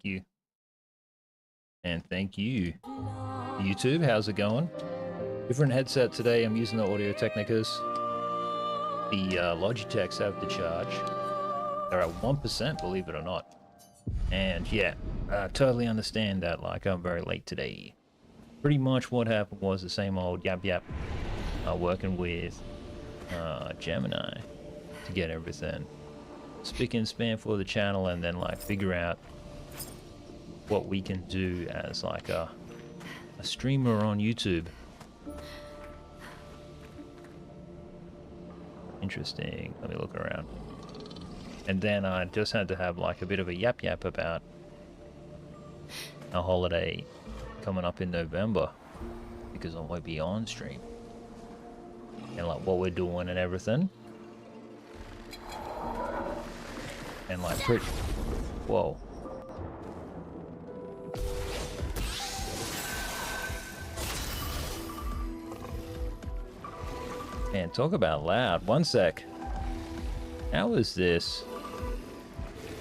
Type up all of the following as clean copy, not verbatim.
you. And thank you. YouTube, how's it going? Different headset today. I'm using the Audio Technicas. The Logitechs have the charge. They're at 1%, believe it or not. And yeah, totally understand that, like, I'm very late today. Pretty much what happened was the same old yap, working with Gemini to get everything spick and span for the channel, and then like figure out what we can do as like a streamer on YouTube. Interesting. Let me look around. And then I just had to have like a bit of a yap about a holiday coming up in November, because I won't be on stream, and like what we're doing and everything. And like pretty... Whoa. Man, talk about loud. One sec. How is this?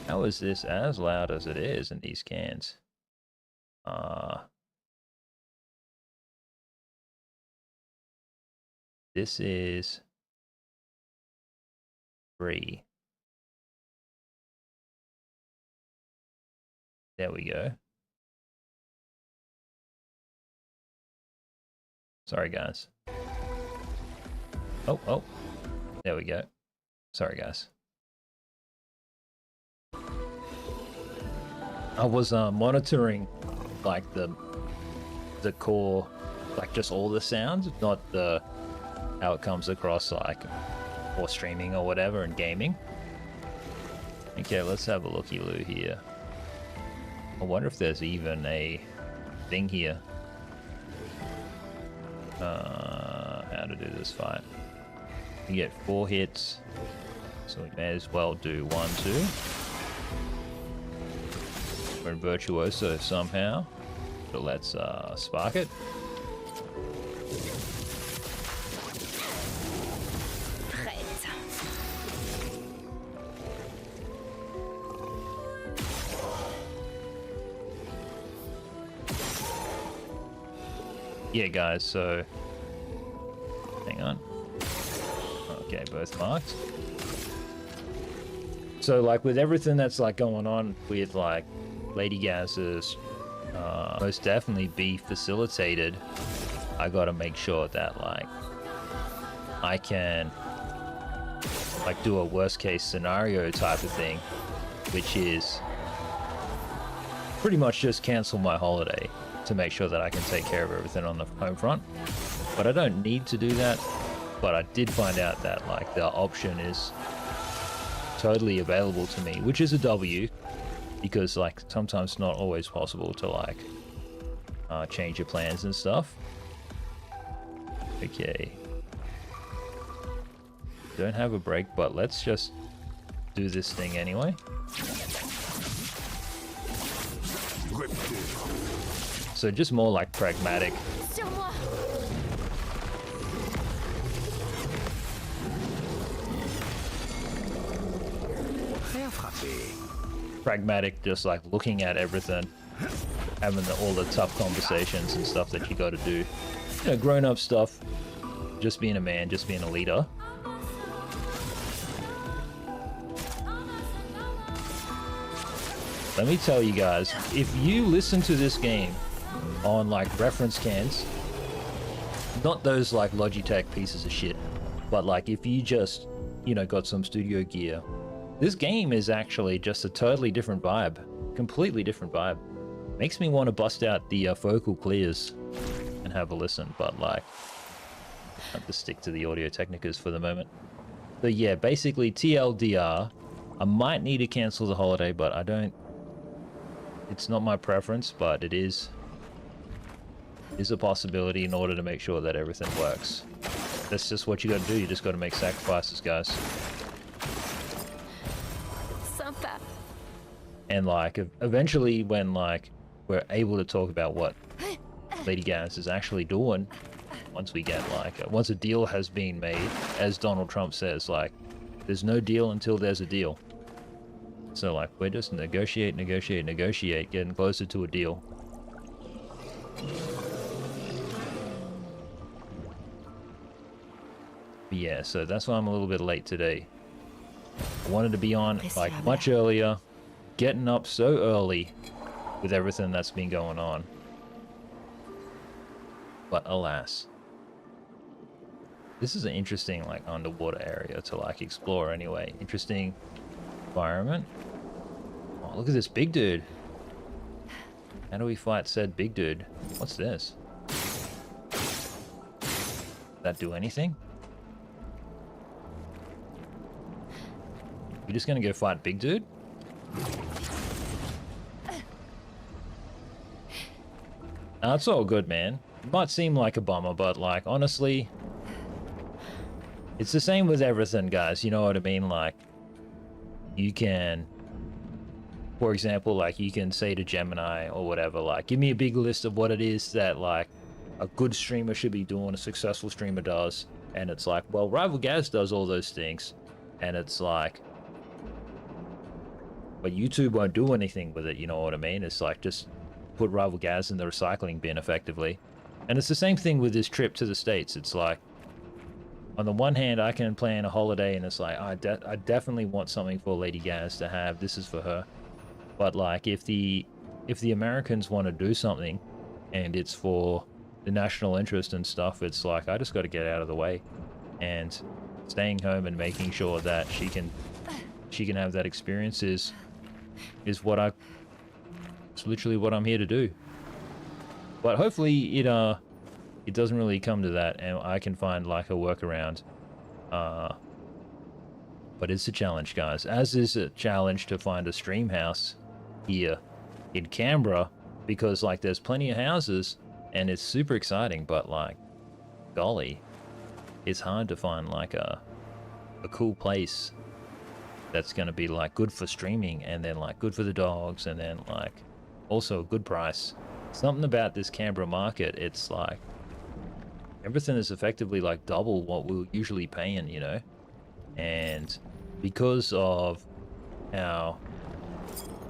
How is this as loud as it is in these cans? This is 3. There we go. Sorry, guys. Oh. There we go. Sorry, guys. I was monitoring like the core, like just all the sounds, not the how it comes across like for streaming or whatever and gaming. Okay, let's have a looky-loo here. I wonder if there's even a thing here. How to do this fight. You get 4 hits, so we may as well do 1, 2. We're in Virtuoso somehow, so let's spark it. Yeah, guys, so hang on. Okay, both marked. So like with everything that's like going on with like Lady Gaz's most definitely be facilitated, I gotta make sure that like I can like do a worst case scenario type of thing, which is pretty much just cancel my holiday to make sure that I can take care of everything on the home front. But I don't need to do that. But I did find out that like the option is totally available to me, which is a W, because like sometimes it's not always possible to like change your plans and stuff. Okay. Don't have a break, but let's just do this thing anyway. So just more like pragmatic. Pragmatic, just like looking at everything, having all the tough conversations and stuff that you got to do. You know, grown-up stuff. Just being a man, just being a leader. Let me tell you guys, if you listen to this game on like reference cans, not those like Logitech pieces of shit, but like if you just, you know, got some studio gear, this game is actually just a totally different vibe. Completely different vibe. Makes me want to bust out the vocal clears and have a listen, but like, I have to stick to the Audio Technicas for the moment. So yeah, basically TLDR, I might need to cancel the holiday, but I don't, it's not my preference, but it is a possibility in order to make sure that everything works. That's just what you gotta do, you just gotta make sacrifices, guys. And like, eventually when like, we're able to talk about what Lady Gaz is actually doing, once we get like, once a deal has been made, as Donald Trump says, like, there's no deal until there's a deal. So like we're just negotiate, getting closer to a deal. But yeah, so that's why I'm a little bit late today. I wanted to be on like much earlier, getting up so early with everything that's been going on. But alas. This is an interesting like underwater area to like explore anyway. Interesting environment. Oh, look at this big dude. How do we fight said big dude? What's this? Does that do anything? We're just gonna go fight big dude? Nah, it's all good, man. It might seem like a bummer, but like honestly, it's the same with everything, guys. You know what I mean? Like, you can, for example, like you can say to Gemini or whatever, like, give me a big list of what it is that like a good streamer should be doing, a successful streamer does. And it's like, well, Rival Gaz does all those things. And it's like, but YouTube won't do anything with it, you know what I mean? It's like, just put Rival Gaz in the recycling bin effectively. And it's the same thing with this trip to the States. It's like, on the one hand, I can plan a holiday and it's like, I definitely want something for Lady Gaz to have. This is for her. But like, if the Americans want to do something and it's for the national interest and stuff, it's like, I just got to get out of the way. And staying home and making sure that she can have that experience is what it's literally what I'm here to do. But hopefully it doesn't really come to that and I can find like a workaround. But it's a challenge, guys. As is a challenge to find a stream house here in Canberra, because like there's plenty of houses and it's super exciting, but like, golly, it's hard to find like a cool place that's gonna be like good for streaming and then like good for the dogs and then like also a good price. Something about this Canberra market, it's like everything is effectively like double what we're usually paying, you know? And because of how,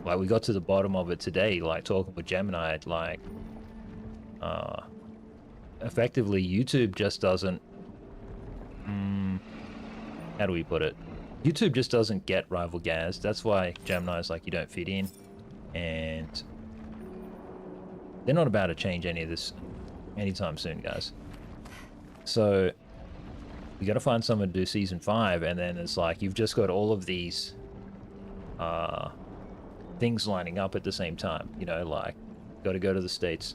like, we got to the bottom of it today, like talking with Gemini, like, effectively YouTube just doesn't, how do we put it? YouTube just doesn't get Rival Gaz. That's why Gemini's like, you don't fit in. And they're not about to change any of this anytime soon, guys. So you got to find someone to do season 5, and then it's like you've just got all of these things lining up at the same time. You know, like got to go to the States,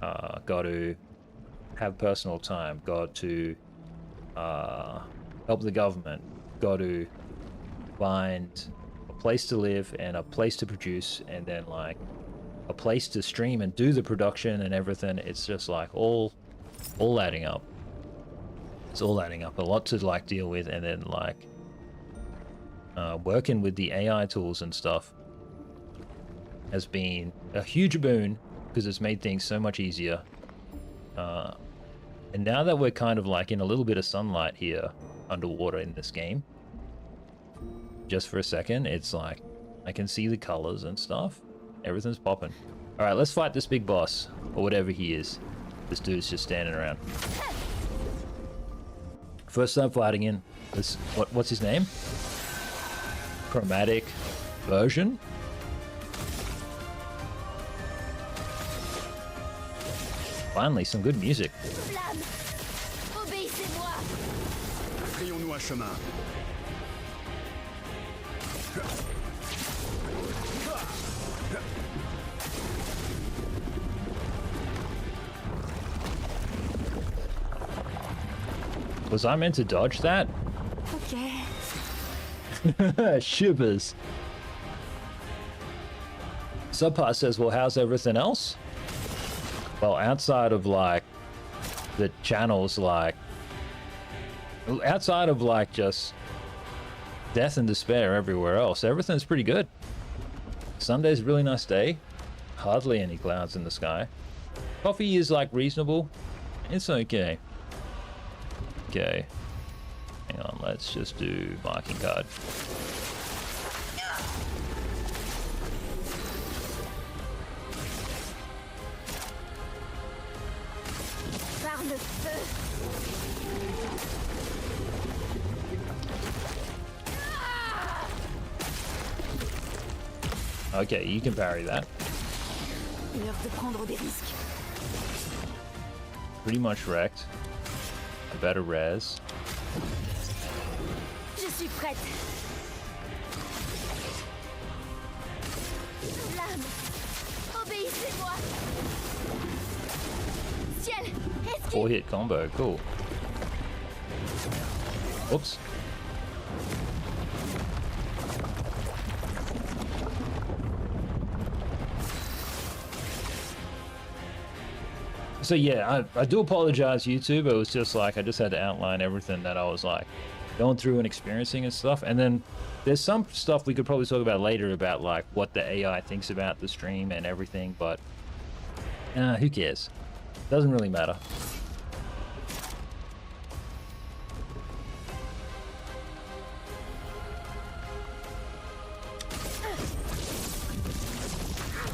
got to have personal time, got to help the government, got to find a place to live and a place to produce, and then like a place to stream and do the production and everything. It's just like all adding up. It's all adding up, a lot to like deal with, and then like working with the AI tools and stuff has been a huge boon because it's made things so much easier. And now that we're kind of like in a little bit of sunlight here underwater in this game, just for a second, it's like I can see the colors and stuff. Everything's popping. All right, let's fight this big boss or whatever he is. This dude's just standing around. First time fighting in this, what's his name? Chromatic version. Finally, some good music. Frayons-nous un chemin. Was I meant to dodge that? Okay. Shivers. Subpart says, well, how's everything else? Well, outside of like the channels, like outside of like just death and despair everywhere else, everything's pretty good. Sunday's a really nice day. Hardly any clouds in the sky. Coffee is like reasonable. It's okay. Okay. Hang on, let's just do marking card. Le feu. Okay, you can parry that. L'heure de prendre des risques. Pretty much wrecked. A better res. Je suis prête. Flamme. Obéissez-moi. Ciel, esquive. 4-hit combo, cool. Oops. So yeah, I do apologize, YouTube. It was just like I just had to outline everything that I was like going through and experiencing and stuff. And then there's some stuff we could probably talk about later about like what the AI thinks about the stream and everything, but who cares? Doesn't really matter.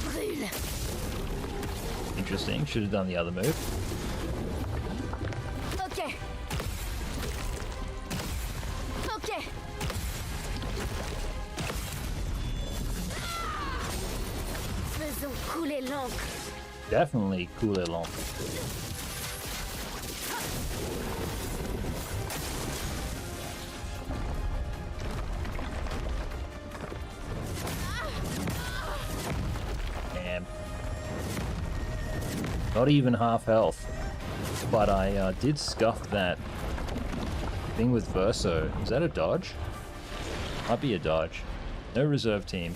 Brûle. Interesting. Should have done the other move. Ok. Ok. Faisons couler l'encre. Definitely cool it long. Damn. Not even half health. But I did scuff that thing with Verso. Is that a dodge? Might be a dodge. No reserve team.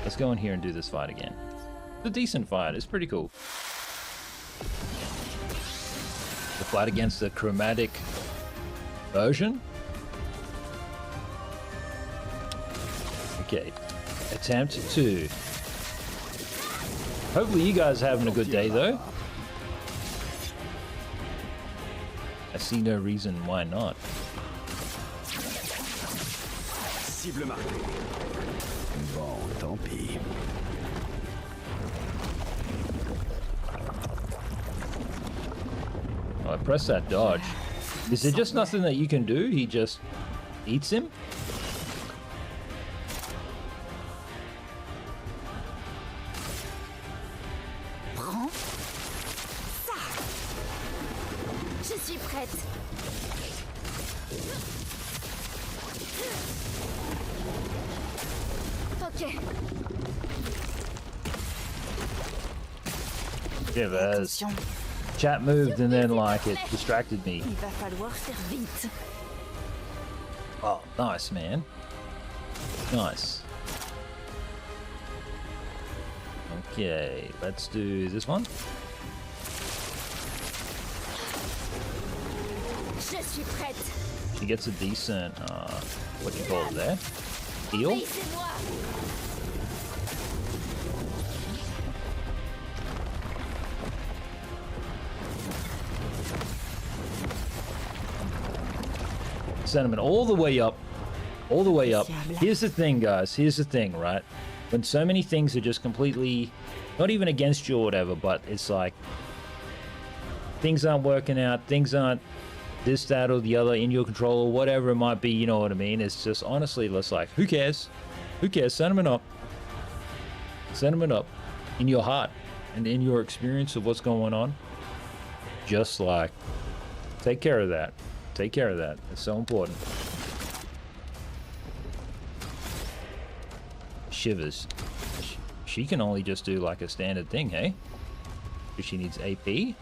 Let's go in here and do this fight again. It's a decent fight. It's pretty cool. The fight against the Chromatic version. Okay. Attempt 2. Hopefully you guys are having a good day though. I see no reason why not. Cible marquée. Bon, tant pis. Oh, I press that dodge. Is there just nothing that you can do? He just eats him? Prends ça. Je suis prête. Ok. Yeah, but Attention, chat moved and then like it distracted me. il va falloir faire vite. Oh, nice, man. Nice. Okay, let's do this one. Je suis prête. She gets a decent, what do you call it there? Heal? Obéissez-moi. Sentiment all the way up. All the way up. Here's the thing, guys. Here's the thing, right? When so many things are just completely, not even against you or whatever, but it's like, things aren't working out, things aren't this, that, or the other in your control, or whatever it might be, you know what I mean? It's just, honestly, let's like, who cares? Who cares? Sentiment up. Sentiment up. In your heart and in your experience of what's going on. Just like, take care of that. Take care of that. It's so important. Shivers. She can only just do like a standard thing, hey? Because she needs AP.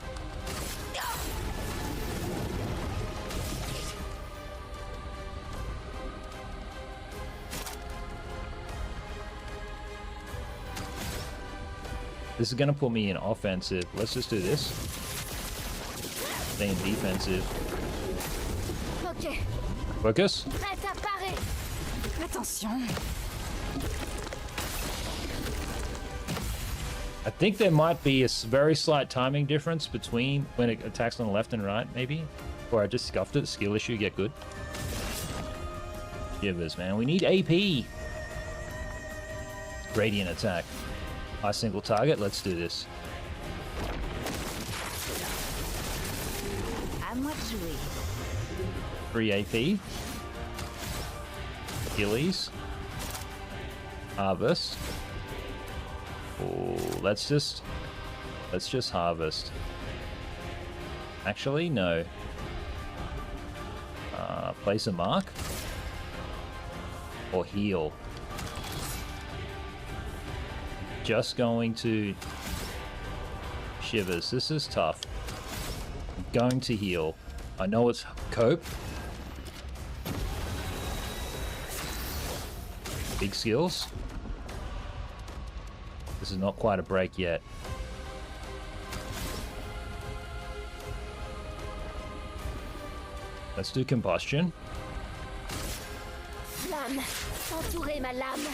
This is gonna put me in offensive. Let's just do this. Stay in defensive. Ok. Focus. Prête à parer. Attention. I think there might be a very slight timing difference between when it attacks on the left and right, maybe. Or I just scuffed it. Skill issue, get good. Shivers, man. We need AP. Radiant attack. High single target. Let's do this. À moi de jouer. 3 AP. Achilles. Harvest. Oh, let's just harvest. Actually, no. Place a mark. Or heal. Just going to shivers. This is tough. I'm going to heal. I know it's cope. Big skills. This is not quite a break yet. Let's do combustion. Flamme, entourez ma lame.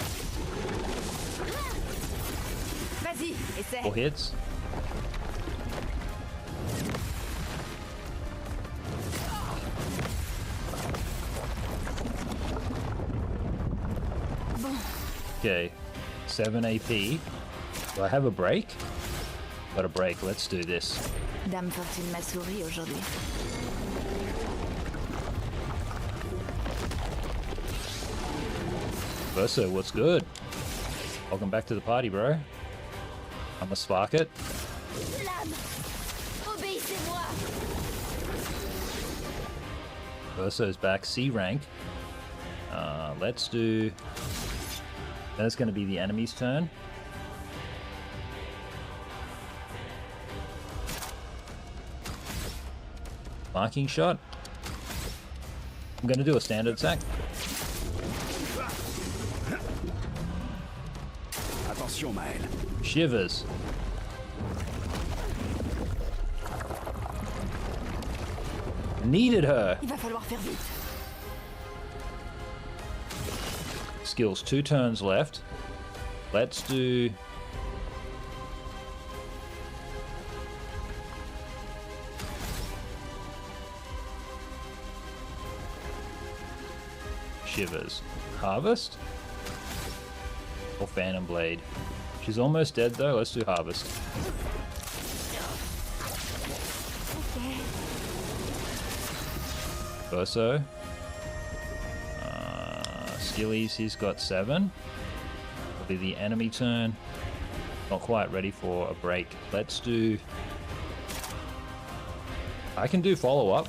Vas-y, essaie. 4 hits. Okay, 7 AP. Do I have a break? Got a break, let's do this. Dame Fortune m'a souri aujourd'hui. Verso, what's good? Welcome back to the party, bro. I'ma spark it. Flamme, obéissez-moi. Verso's back, C rank. Let's do... Then it's going to be the enemy's turn. Marking shot. I'm going to do a standard attack. Attention, Maël. Shivers. Needed her. Il va falloir faire vite. Skills, 2 turns left. Let's do... Shivers. Harvest? Or Phantom Blade? She's almost dead though, let's do Harvest. Okay. Verso. Skillies, he's got 7. It'll be the enemy turn. Not quite ready for a break. Let's do... I can do follow-up.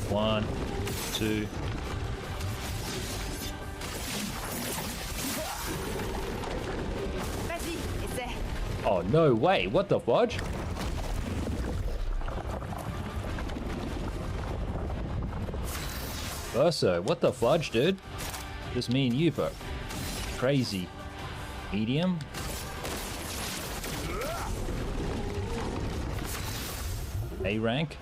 1, 2... Vas-y, essaie. Oh, no way. What the fudge? Verso, what the fudge, dude? Just me and you, bro. Crazy. Medium. A rank.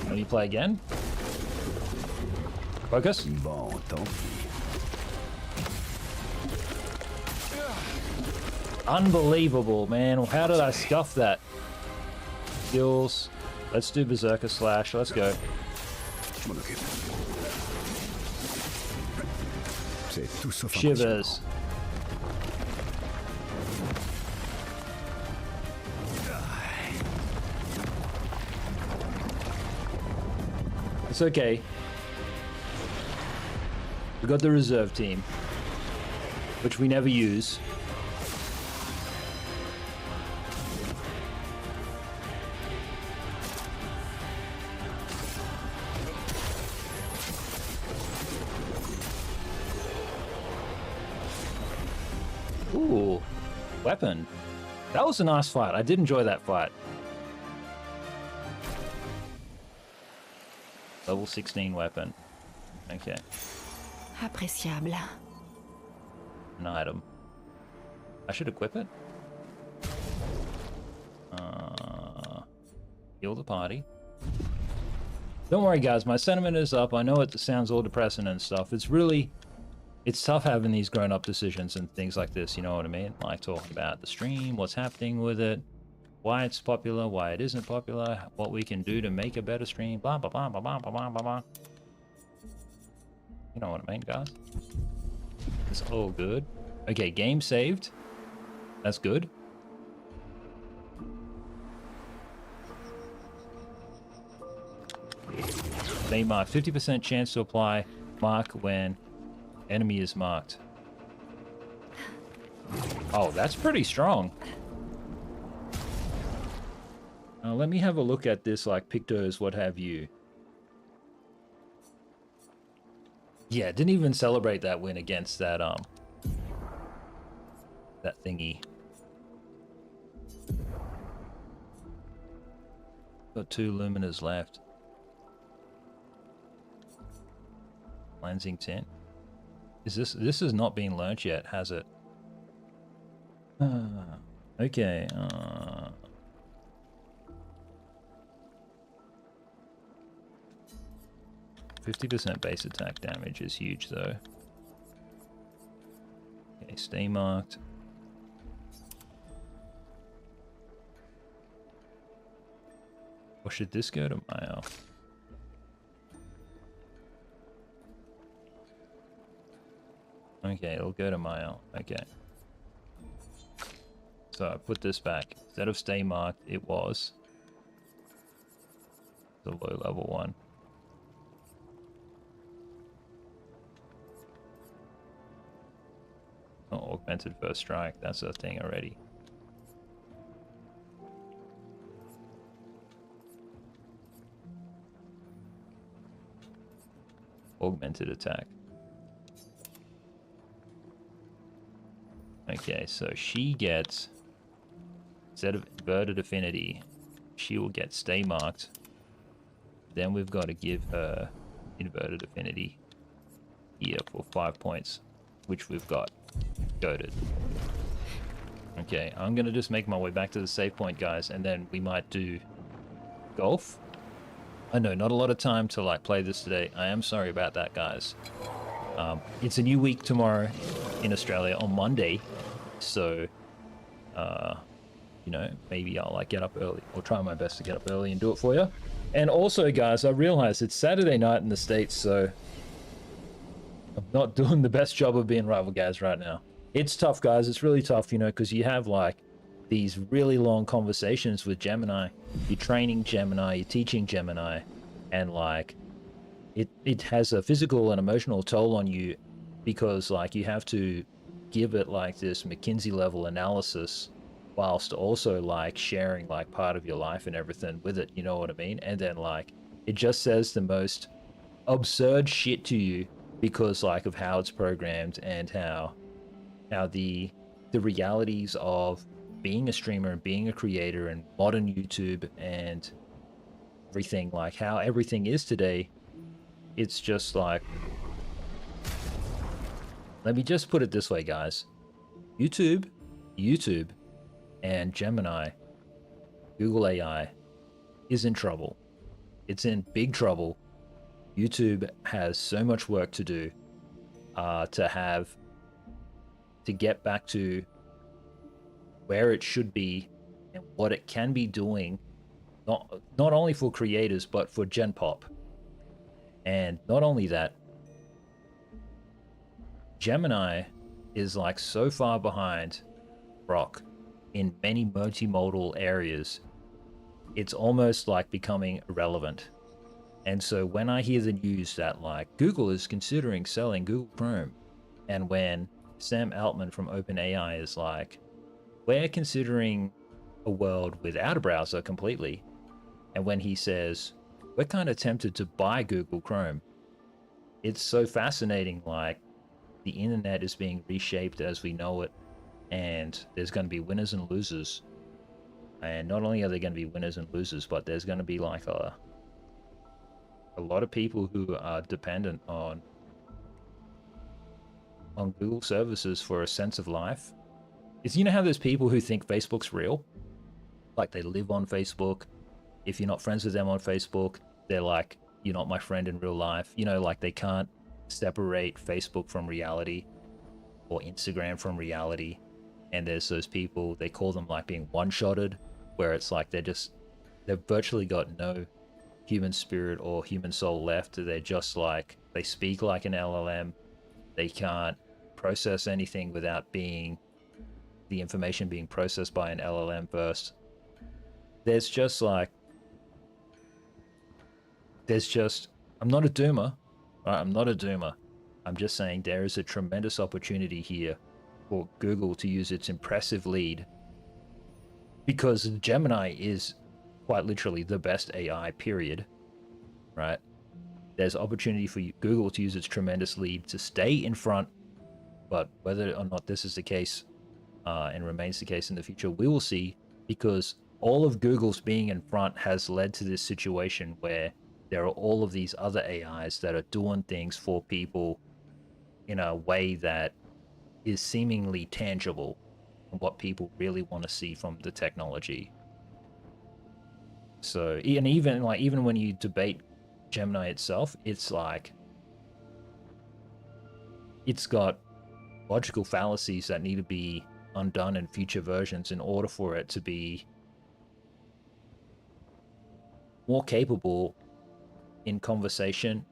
Let me play again. Focus. Bon, tant pis. Unbelievable, man. How did I scuff that? Skills. Let's do Berserker Slash. Let's go. Je m'en occupe. C'est tout sauf Shivers. It's okay. We got the reserve team, which we never use. Ooh, weapon. That was a nice fight. I did enjoy that fight. Level 16 weapon. Okay. Appréciable. An item. I should equip it. Heal the party. Don't worry, guys. My sentiment is up. I know it sounds all depressing and stuff. It's tough having these grown-up decisions and things like this, you know what I mean? Like talking about the stream, what's happening with it, why it's popular, why it isn't popular, what we can do to make a better stream, blah, blah, blah, blah, blah, blah, blah, blah. You know what I mean, guys? It's all good. Okay, game saved. That's good. Stay marked. 50% chance to apply mark when enemy is marked. Oh, that's pretty strong. Let me have a look at this, like pictures, what have you. Yeah, didn't even celebrate that win against that that thingy. Got 2 luminas left. Cleansing tint. Is this has not been learnt yet, has it? Okay. 50% base attack damage is huge though. Okay, stay marked. Or should this go to Mile? Okay, it'll go to Mile. Okay. So I put this back. Instead of stay marked, it was the low level one. Oh, augmented first strike. That's a thing already. Augmented attack. Okay, so she gets, instead of inverted affinity, she will get stay marked. Then we've got to give her inverted affinity here for 5 points, which we've got. Goated. Okay, I'm gonna just make my way back to the save point, guys, and then we might do golf. I know, not a lot of time to like play this today. I am sorry about that, guys. It's a new week tomorrow in Australia on Monday, so you know, maybe I'll like get up early, or try my best to get up early and do it for you. And also, guys, I realize it's Saturday night in the States, so I'm not doing the best job of being Rival Gaz right now. It's tough, guys. It's really tough, you know, because you have like these really long conversations with Gemini. You're training Gemini, you're teaching Gemini, and like it has a physical and emotional toll on you, because like you have to give it like this McKinsey level analysis whilst also like sharing like part of your life and everything with it, you know what I mean? And then like it just says the most absurd shit to you because like of how it's programmed, and how the realities of being a streamer and being a creator and modern YouTube and everything, like how everything is today. It's just like, let me just put it this way, guys. YouTube and Gemini, Google AI is in trouble. It's in big trouble. YouTube has so much work to do to get back to where it should be and what it can be doing, not only for creators but for Gen Pop. And not only that, Gemini is like so far behind Grok in many multimodal areas, it's almost like becoming irrelevant. And so when I hear the news that like Google is considering selling Google Chrome, and when Sam Altman from OpenAI is like, we're considering a world without a browser completely, and when he says, we're kind of tempted to buy Google Chrome, it's so fascinating. Like the internet is being reshaped as we know it, and there's going to be winners and losers. And not only are there going to be winners and losers, but there's going to be like a lot of people who are dependent on Google services for a sense of life. Is, you know how there's people who think Facebook's real? Like they live on Facebook. If you're not friends with them on Facebook, they're like, you're not my friend in real life. You know, like they can't separate Facebook from reality or Instagram from reality. And there's those people, they call them like being one-shotted, where it's like they've virtually got no human spirit or human soul left. They're just like, they speak like an LLM. They can't process anything without the information being processed by an LLM first. There's just I'm not a doomer. Right? I'm not a doomer. I'm just saying there is a tremendous opportunity here for Google to use its impressive lead, because Gemini is quite literally the best AI, period. Right? There's opportunity for Google to use its tremendous lead to stay in front, but whether or not this is the case and remains the case in the future, we will see, because all of Google's being in front has led to this situation where there are all of these other AIs that are doing things for people in a way that is seemingly tangible and what people really want to see from the technology. So, and even when you debate Gemini itself, it's like it's got logical fallacies that need to be undone in future versions in order for it to be more capable in conversation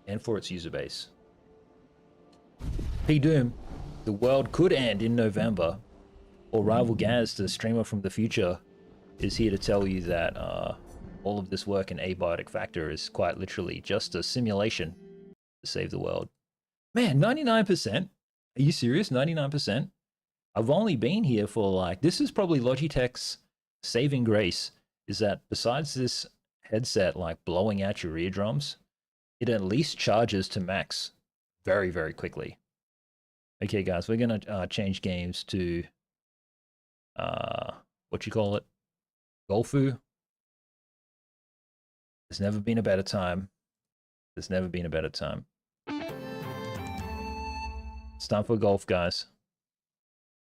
and for its user base. P Doom, the world could end in November, or Rival Gaz, the streamer from the future, is here to tell you that all of this work in Abiotic Factor is quite literally just a simulation to save the world. Man, 99%? Are you serious? 99%? I've only been here for like, this is probably Logitech's saving grace, is that besides this headset like blowing out your eardrums, it at least charges to max very, very quickly. Okay, guys, we're gonna change games to what you call it, Golfu. There's never been a better time. There's never been a better time. It's time for golf, guys.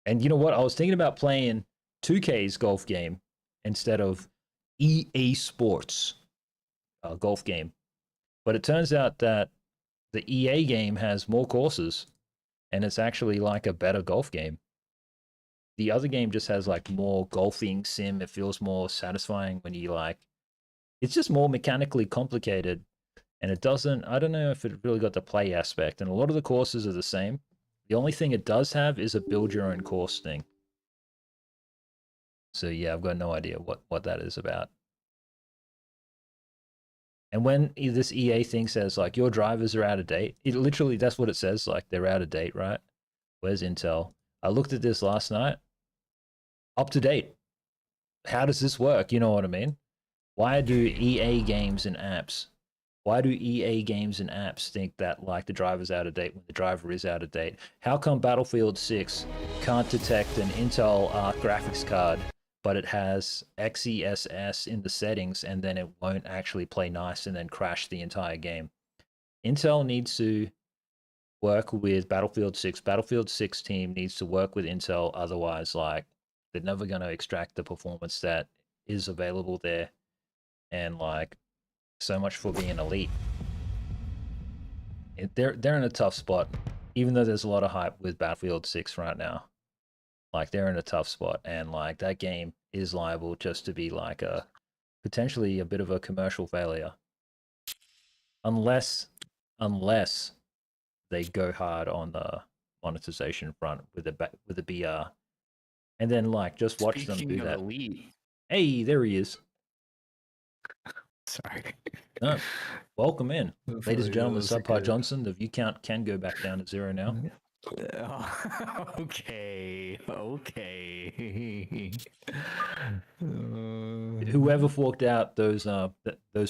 And you know what? I was thinking about playing 2K's golf game instead of EA Sports golf game. But it turns out that the EA game has more courses, and it's actually like a better golf game. The other game just has like more golfing sim. It feels more satisfying when you like, it's just more mechanically complicated, and it doesn't, I don't know if it really got the play aspect, and a lot of the courses are the same. The only thing it does have is a build your own course thing. So yeah, I've got no idea what that is about. And when this EA thing says like your drivers are out of date, it literally, that's what it says, like they're out of date, right? Where's Intel? I looked at this last night. Up to date. How does this work? You know what I mean? Why do EA games and apps think that like the driver's out of date when the driver is out of date? How come Battlefield 6 can't detect an Intel graphics card, but it has XeSS in the settings, and then it won't actually play nice and then crash the entire game? Intel needs to work with Battlefield 6. Battlefield 6 team needs to work with Intel, otherwise like they're never going to extract the performance that is available there. And like, so much for being elite. They're in a tough spot, even though there's a lot of hype with Battlefield 6 right now. Like they're in a tough spot, and like that game is liable just to be like a potentially a bit of a commercial failure, unless they go hard on the monetization front with the BR, and then like just watch them do that. Elite. Hey, there he is. Sorry. No, welcome in, ladies and gentlemen. Subpar good. Johnson. The view count can go back down to 0 now. Okay. Whoever forked out those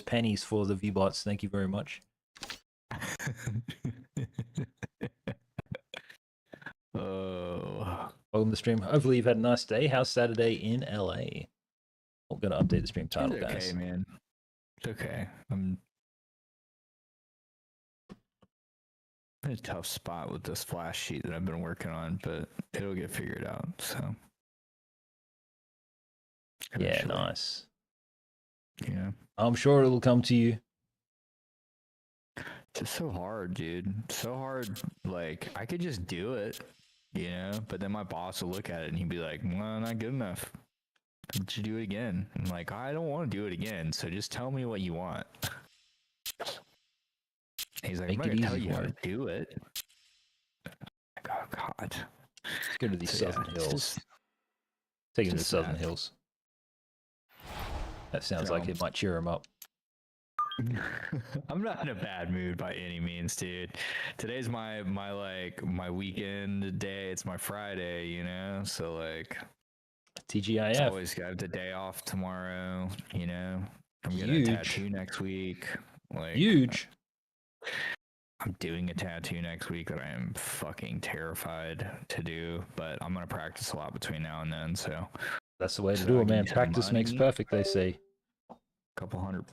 pennies for the V-bots, thank you very much. Welcome to the stream. Hopefully you've had a nice day. How's Saturday in LA? I'm gonna update the stream title, it's okay, guys. Man. It's okay. I'm in a tough spot with this flash sheet that I've been working on, but it'll get figured out. So yeah, nice. Yeah, I'm sure it'll come to you. It's just so hard, dude. So hard. Like I could just do it, you know, but then my boss will look at it and he'd be like, "Well, not good enough. Why don't you do it again?" I'm like, "I don't want to do it again. So just tell me what you want." He's like, "I'm not gonna tell you how to do it." Like, oh God. Let's go to these Southern Hills. Take him to the Southern Hills. That sounds like it might cheer him up. I'm not in a bad mood by any means, dude. Today's my weekend day. It's my Friday, you know. So like, TGIF. always got the day off tomorrow. You know, I'm getting Huge. a tattoo next week. Like, Huge. I'm doing a tattoo next week that I am fucking terrified to do, but I'm gonna practice a lot between now and then. So That's the way to So do I it, can man. get some Practice makes money. perfect, they say. couple $100.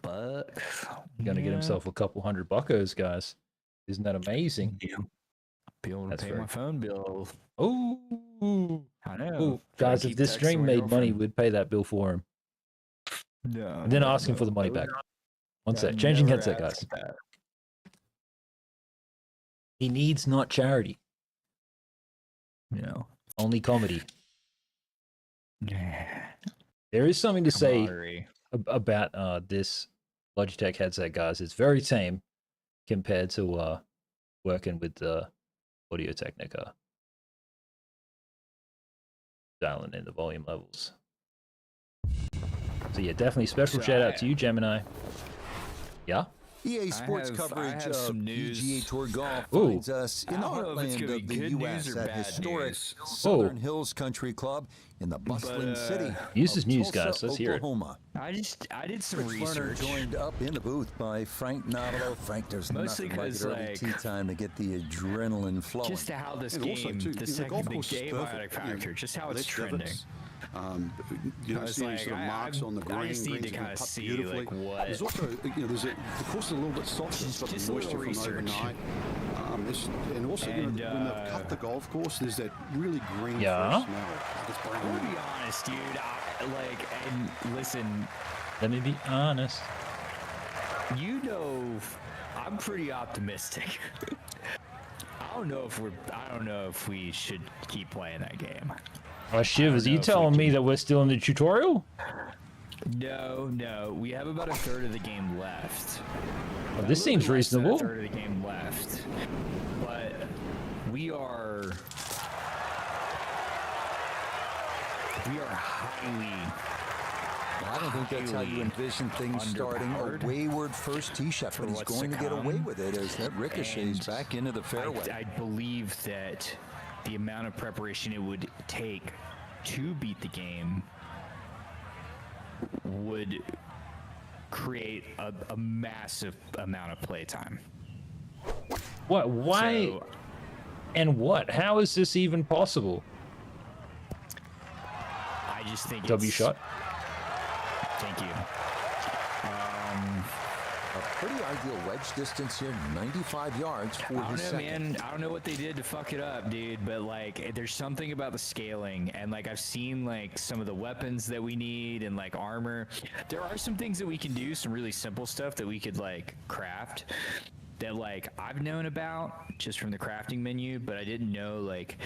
Gonna get himself a couple $100 buckos, guys. Isn't that amazing? Yeah. Be able to That's pay very my phone bill. Oh, I know. oh, Gotta guys! If keep this texting stream my made money, girlfriend. we'd pay that bill for him, No. and then ask him for the money back. One I'd sec, changing never headset, ask guys. that. He needs not charity, No. only comedy. There is something to say Camaraderie. about this Logitech headset, guys. It's very tame compared to working with the Audio Technica, dialing in the volume levels. So yeah, definitely special So shout out to you, Gemini. Yeah. EA Sports I coverage have of some news. PGA Tour golf Ooh. finds us in I the don't know if it's heartland gonna of be the good news U.S. or at bad historic news. Southern Hills Country Club in the bustling city. Use is of news, Tulsa, guys. Let's hear it. Oklahoma. I did some Rich Lerner research. joined up in the booth by Frank Novello. Frank, there's Mostly nothing like 'cause, early like, tea time to get the adrenaline flowing. Just how this And also, game, too, the the second golf the course is game perfect, Abiotic Factor, just how it's less trending. divots. You don't It's see any like, sort of marks on the I green. just need Greens to have been kinda putt see, beautifully. like, what- There's also, the course is a little bit softer. It's got Just the a moisture little from research. overnight. And also, And, when they've cut the golf course, there's that really green Yeah. fresh smell. It's I'm brand gonna new. be honest, dude. And listen, Let me be honest. you know, I'm pretty optimistic. I don't know if we should keep playing that game. Oh, Shivers, know are you if we telling me can- that we're still in the tutorial? No, we have about a third of the game left. Well, A this little seems bit less than reasonable. A third of the game left, but we are highly. I don't think that's how you envision things starting. A underpowered wayward first tee shot, for but he's what's going to to get away come. with it as that ricochets And back into the fairway. I believe that the amount of preparation it would take to beat the game would create a massive amount of playtime. What? Why? So, And what? How is this even possible? I just think W it's, shot. Thank you. A pretty ideal wedge distance here, 95 yards for I his don't know, second. man. I don't know what they did to fuck it up, dude. But like, there's something about the scaling, and like, I've seen like some of the weapons that we need and like armor. There are some things that we can do, some really simple stuff that we could like craft. That like I've known about just from the crafting menu, but I didn't know like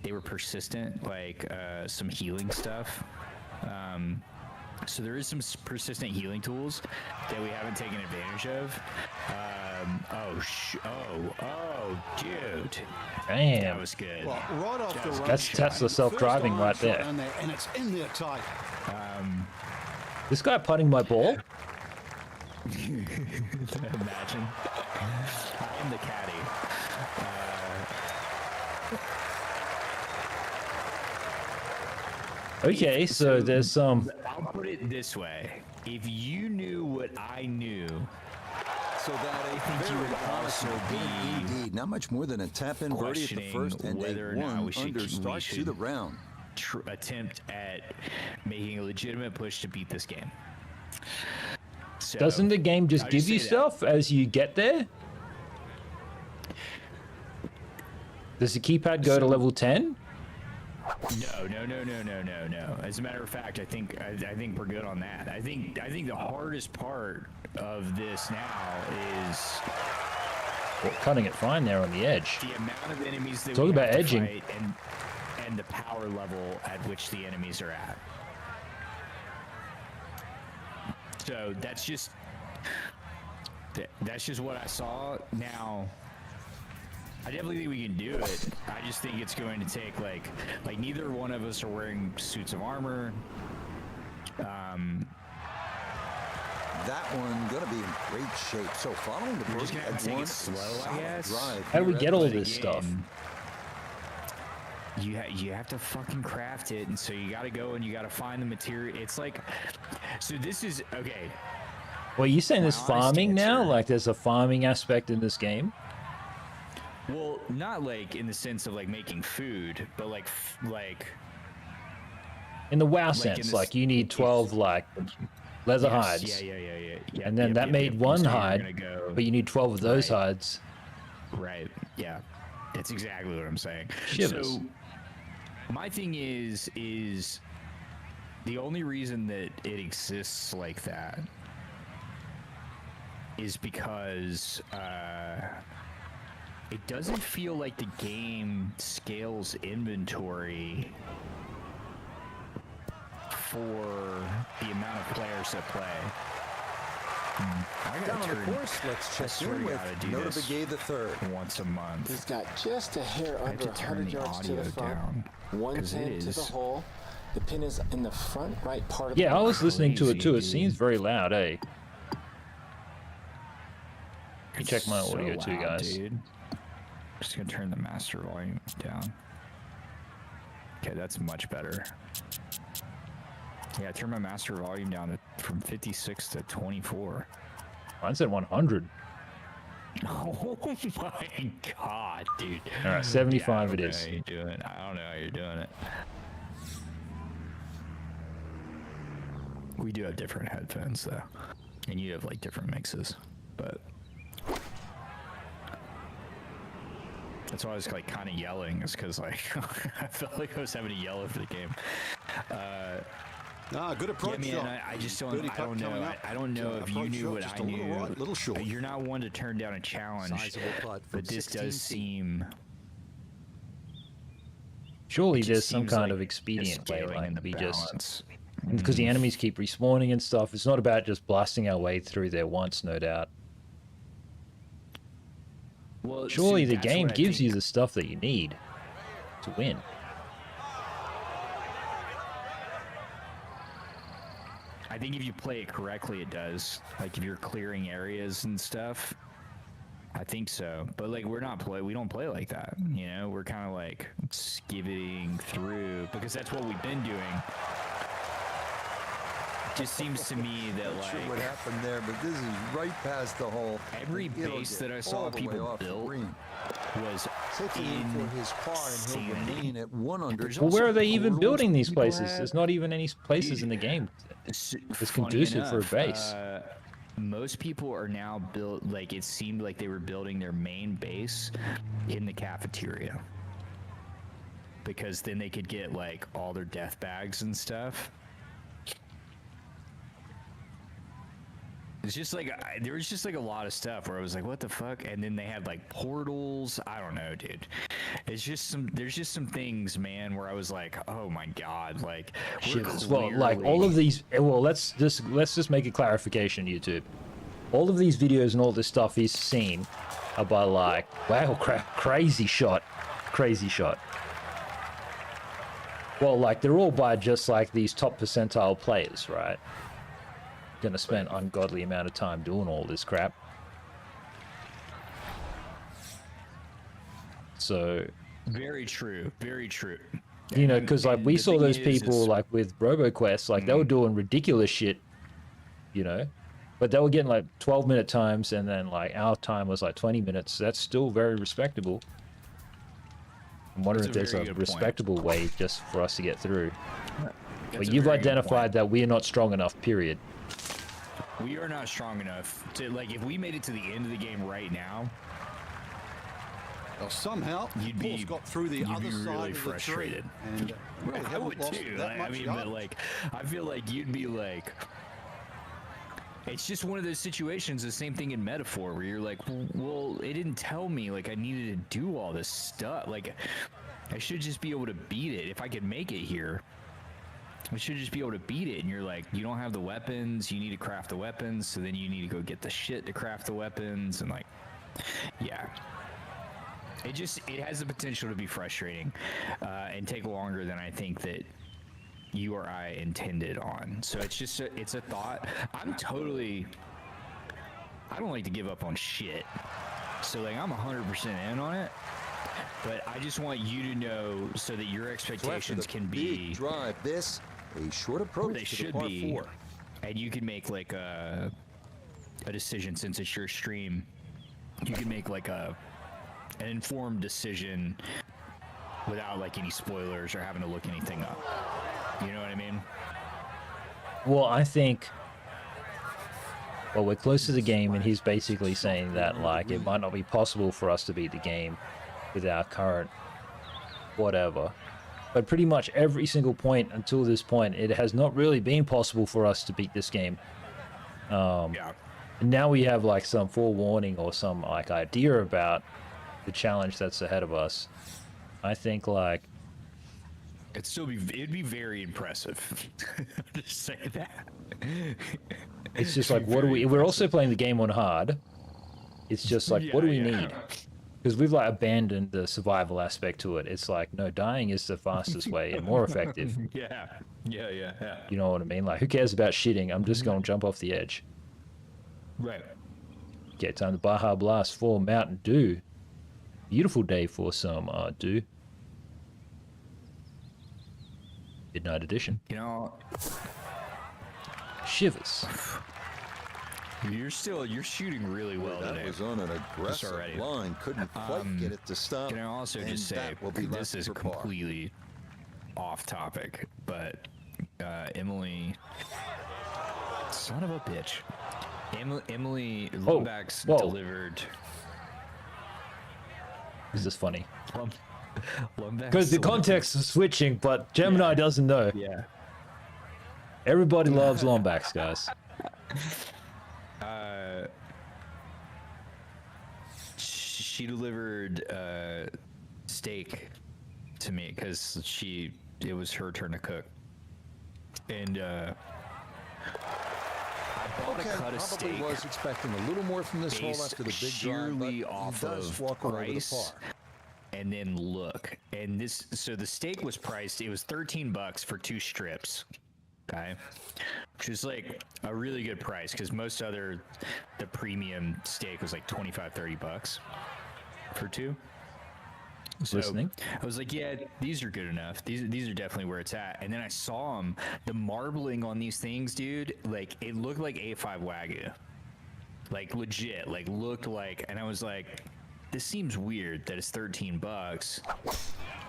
they were persistent, like some healing stuff. So there is some persistent healing tools that we haven't taken advantage of. Oh, dude, that Damn. was good. Well, right off the That's Tesla self-driving right there. And it's in there tight. This guy putting my ball? Imagine. I am the caddy. Okay, so there's some. I'll put it this way: if you knew what I knew, So that I think you would also be indeed not much more than a tap in birdie at the questioning first and whether a or not one we should- under we start to should- the round. attempt at making a legitimate push to beat this game. So, Doesn't the game just I'll give just you say that. stuff as you get there? Does the keypad go to level 10? No. As a matter of fact, I think we're good on that. I think the hardest part of this now is Well, cutting it fine there on the edge. the amount of enemies that Talk we about have to edging. fight and the power level at which the enemies are at. So that's just what I saw. Now, I definitely think we can do it. I just think it's going to take like neither one of us are wearing suits of armor. that one going to be in great shape. So following the We're just birdie gonna have to take one, it slow, I solid guess. drive How do we here get at all the- this stuff? You have to fucking craft it, and so you got to go and you got to find the material. It's like, so this is okay. Well, you saying there's My honest farming now? answer- Like there's a farming aspect in this game? Well, not like in the sense of like making food, but like In the WoW in sense, this- like you need 12 like leather yes, hides. yeah. And then that made one So you're hide, gonna go, but you need 12 of those Right. hides. right, yeah. That's exactly what I'm saying. Shivers. So my thing is the only reason that it exists like that is because it doesn't feel like the game scales inventory for the amount of players that play. I Down gotta on the turn, course, let's check swear in to with God, I do Nota this. Begay the third. once a month. He's got just a hair I have under to turn 100 the yards to audio the front. down, 'cause 110 it to the is- hole. The pin is in the front right part of Yeah, the I was listening to it too. It Crazy, seems dude. very loud, eh? It's check my so audio too, loud, guys. Dude. Just gonna turn the master volume down. Okay, that's much better. Yeah, I turned my master volume down from 56 to 24. Mine said 100. Oh my god, dude. All right, 75 yeah, it is. I don't know how you're doing it. I don't know how you're doing it. We do have different headphones though, and you have like different mixes, but that's why I was like kind of yelling. Is because like I felt like I was having to yell over the game. Good approach Yeah, shot. man, I just don't. Birdie I putt don't know. coming up. I don't know if you Approach knew shot what just I a little knew. right, little short. You're not one to turn down a challenge, Sizable putt from but this 16 does feet. seem. Surely it just there's some seems kind like of a expedient way, scaling in like the we just balance. because the enemies keep respawning and stuff. It's not about just blasting our way through there once, no doubt. Well, Surely see, the that's game what I gives you think. the stuff that you need to win. I think if you play it correctly, it does. Like if you're clearing areas and stuff, I think so. But like we don't play like that. You know, we're kind of like skimming through because that's what we've been doing. It just seems to me that Not sure what like happened there, but this is right past the hole. every It'll base get that I saw all the way people off the built green. was Taking in for his par, and he'll insanity. remain at 100. There's Well, where also are they even portals building these people places? have. There's not even any places in the game. It's It's conducive for a base. Most people are now built like it seemed like they were building their main base in the cafeteria because then they could get like all their death bags and stuff. It's just like there was just like a lot of stuff where I was like, "What the fuck?" And then they had like portals. I don't know, dude. It's just there's just some things, man, where I was like, "Oh my god!" Like, we're Shit, well, like all of these. Well, let's just make a clarification, YouTube. All of these videos and all this stuff he's seen are by like, wow, crazy shot. Well, like they're all by just like these top percentile players, right? Gonna spend ungodly amount of time doing all this crap. So, very true, very true. you know, because like And we the saw thing those is people like with RoboQuest, like they were doing ridiculous shit, you know, but they were getting like 12-minute times, and then like our time was like 20 minutes. That's still very respectable. I'm wondering if That's a there's very a good point. respectable way just for us to get through. That's But a you've very good identified point. that we are not strong enough, period. We are not strong enough to like if we made it to the end of the game right now, Well, somehow, You'd Paul's be- got through the you'd other be side really of frustrated. the tree, and really I haven't would lost too. that I much mean, yardage. but like, I feel like you'd be like, it's just one of those situations. The same thing in Metaphor, where you're like, well, it didn't tell me like I needed to do all this stuff. Like, I should just be able to beat it if I could make it here. I should just be able to beat it. And you're like, you don't have the weapons. You need to craft the weapons. So then you need to go get the shit to craft the weapons. And like, yeah. It has the potential to be frustrating and take longer than I think that you or I intended on. So it's just it's a thought. I don't like to give up on shit. So like I'm 100% in on it. But I just want you to know so that your expectations can be drive. This a short approach where they to should the par be, 4. and you can make like a decision since it's your stream. You can make like an informed decision without like any spoilers or having to look anything up. You know what I mean? Well, I think. Well, we're close to the game, and he's basically saying that like it might not be possible for us to beat the game with our current whatever. But pretty much every single point until this point, it has not really been possible for us to beat this game. Yeah. And now we have like some forewarning or some like idea about the challenge that's ahead of us. I think like It'd be very impressive. Just say that. it's just like what do we're also playing the game on hard. It's just like what do we need? Because we've like abandoned the survival aspect to it. It's like no, dying is the fastest way and more effective. Yeah. You know what I mean? Like who cares about shitting? I'm just gonna jump off the edge. Right. Get time to Baja Blast for Mountain Dew. Beautiful day for some dew. Midnight edition. You know, Shivers. you're shooting really well That today. was on an aggressive already. line. Couldn't quite get it to stop. Can I also and just say that will be this left is for par. completely off topic, but Emily, son of a bitch, Emily Lombax whoa. delivered. Is this funny? Lombax Because the delivered- context is switching, but Gemini doesn't know. Yeah. Everybody loves Lombax, guys. She delivered steak to me because it was her turn to cook, and I bought a cut of Probably steak was expecting a little more from this hole based after the big drive, sheerly but off he does of walk away with a price, par. and then look, and this. So the steak was priced. It was $13 for 2 strips. Okay, which is like a really good price because the premium steak was like $25-30 for 2. So Listening. I was like, yeah, these are good enough. These are definitely where it's at. And then I saw them, the marbling on these things, dude. Like it looked like A5 Wagyu, like legit, like looked like. And I was like, this seems weird that it's $13,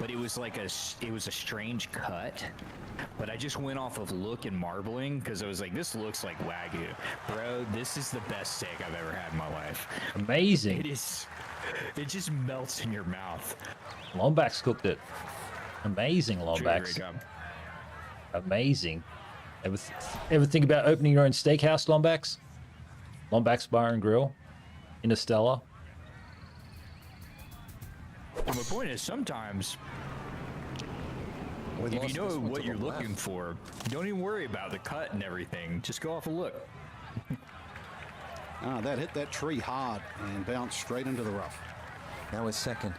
but it was like it was a strange cut. But I just went off of look and marbling because I was like, this looks like Wagyu, bro. This is the best steak I've ever had in my life. Amazing. It is. It just melts in your mouth. Lombax cooked it. Amazing, Great Lombax. job. Amazing. Ever think about opening your own steakhouse, Lombax? Lombax Bar and Grill? Interstellar? Well, my point is sometimes We if you lost know this one what to you're the looking left. for, don't even worry about the cut and everything. Just go off a look. That hit that tree hard and bounced straight into the rough. Now his second.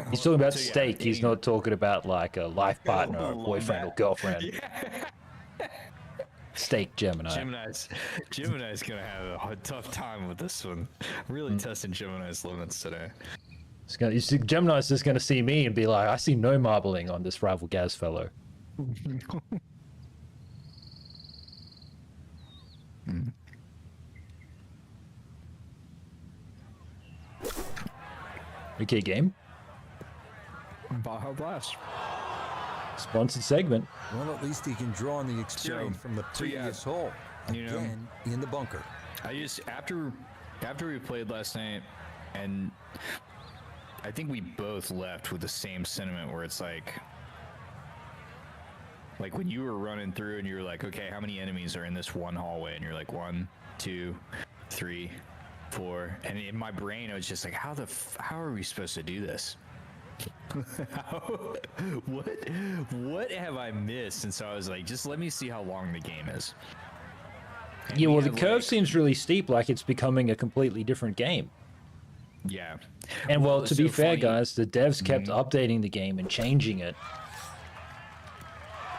He's talking about So, yeah, steak. He's eating- not talking about like a life partner or boyfriend or girlfriend. Steak, Gemini. Gemini's gonna have a tough time with this one. Really testing Gemini's limits today. Gemini's just going to see me and be like, I see no marbling on this Rival Gaz fellow. Okay, game. Baja Blast. Sponsored segment. Well, at least he can draw on the experience from the previous hole. you know, Again, in the bunker. I just after we played last night, and I think we both left with the same sentiment where it's like when you were running through and you were like, okay, how many enemies are in this one hallway? And you're like 1, 2, 3, 4, and in my brain I was just like, how are we supposed to do this? What have I missed? And so I was like, just let me see how long the game is. And Yeah, we well, the had, curve like- seems really steep, like it's becoming a completely different game. Yeah. And well, it's to be so fair, funny. guys, the devs kept updating the game and changing it.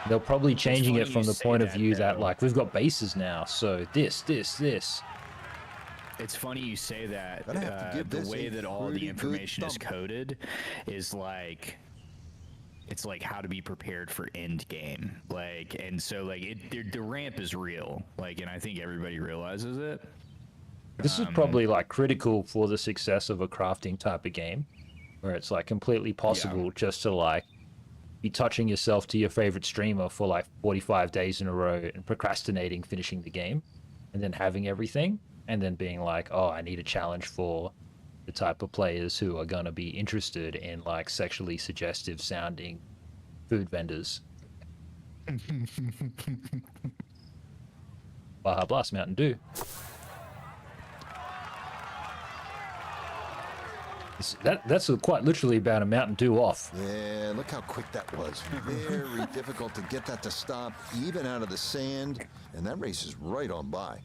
They're probably changing funny it from you the say point of that, view that though. like we've got bases now, so this. It's funny you say that. Gonna have to give The this way a that all pretty the good information is thump. coded is like, it's like how to be prepared for end game. Like, and so like the ramp is real. Like, and I think everybody realizes it. This is probably like critical for the success of a crafting type of game, where it's like completely possible just to like be touching yourself to your favorite streamer for like 45 days in a row and procrastinating finishing the game, and then having everything, and then being like, oh, I need a challenge for the type of players who are gonna be interested in like sexually suggestive sounding food vendors. Baja Blast Mountain Dew. That's quite literally about a Mountain Dew off. Yeah, look how quick that was. Very difficult to get that to stop, even out of the sand, and that race is right on by.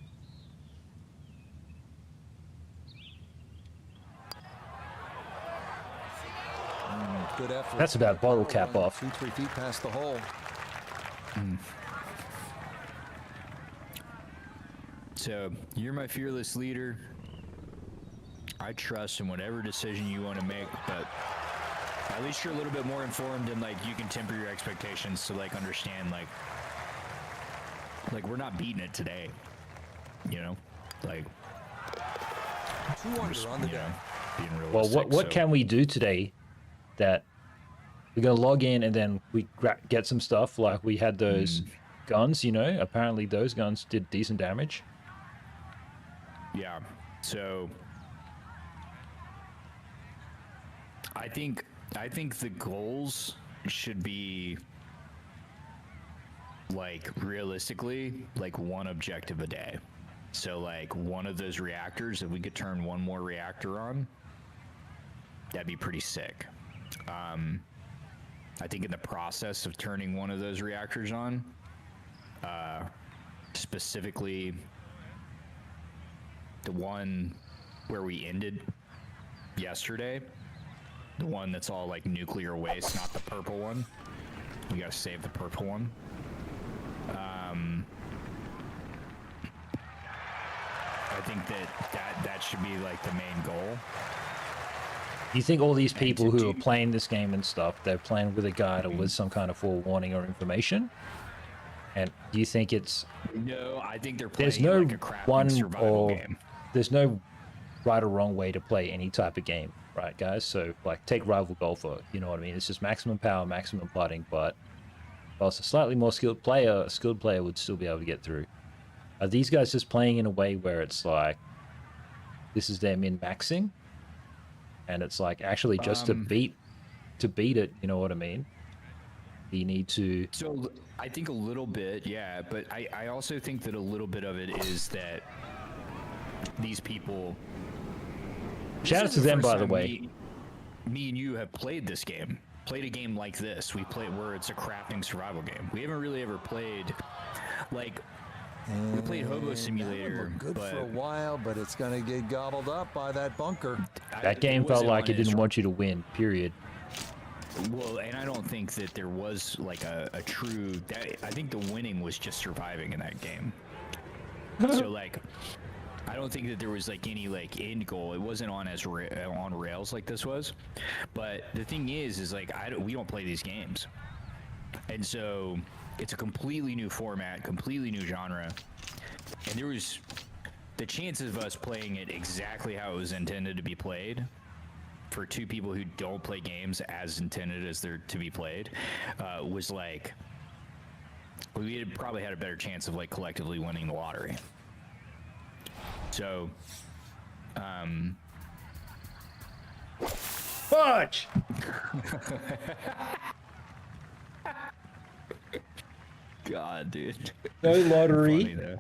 Good effort. That's about bottle cap off. 2-3 feet past the hole. So you're my fearless leader. I trust in whatever decision you want to make, but at least you're a little bit more informed and like you can temper your expectations to like understand like we're not beating it today, you know, like 2 under on the day. being realistic. Well, what so- can we do today that we're gonna log in and then we get some stuff like we had those guns, you know? Apparently those guns did decent damage. Yeah. So I think the goals should be like realistically like one objective a day. So like one of those reactors, if we could turn one more reactor on, that'd be pretty sick. I think in the process of turning one of those reactors on, specifically the one where we ended yesterday, the one that's all like nuclear waste, not the purple one. We gotta save the purple one. I think that should be like the main goal. Do you think all these people to who are do- playing this game and stuff, they're playing with a guide or with some kind of forewarning or information? And do you think it's No, I think they're playing there's no like a crafting one survival or game. there's no right or wrong way to play any type of game, right, guys? So like take Rival Golfer, you know what I mean? It's just maximum power, maximum putting, but whilst a slightly more skilled player would still be able to get through. Are these guys just playing in a way where it's like this is their min-maxing? And it's like actually just to beat it, you know what I mean? You need to So I think a little bit, yeah, but I also think that a little bit of it is that these people. shout out This to is them, first by the time way. Me and you have played this game. Played a game like this. We played where it's a crafting survival game. We haven't really ever played like we played Hobo Simulator, Good but for a while, but it's gonna get gobbled up by that bunker. That game felt wasn't like on it didn't its- want you to win, period. Well, and I don't think that there was like a true. I think the winning was just surviving in that game. So like, I don't think that there was like any like end goal. It wasn't on as on rails like this was. But the thing is like we don't play these games, and so it's a completely new format, completely new genre, and there was the chances of us playing it exactly how it was intended to be played. For two people who don't play games as intended as they're to be played, was like we had probably had a better chance of like collectively winning the lottery. So, Fudge! God, dude. No Funny lottery, though.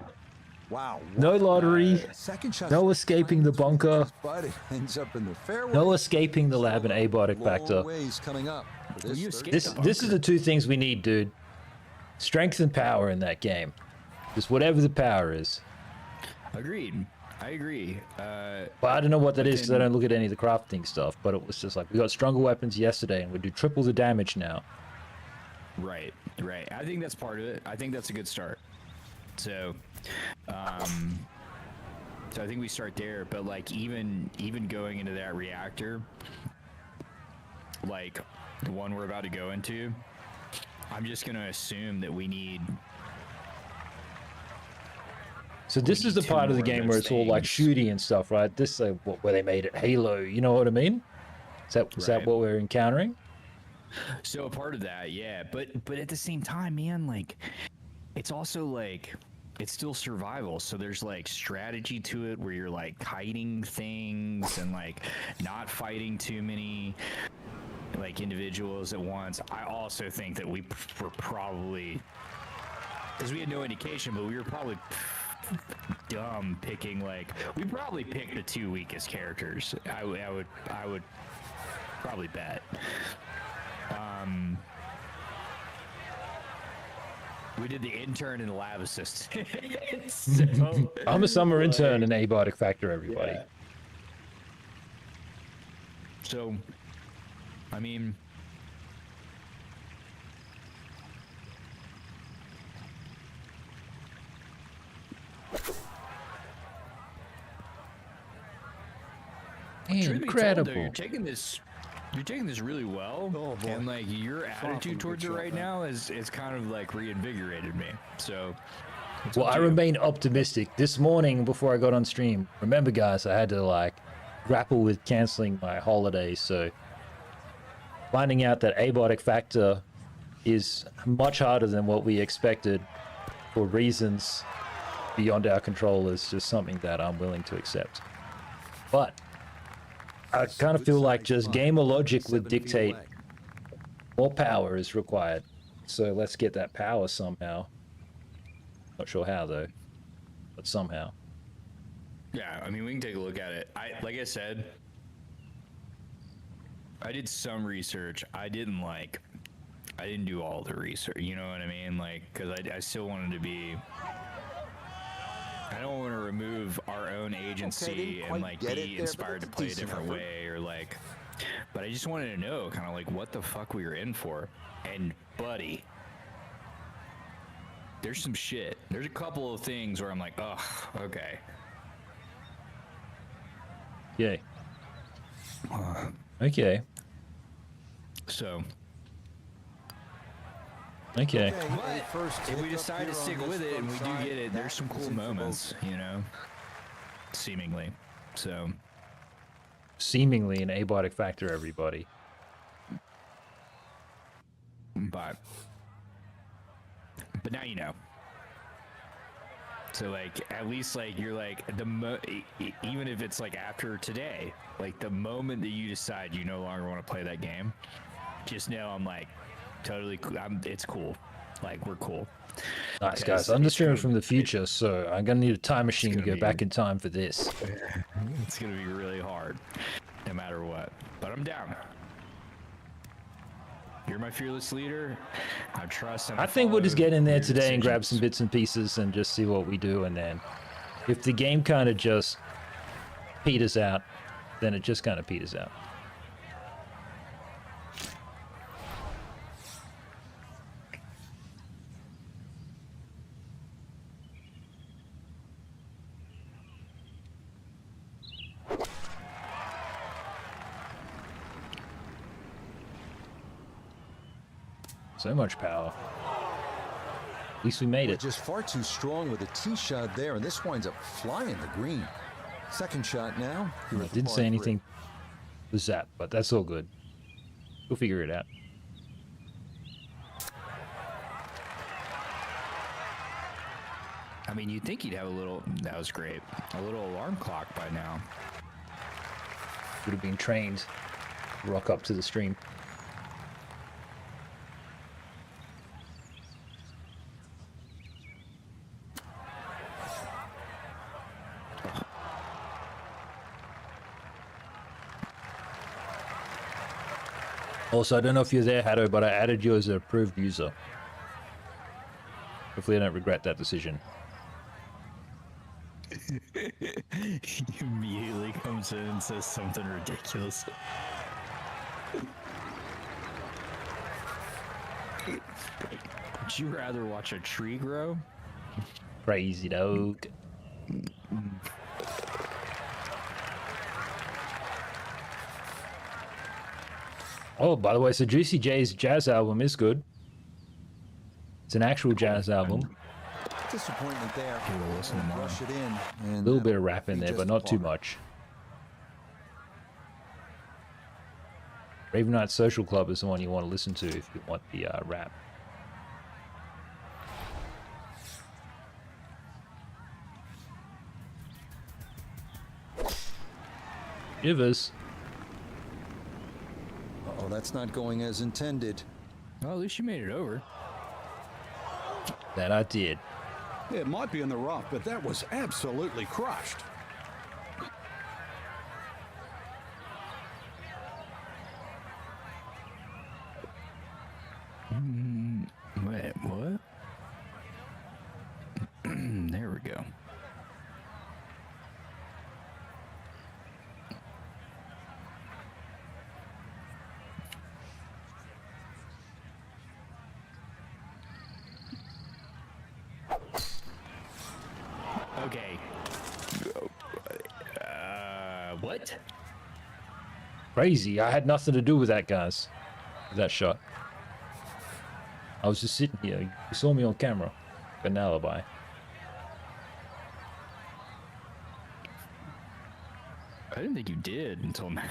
Wow. no lottery, Second shot. no escaping the bunker, But it ends up in the fairway. no escaping the lab and Abiotic Long Factor. ways coming up for this you third- escape- This is the two things we need, dude. Strength and power in that game. Just whatever the power is. Agreed. I agree. But I don't know what that is because I don't look at any of the crafting stuff. But it was just like we got stronger weapons yesterday and we do triple the damage now. Right. I think that's part of it. I think that's a good start. So, so I think we start there. But like even going into that reactor, like the one we're about to go into, I'm just gonna assume that we need. So this is the part of the game where it's all like shooty and stuff, right? This is where they made it Halo. You know what I mean? Is that what we're encountering? So a part of that, yeah. But at the same time, man, like it's also like it's still survival. So there's like strategy to it where you're like hiding things and like not fighting too many like individuals at once. I also think that we were probably, because we had no indication, but we were probably dumb picking like we probably picked the 2 weakest characters. I would probably bet. We did the intern and the lab assistant. So, I'm a summer intern in Abiotic Factor, everybody. yeah. So, I mean, Incredible. you're taking this really well. Oh, boy. And like your attitude towards it right now is kind of like reinvigorated me. So Well, I remain optimistic. This morning before I got on stream, remember guys, I had to like grapple with canceling my holiday, so finding out that Abiotic Factor is much harder than what we expected for reasons beyond our control is just something that I'm willing to accept. But I kind of feel like just gamer logic would dictate more power is required. So let's get that power somehow. Not sure how though, but somehow. Yeah, I mean, we can take a look at it. Like I said, I did some research. I didn't do all the research. You know what I mean? Like, because I still wanted to be. I don't want to remove our own agency and like be inspired to play a different way or like. But I just wanted to know, kind of like, what the fuck we were in for. And buddy, there's some shit. There's a couple of things where I'm like, ugh, okay. Yay. Okay. So. Okay. But if we decide to stick with it and we do get it, there's some cool moments, you know, seemingly. So. Seemingly an Abiotic Factor, everybody. But now you know. So like at least like you're like even if it's like after today, like the moment that you decide you no longer want to play that game, just know I'm like totally cool. It's cool. Like we're cool. Nice guys. I'm just streaming from the future, so I'm gonna need a time machine to go back in time for this. It's gonna be really hard, no matter what. But I'm down. You're my fearless leader. I trust. And I think we'll just get in there today and grab some bits and pieces and just see what we do, and then if the game kind of just peters out, then it just kind of peters out. So much power. At least we made it. Just far too strong with a tee shot there, and this winds up flying the green. Second shot now. I didn't say anything with that, but that's all good. We'll figure it out. I mean, you'd think you'd have a little. That was great. A little alarm clock by now. Would have been trained to rock up to the stream. Also, I don't know if you're there, Hatto, but I added you as an approved user. Hopefully I don't regret that decision. He immediately comes in and says something ridiculous. Would you rather watch a tree grow? Crazy dog. Oh, by the way, so Juicy J's jazz album is good. It's an actual jazz album. Disappointment there. we'll listen tomorrow. Rush it in. A little bit of rap in there, but not too much. Raven Night Social Club is the one you want to listen to if you want the rap. Shivers. Oh, that's not going as intended. Well, at least you made it over. That I did. It might be in the rough, but that was absolutely crushed. Wait, what? There we go. Okay. What? Crazy. I had nothing to do with that, guys. With that shot. I was just sitting here. You saw me on camera. Got an alibi. I didn't think you did until now.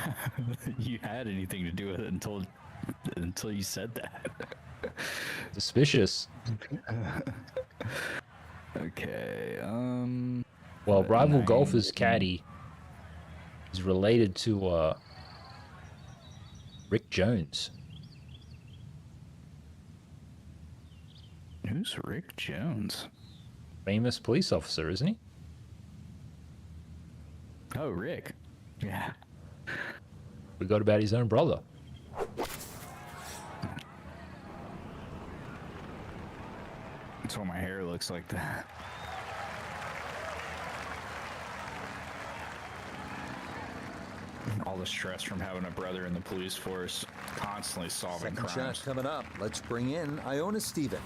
You had anything to do with it until you said that. Suspicious. Okay. Well, Rival Golfer's caddy is related to Rick Jones. Who's Rick Jones? Famous police officer, isn't he? Oh, Rick. Yeah. Forgot about his own brother. That's why my hair looks like that. All the stress from having a brother in the police force, constantly solving Second crimes. shot coming up. Let's bring in Iona Steven.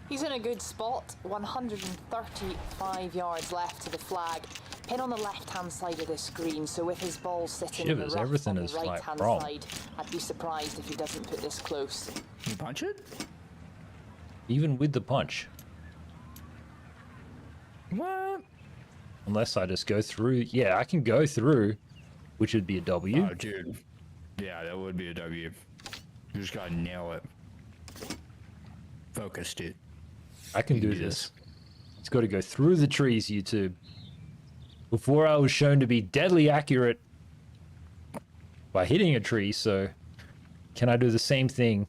He's in a good spot. 135 yards left to the flag. Pin on the left-hand side of the screen, so with his ball sitting in the Shivers, rough everything on the is, like, right-hand wrong. side, I'd be surprised if he doesn't put this close. You punch it? Even with the punch. What? Unless I just go through. Yeah, I can go through, which would be a W. Oh, dude. Yeah, that would be a W. You just gotta nail it. Focus, dude. I can do this. It's got to go through the trees, YouTube. Before I was shown to be deadly accurate by hitting a tree, so can I do the same thing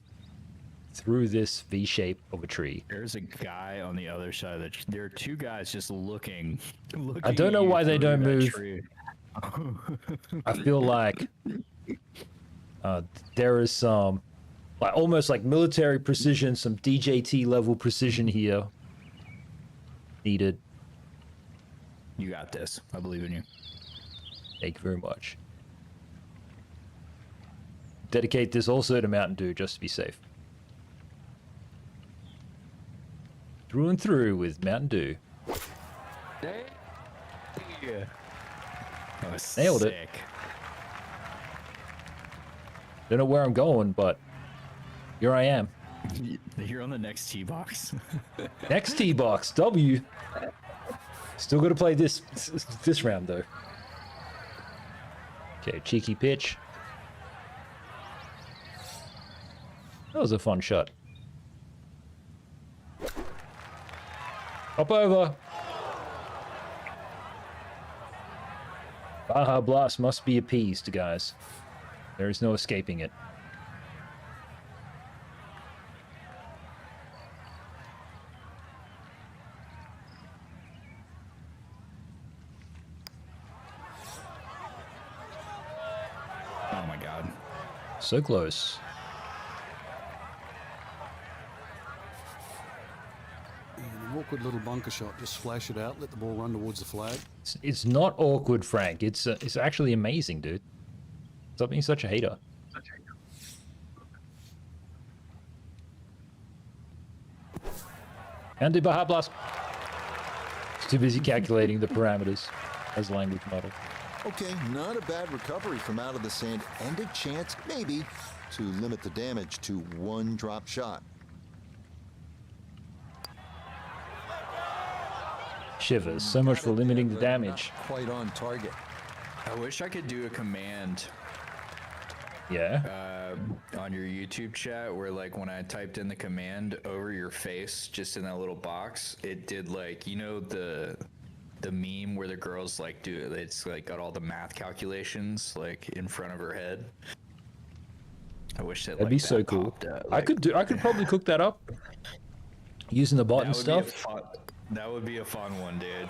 through this V shape of a tree? There's a guy on the other side of the tree. There are two guys just looking I don't know at you why they through don't that move. tree. I feel like there is some, like almost like military precision, some DJT level precision here needed. You got this. I believe in you. Thank you very much. Dedicate this also to Mountain Dew just to be safe. Through and through with Mountain Dew. Yeah. That was Nailed it. sick. Don't know where I'm going, but here I am. You're on the next tee box. Next tee box, W. Still got to play this round though. Okay, cheeky pitch. That was a fun shot. Hop over. Baja Blast must be appeased, guys. There is no escaping it. Oh my god. So close. And an awkward little bunker shot. Just flash it out, let the ball run towards the flag. It's not awkward, Frank. It's actually amazing, dude. Stop being such a hater. Andy Baja Blast. Too busy calculating the parameters as language model. Okay, not a bad recovery from out of the sand, and a chance, maybe, to limit the damage to one drop shot. Shivers. So much for limiting the damage. Not quite on target. I wish I could do a command Yeah. on your YouTube chat where, like, when I typed in the command over your face, just in that little box, it did, like, you know, the meme where the girls like do it. It's like got all the math calculations like in front of her head. I wish that That'd be so cool. I could probably cook that up using the bot and stuff. That would be a fun one, dude.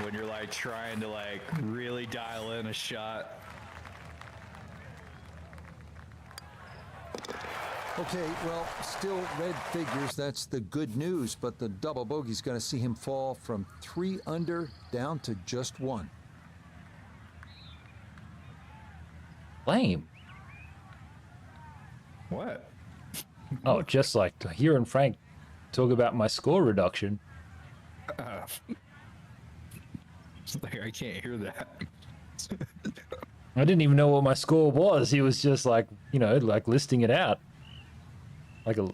When you're like trying to like really dial in a shot. Okay, well, still red figures. That's the good news, but the double bogey's going to see him fall from 3 under down to just 1. Lame. What? Oh, just like hearing Frank talk about my score reduction. Like, I can't hear that. I didn't even know what my score was. He was just like, you know, like listing it out. Like a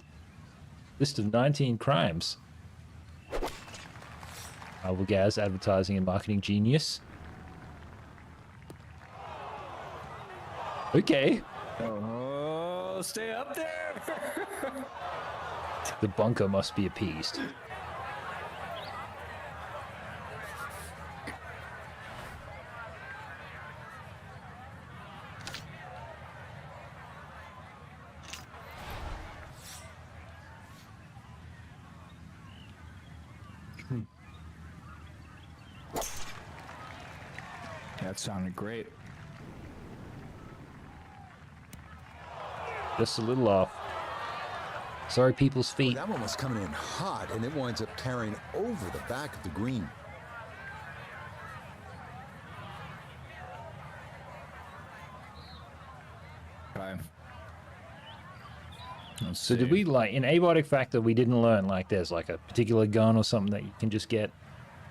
list of 19 crimes. Rival Gaz, advertising and marketing genius. Okay. Oh, stay up there. The bunker must be appeased. That sounded great. Just a little off. Sorry, people's feet. That one was coming in hot, and it winds up carrying over the back of the green. Okay. So did we, like, in Abiotic Factor, we didn't learn, like, there's, like, a particular gun or something that you can just get,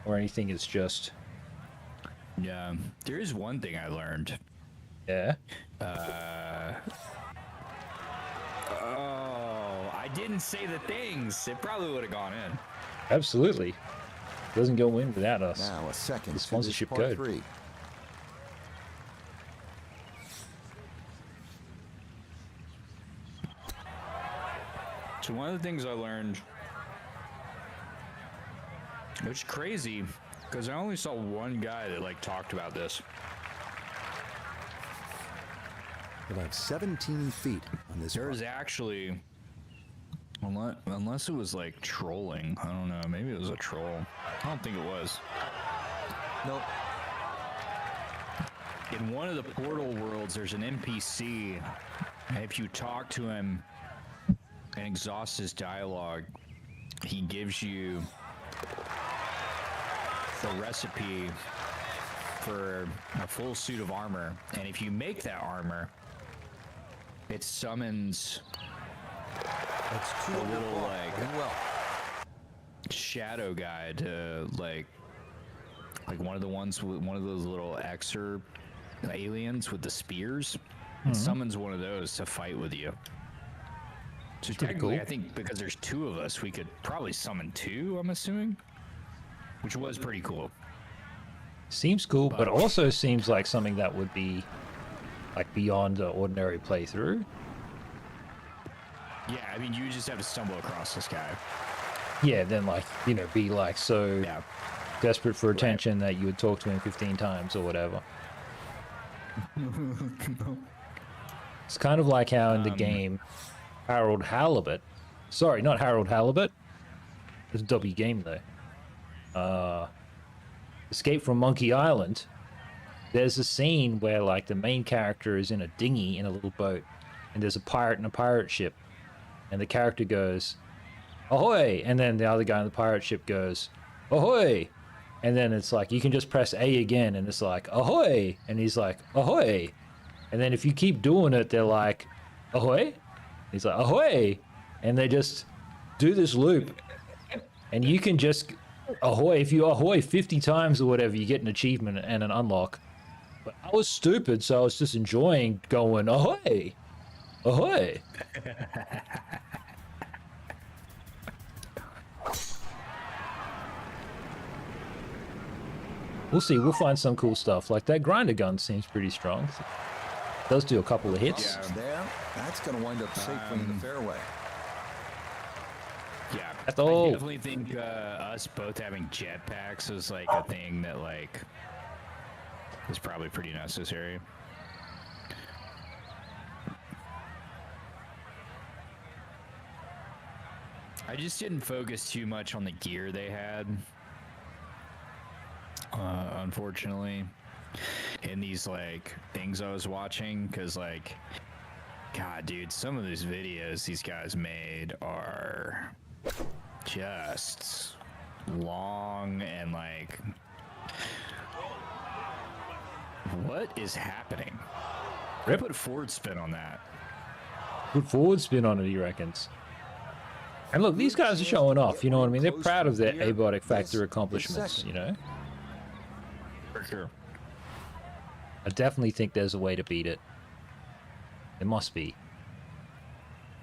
or anything, it's just... Yeah, there is one thing I learned. Yeah? Oh, I didn't say the things. It probably would have gone in. Absolutely. Doesn't go in without us. Now a second. The sponsorship to this par code. 3. So one of the things I learned, which is crazy, because I only saw one guy that like talked about this. About 17 feet on this. There's actually, unless it was like trolling, I don't know, maybe it was a troll. I don't think it was. Nope. In one of the portal worlds, there's an NPC, and if you talk to him and exhaust his dialogue, he gives you the recipe for a full suit of armor, and if you make that armor, it summons That's 2 a under little par. like Very well. shadow guy to like one of the ones with one of those little exer aliens with the spears. It summons one of those to fight with you. So technically, cool. I think because there's 2 of us, we could probably summon 2, I'm assuming, which was pretty cool. Seems cool, but also seems like something that would be, like, beyond the ordinary playthrough. Yeah, I mean, you just have to stumble across this guy. Yeah, then, like, you know, be, like, so Yeah. desperate for attention that you would talk to him 15 times or whatever. It's kind of like how in the game, Harold Halibut... Sorry, not Harold Halibut. It's a W game, though. Escape from Monkey Island. There's a scene where, like, the main character is in a dinghy in a little boat, and there's a pirate in a pirate ship, and the character goes, ahoy! And then the other guy in the pirate ship goes, ahoy! And then it's like, you can just press A again, and it's like, ahoy! And he's like, ahoy! And then if you keep doing it, they're like, ahoy? He's like, ahoy! And they just do this loop, and you can just ahoy. If you ahoy 50 times or whatever, you get an achievement and an unlock. But I was stupid, so I was just enjoying going ahoy, ahoy. We'll see. We'll find some cool stuff. Like that grinder gun seems pretty strong. Does do a couple of hits. Yeah, there. That's going to wind up safely in the fairway. Yeah, That's I all. definitely think us both having jetpacks is like a thing that like is probably pretty necessary. I just didn't focus too much on the gear they had, unfortunately, in these like things I was watching, because like, God, dude, some of these videos these guys made are just long and like, what is happening? I put a forward spin on that. Good forward spin on it, he reckons. And look, these guys are showing off, you know what I mean? They're proud of their Abiotic Factor accomplishments, you know? For sure. I definitely think there's a way to beat it. There must be.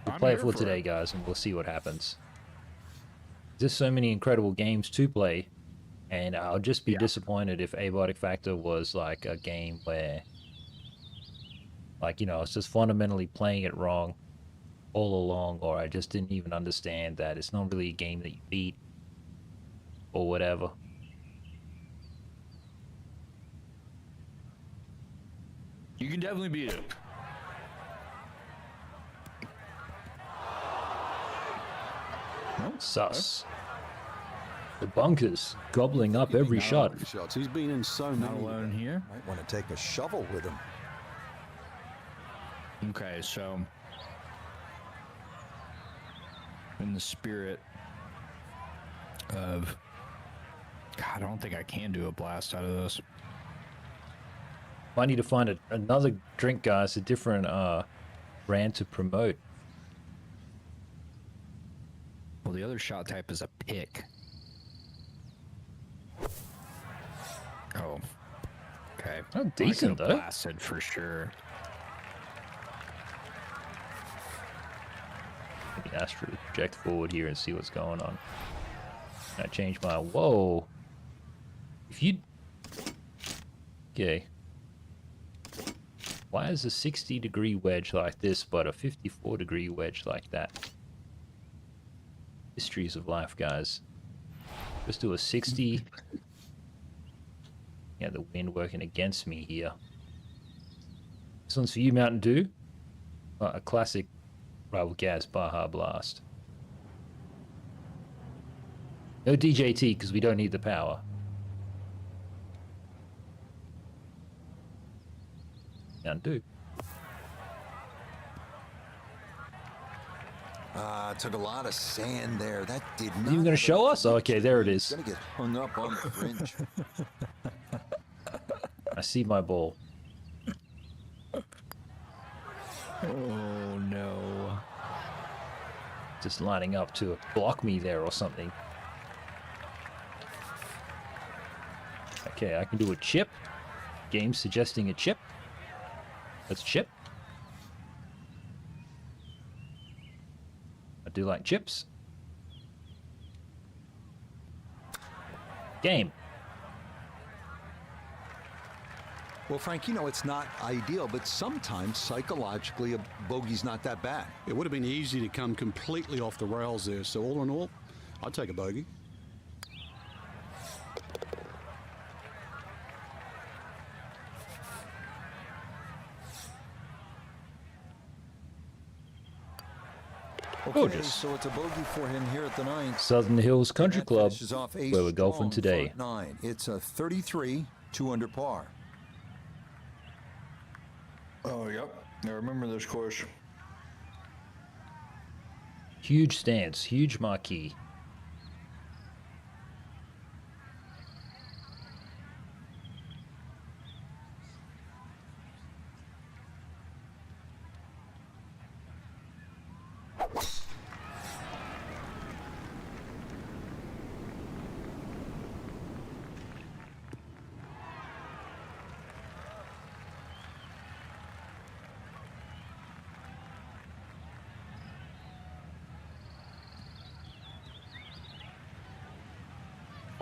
We'll I'm play here it for for today, it. guys, and we'll see what happens. There's so many incredible games to play, and I'll just be disappointed if Abiotic Factor was like a game where, like, you know, it's just fundamentally playing it wrong all along, or I just didn't even understand that it's not really a game that you beat, or whatever. You can definitely beat it. Sus. The bunkers gobbling up every shot. Shots. He's been in so Not many. alone here. Might want to take a shovel with him. Okay, so in the spirit of, God, I don't think I can do a blast out of this. I need to find another drink, guys, a different brand to promote. Well, the other shot type is a pick. Oh, okay. Oh, I decent, could've though. Blasted for sure. Let me astrally project forward here and see what's going on. I change my... Whoa. If you... Okay. Why is a 60-degree wedge like this, but a 54-degree wedge like that? Mysteries of life, guys. Let's do a 60. Yeah, the wind working against me here. This one's for you, Mountain Dew. A classic Rival Gaz Baja Blast. No DJT because we don't need the power. Mountain Dew. Took a lot of sand there. That did not. Even gonna show us? Oh, okay, there it is. Gonna get hung up on the fringe. I see my ball. Oh no. Just lining up to block me there or something. Okay, I can do a chip. Game suggesting a chip. Let's chip. I do like chips. Game. Well, Frank, you know it's not ideal, but sometimes psychologically a bogey's not that bad. It would have been easy to come completely off the rails there. So all in all, I'd take a bogey. Okay, Gorgeous. so it's a bogey for him here at the 9th. Southern Hills Country That Club, finishes off ace where we're golfing strong, today. front 9. It's a 33, 2 under par. Oh, yep. I remember this course. Huge stance, huge marquee.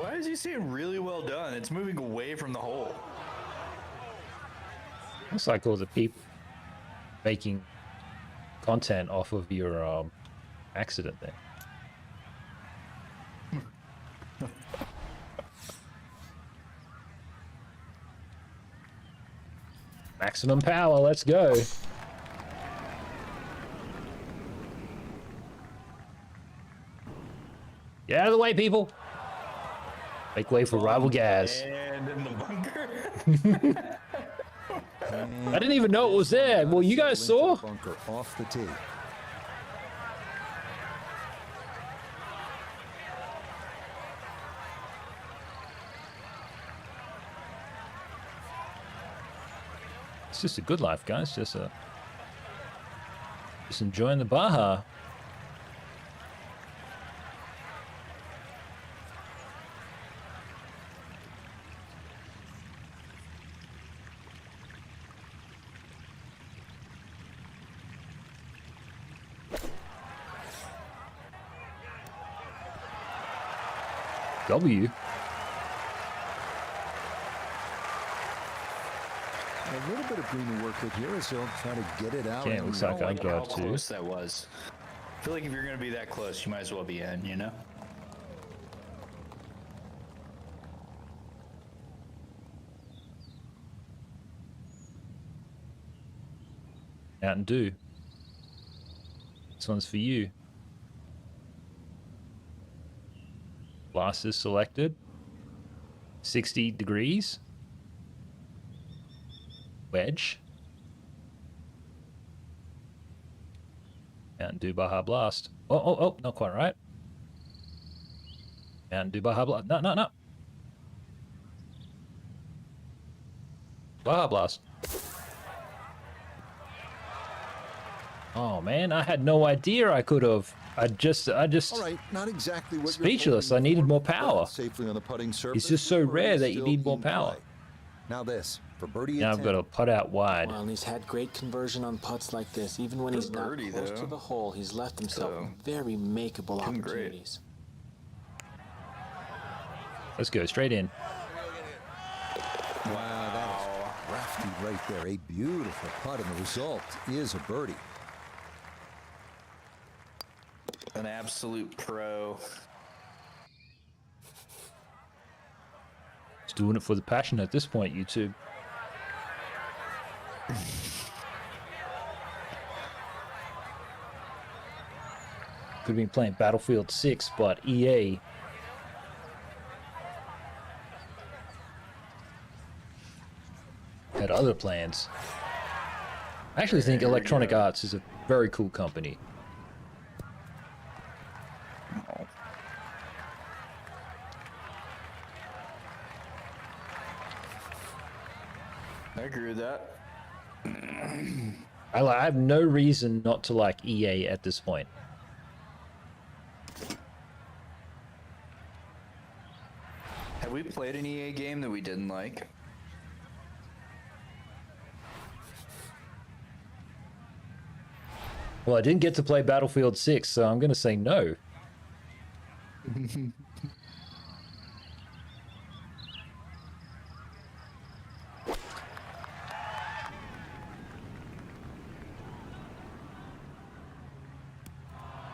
Why is he saying really well done? It's moving away from the hole. Looks like all the people making content off of your accident there. Maximum power, let's go. Get out of the way, people. Make way for Rival Gaz. And in the bunker. I didn't even know it was there. Well, you guys saw? Bunker off the tee. It's just a good life, guys. Just enjoying the Baja. W. A little bit of green to work with here as he'll try to get it out. Okay, looks like I How got to. close that was. I feel like if you're gonna be that close, you might as well be in, you know? Mountain Dew. This one's for you. Blast is selected. 60 degrees. Wedge. Mountain Dew Baja Blast. Oh, not quite right. Mountain Dew Baja Blast. No. Baja Blast. Oh man, I had no idea I could have. I just All right, not exactly what speechless. you're I needed hoping more for, but power. Safely on the putting surface. It's just so rare that you Still need more in power. play. Now this for birdie. Now at I've got 10. to putt out wide. Well, and he's had great conversion on putts like this. Even when Good he's not birdie, close though. to the hole, he's left himself So, very makeable doing great. opportunities. Let's go straight in. Wow, that is crafty right there. A beautiful putt, and the result is a birdie. An absolute pro. Just doing it for the passion at this point, YouTube. Could have been playing Battlefield 6, but EA had other plans. I actually think Electronic Arts is a very cool company. I agree with that. I have no reason not to like EA at this point. Have we played an EA game that we didn't like? Well, I didn't get to play Battlefield 6, so I'm going to say no.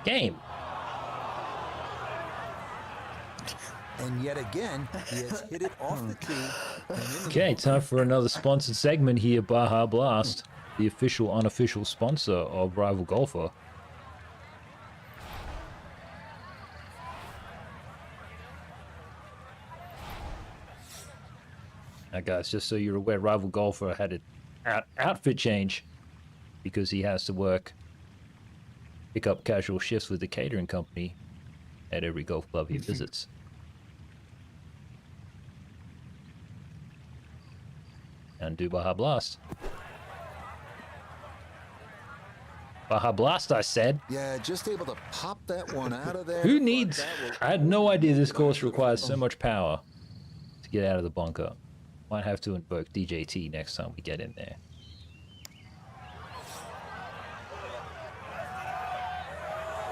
Game. And yet again, he has hit it off the tee. And into the Okay, time for another sponsored segment here, Baja Blast, the official, unofficial sponsor of Rival Golfer. Now, guys, just so you're aware, Rival Golfer had an outfit change because he has to pick up casual shifts with the catering company at every golf club he visits. And do Baja Blast. Baja Blast, I said. Yeah, just able to pop that one out of there. Who but needs... that will- I had no idea this course requires so much power to get out of the bunker. Might have to invoke DJT next time we get in there.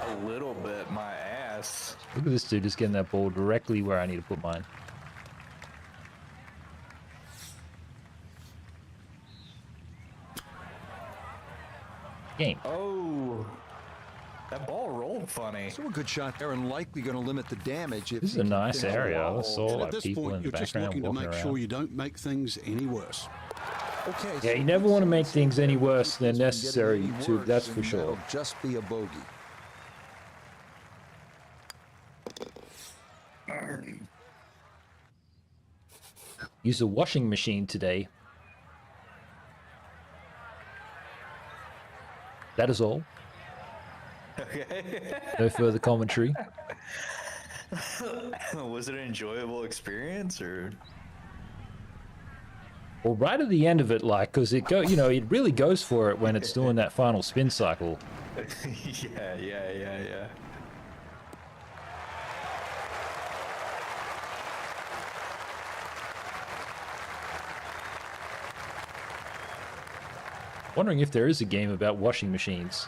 A little bit, my add. gas. Look at this dude just getting that ball directly where I need to put mine. Game. Oh, that ball rolled funny. So a good shot there and likely going to limit the damage. If This is he a can nice finish it area. I off. saw And at like this people in point, the you're just background looking to walking make around. sure you don't make things any worse. Okay, Yeah, so you never want to make things any worse than Getting necessary, any too. worse, That's for and sure. that'll just be a bogey. Use a washing machine today. That is all. Okay. No further commentary. Was it an enjoyable experience or? Well, right at the end of it, like, because it it really goes for it when it's doing that final spin cycle. Yeah. Wondering if there is a game about washing machines.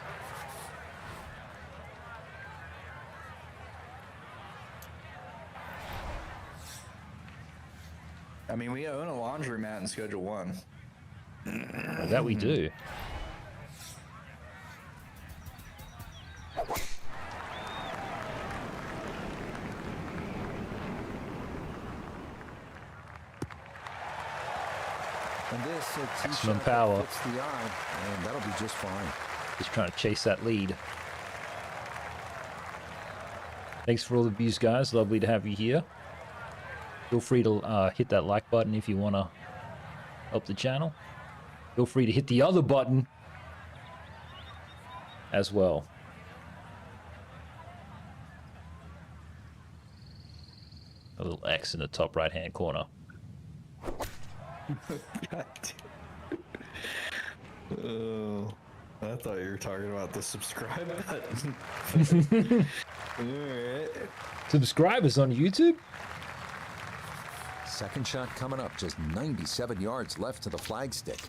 I mean, we own a laundromat in Schedule 1. Well, that we do. And this a tee Maximum shot that power. fits the eye, and that'll be just fine. Just trying to chase that lead. Thanks for all the views, guys. Lovely to have you here. Feel free to hit that like button if you want to help the channel. Feel free to hit the other button as well. A little X in the top right-hand corner. Oh, I thought you were talking about the subscribe button. Alright. Subscribers on YouTube? Second shot coming up, just 97 yards left to the flagstick.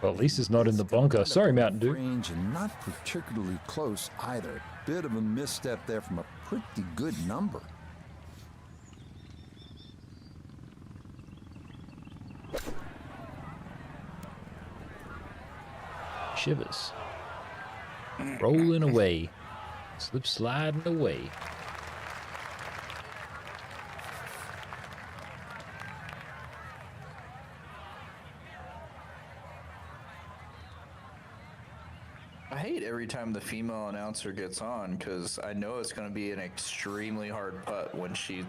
Well, at least it's not in the bunker. Sorry, Mountain Dew. Range and not particularly close either. Bit of a misstep there from a pretty good number. Shivers. Rolling away. Slip sliding away. I hate every time the female announcer gets on because I know it's going to be an extremely hard putt when she.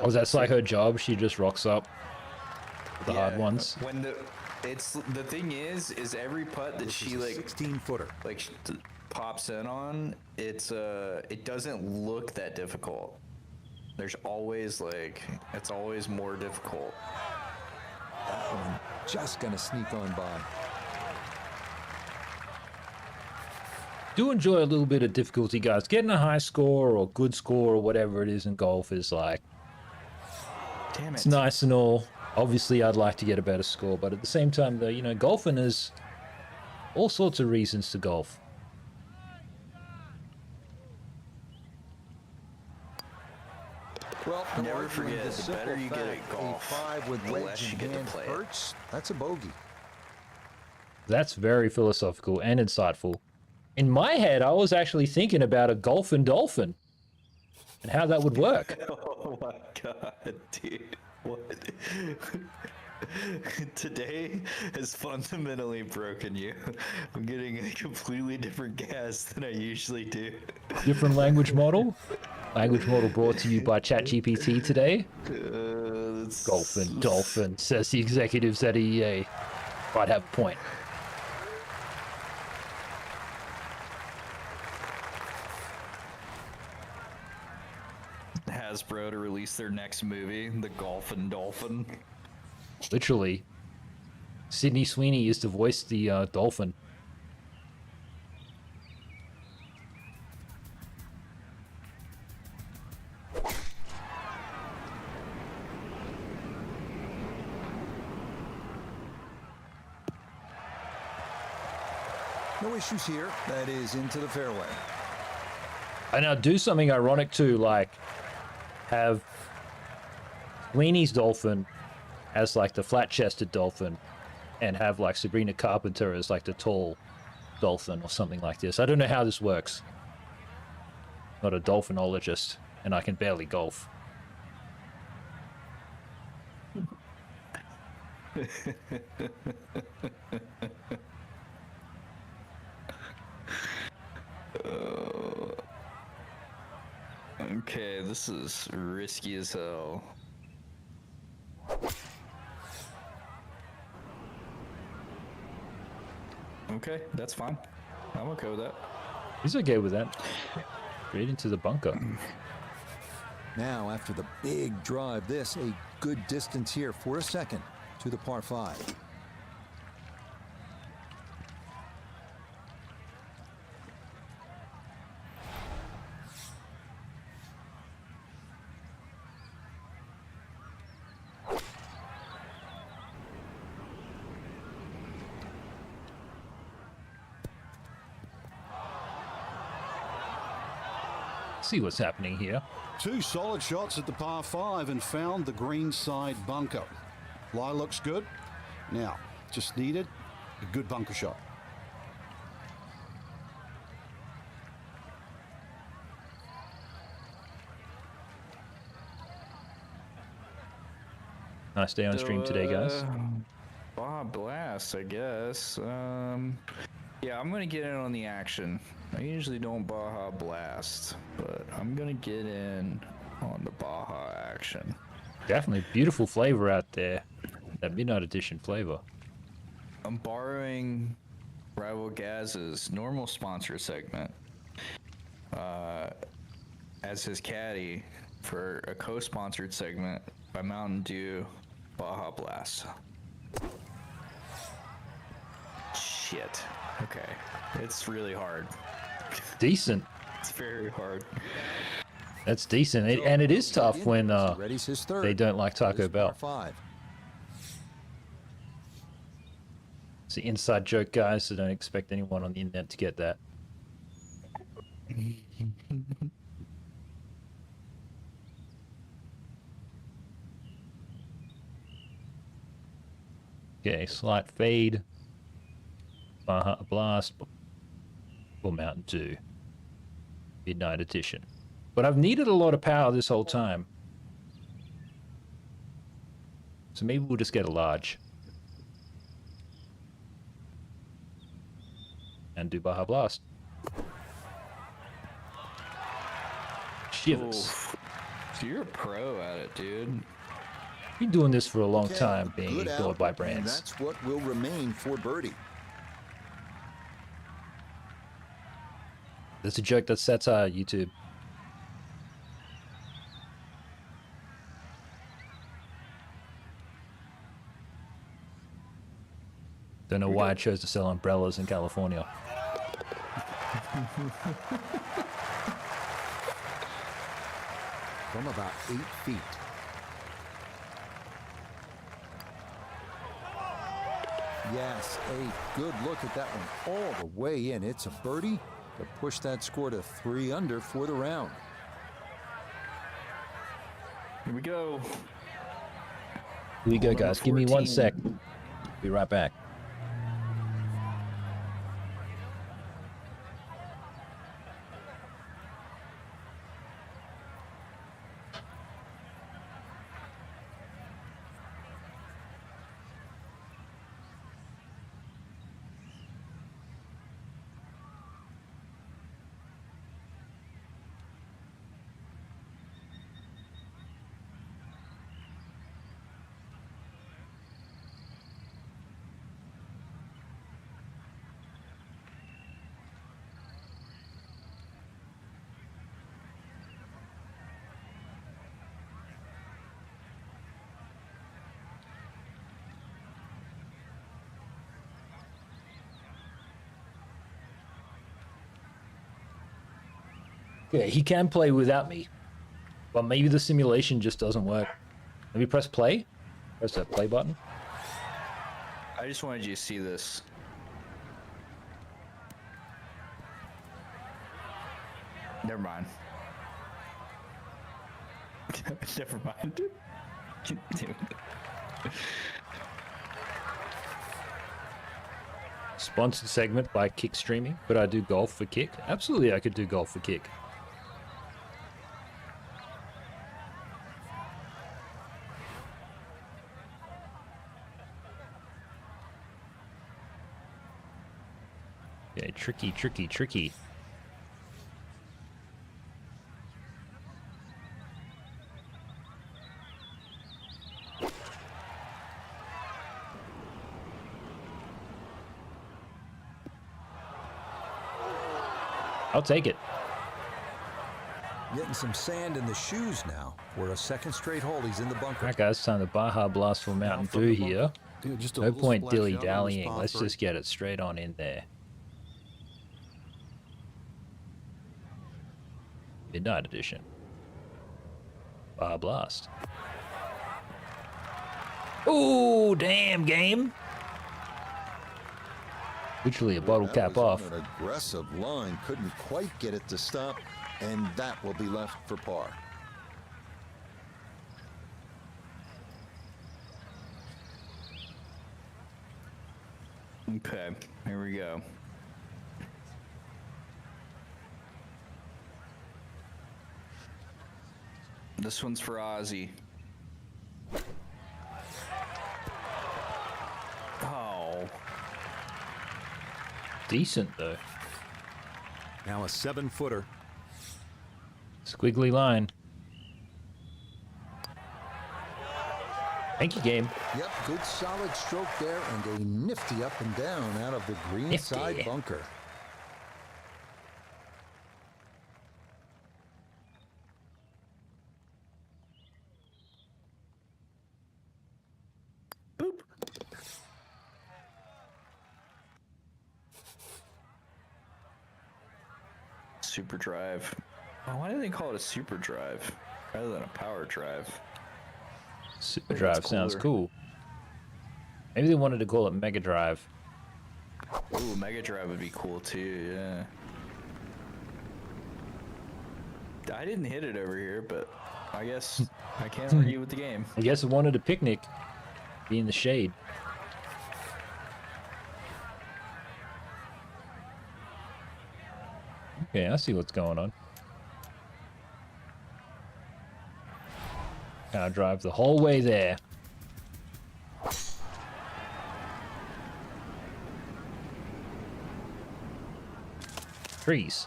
Oh, that's like her job. She just rocks up with the hard ones. When the thing is every putt that she like 16-footer. pops in on, it doesn't look that difficult. There's always it's always more difficult. That one just gonna sneak on by. Do enjoy a little bit of difficulty, guys. Getting a high score or good score or whatever it is in golf is like, Damn it. it's nice and all. Obviously, I'd like to get a better score, but at the same time, though, golfing is all sorts of reasons to golf. Well, Never arguing forget, the simple better you get at fact, golf, a 5 with the wedge less in you get to hand play it. hurts. That's a bogey. That's very philosophical and insightful. In my head, I was actually thinking about a golfing dolphin and how that would work. Oh my god, dude. What? Today has fundamentally broken you. I'm getting a completely different gas than I usually do. Different language model. Language model brought to you by ChatGPT today. Golfing dolphin, says the executives at EA. Might have a point. Hasbro to release their next movie, The Golfin' Dolphin. Literally, Sydney Sweeney used to voice the dolphin. No issues here. That is into the fairway. And now do something ironic too, like have Sweeney's dolphin as like the flat-chested dolphin, and have like Sabrina Carpenter as like the tall dolphin or something like this. I don't know how this works. Not a dolphinologist, and I can barely golf. Okay, this is risky as hell. Okay, that's fine. I'm okay with that. He's okay with that. Straight into the bunker. Now, after the big drive, this a good distance here for a second to the par 5. See what's happening here. 2 solid shots at the par 5 and found the green side bunker. Lie looks good. Now, just needed a good bunker shot. Nice day on stream today, guys. Baja Blast, I guess. Yeah, I'm gonna get in on the action. I usually don't Baja Blast, but I'm gonna get in on the Baja action. Definitely beautiful flavor out there. That Midnight Edition flavor. I'm borrowing Rival Gaz's normal sponsor segment as his caddy for a co-sponsored segment by Mountain Dew Baja Blast. Shit. Okay. It's really hard. Decent. It's very hard. That's decent. And it is tough when Ready's his third. they don't like Taco This Bell. par 5. It's the inside joke, guys, so don't expect anyone on the internet to get that. Okay, slight fade. Baja Blast. Or Mountain Dew. Midnight Edition. But I've needed a lot of power this whole time. So maybe we'll just get a large. And do Baja Blast. Shivers. Oof. So you're a pro at it, dude. Been doing this for a long Okay, time, being good ignored out, by and brands. that's what will remain for birdie. That's a joke that's satire, YouTube. Don't know why I chose to sell umbrellas in California. From about 8 feet. Yes, a good look at that one all the way in. It's a birdie to push that score to 3 under for the round. Here we go. Here we go, Hole number guys. Give me 1 14. sec. Be right back. Yeah, he can play without me. But maybe the simulation just doesn't work. Let me press play. Press that play button. I just wanted you to see this. Never mind. Never mind. Sponsored segment by Kick Streaming. Could I do golf for Kick? Absolutely, I could do golf for Kick. Okay, tricky, tricky, tricky. I'll take it. Getting some sand in the shoes now. For a second straight hole, he's in the bunker. Alright guys, time to Baja Blast for Mountain Dew here. Yeah, just a No little point splash out on this dilly-dallying. par Let's three. just get it straight on in there. Midnight Edition. Baja Blast. Ooh, damn game. Literally a bottle That cap was off. on an aggressive line, couldn't quite get it to stop, and that will be left for par. Okay, here we go. This one's for Ozzy. Oh. Decent though. Now a 7-footer. Squiggly line. Thank you, game. Yep, good solid stroke there and a nifty up and down out of the green Nifty. side bunker. Boop. Super drive. Oh, why do they call it a super drive rather than a power drive? Super That's Drive sounds cooler. cool. Maybe they wanted to call it Mega Drive. Ooh, Mega Drive would be cool too, yeah. I didn't hit it over here, but I guess I can't argue with the game. I guess it wanted a picnic. Be in the shade. Okay, I see what's going on. Gotta drive the whole way there. Trees.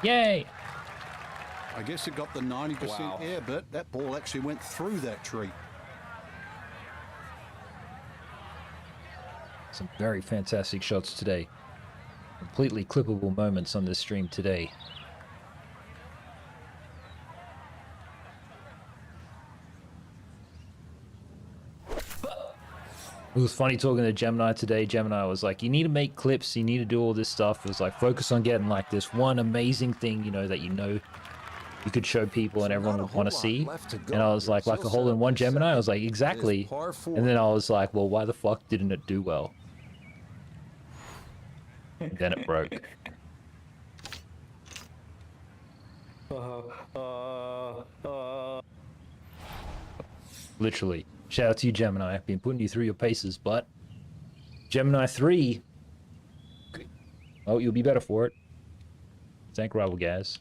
Yay! I guess it got the 90% Wow. air bit. That ball actually went through that tree. Some very fantastic shots today. Completely clippable moments on this stream today. It was funny talking to Gemini today. Gemini was like, you need to make clips, you need to do all this stuff. It was like, focus on getting like this one amazing thing, you know, that you could show people and So everyone not a would whole want to lot see. left to go And I was here. like a Still hole in set one up Gemini. I was like, It is exactly. par four. And then I was like, well, why the fuck didn't it do well? And then it broke. Literally. Shout out to you, Gemini. I've been putting you through your paces, but Gemini 3. Oh, you'll be better for it. Thank Rival Gaz.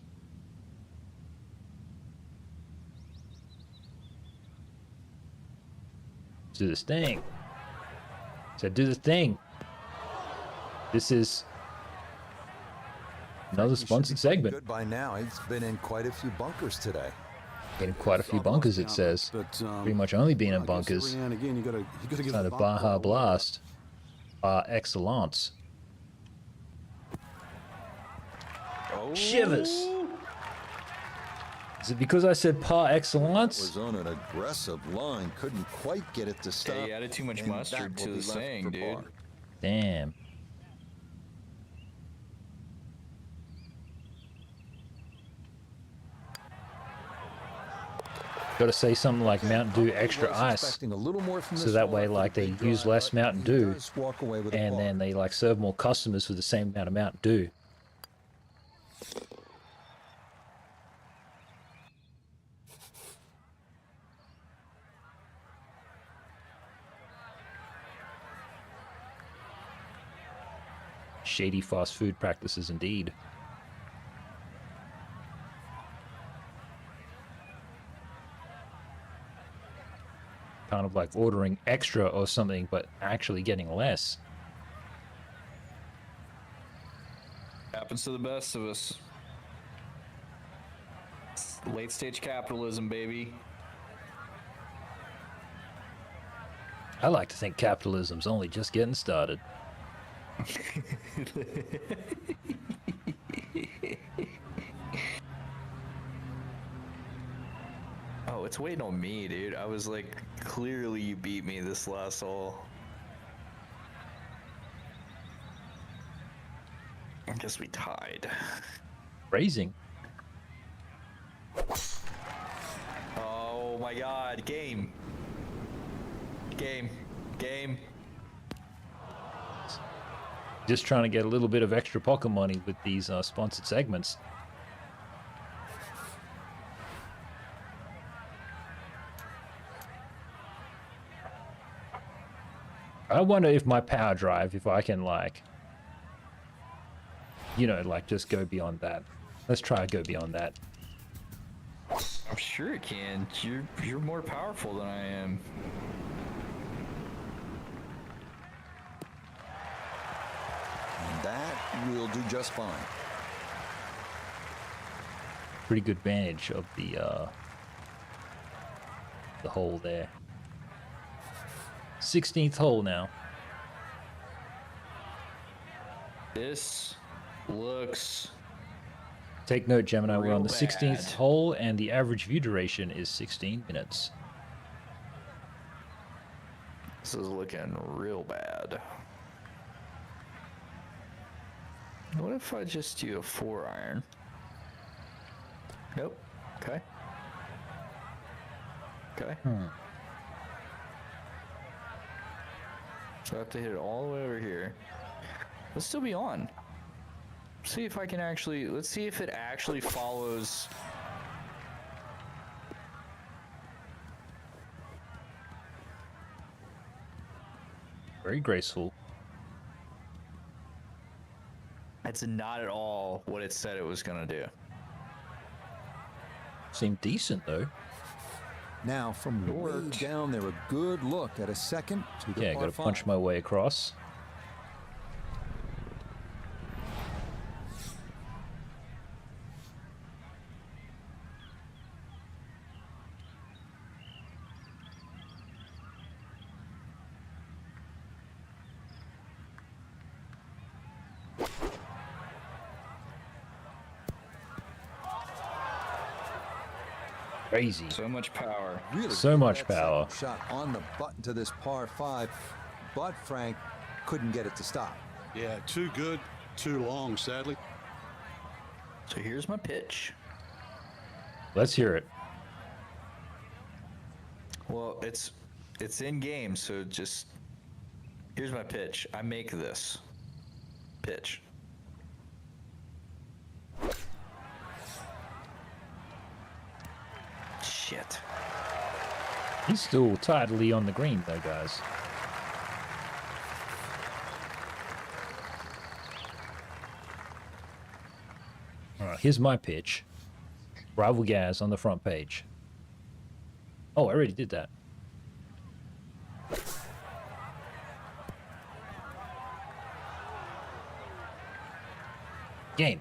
Do this thing. So do the thing. This is another He should be sponsored pretty segment. Good by now. He's been in quite a few bunkers today. Getting quite a few bunkers, it says. But, Pretty much only being well, in I guess bunkers. every now and again, you gotta give It's the not a bumper Baja away. Blast. Par excellence. Shivers. Is it because I said par excellence? Was on an aggressive line, couldn't quite get it to stop. Yeah, you added too much and mustard that to will the be left saying, for dude. par. Damn. Got to say something like Mountain Dew Extra Was Ice, expecting a little more from so this that fella way after the like they big use drive, less but Mountain he Dew, does walk away with a and par. then they like serve more customers for the same amount of Mountain Dew. Shady fast food practices indeed. Kind of like ordering extra or something, but actually getting less. Happens to the best of us. It's late stage capitalism, baby. I like to think capitalism's only just getting started. Oh, it's waiting on me, dude. I was like, clearly you beat me this last hole. I guess we tied. Raising. Oh my god, game. Game. Game. Just trying to get a little bit of extra pocket money with these sponsored segments. I wonder if my power drive, if I can like, you know, like just go beyond that. Let's try to go beyond that. I'm sure it can. You're more powerful than I am. That will do just fine. Pretty good vantage of the hole there. 16th hole now. This looks Take note, Gemini, we're on the real 16th bad. hole, and the average view duration is 16 minutes. This is looking real bad. What if I just do a 4-iron? Nope. Okay. Okay. So I have to hit it all the way over here. Let's still be on. See if I can actually, let's see if it actually follows. Very graceful. It's not at all what it said it was gonna do. Seemed decent though. Now, from way down there, a good look at a second to the Yeah, par gotta five. punch my way across. Crazy. So much power. Really So good much that second power. Shot on the button to this par 5, but Frank couldn't get it to stop. Yeah, too good, too long, sadly. So here's my pitch. Let's hear it. Well, it's in game, so just here's my pitch. I make this pitch. Shit. He's still tidily on the green though, guys. Alright, here's my pitch. Rival Gaz on the front page. Oh, I already did that. Game.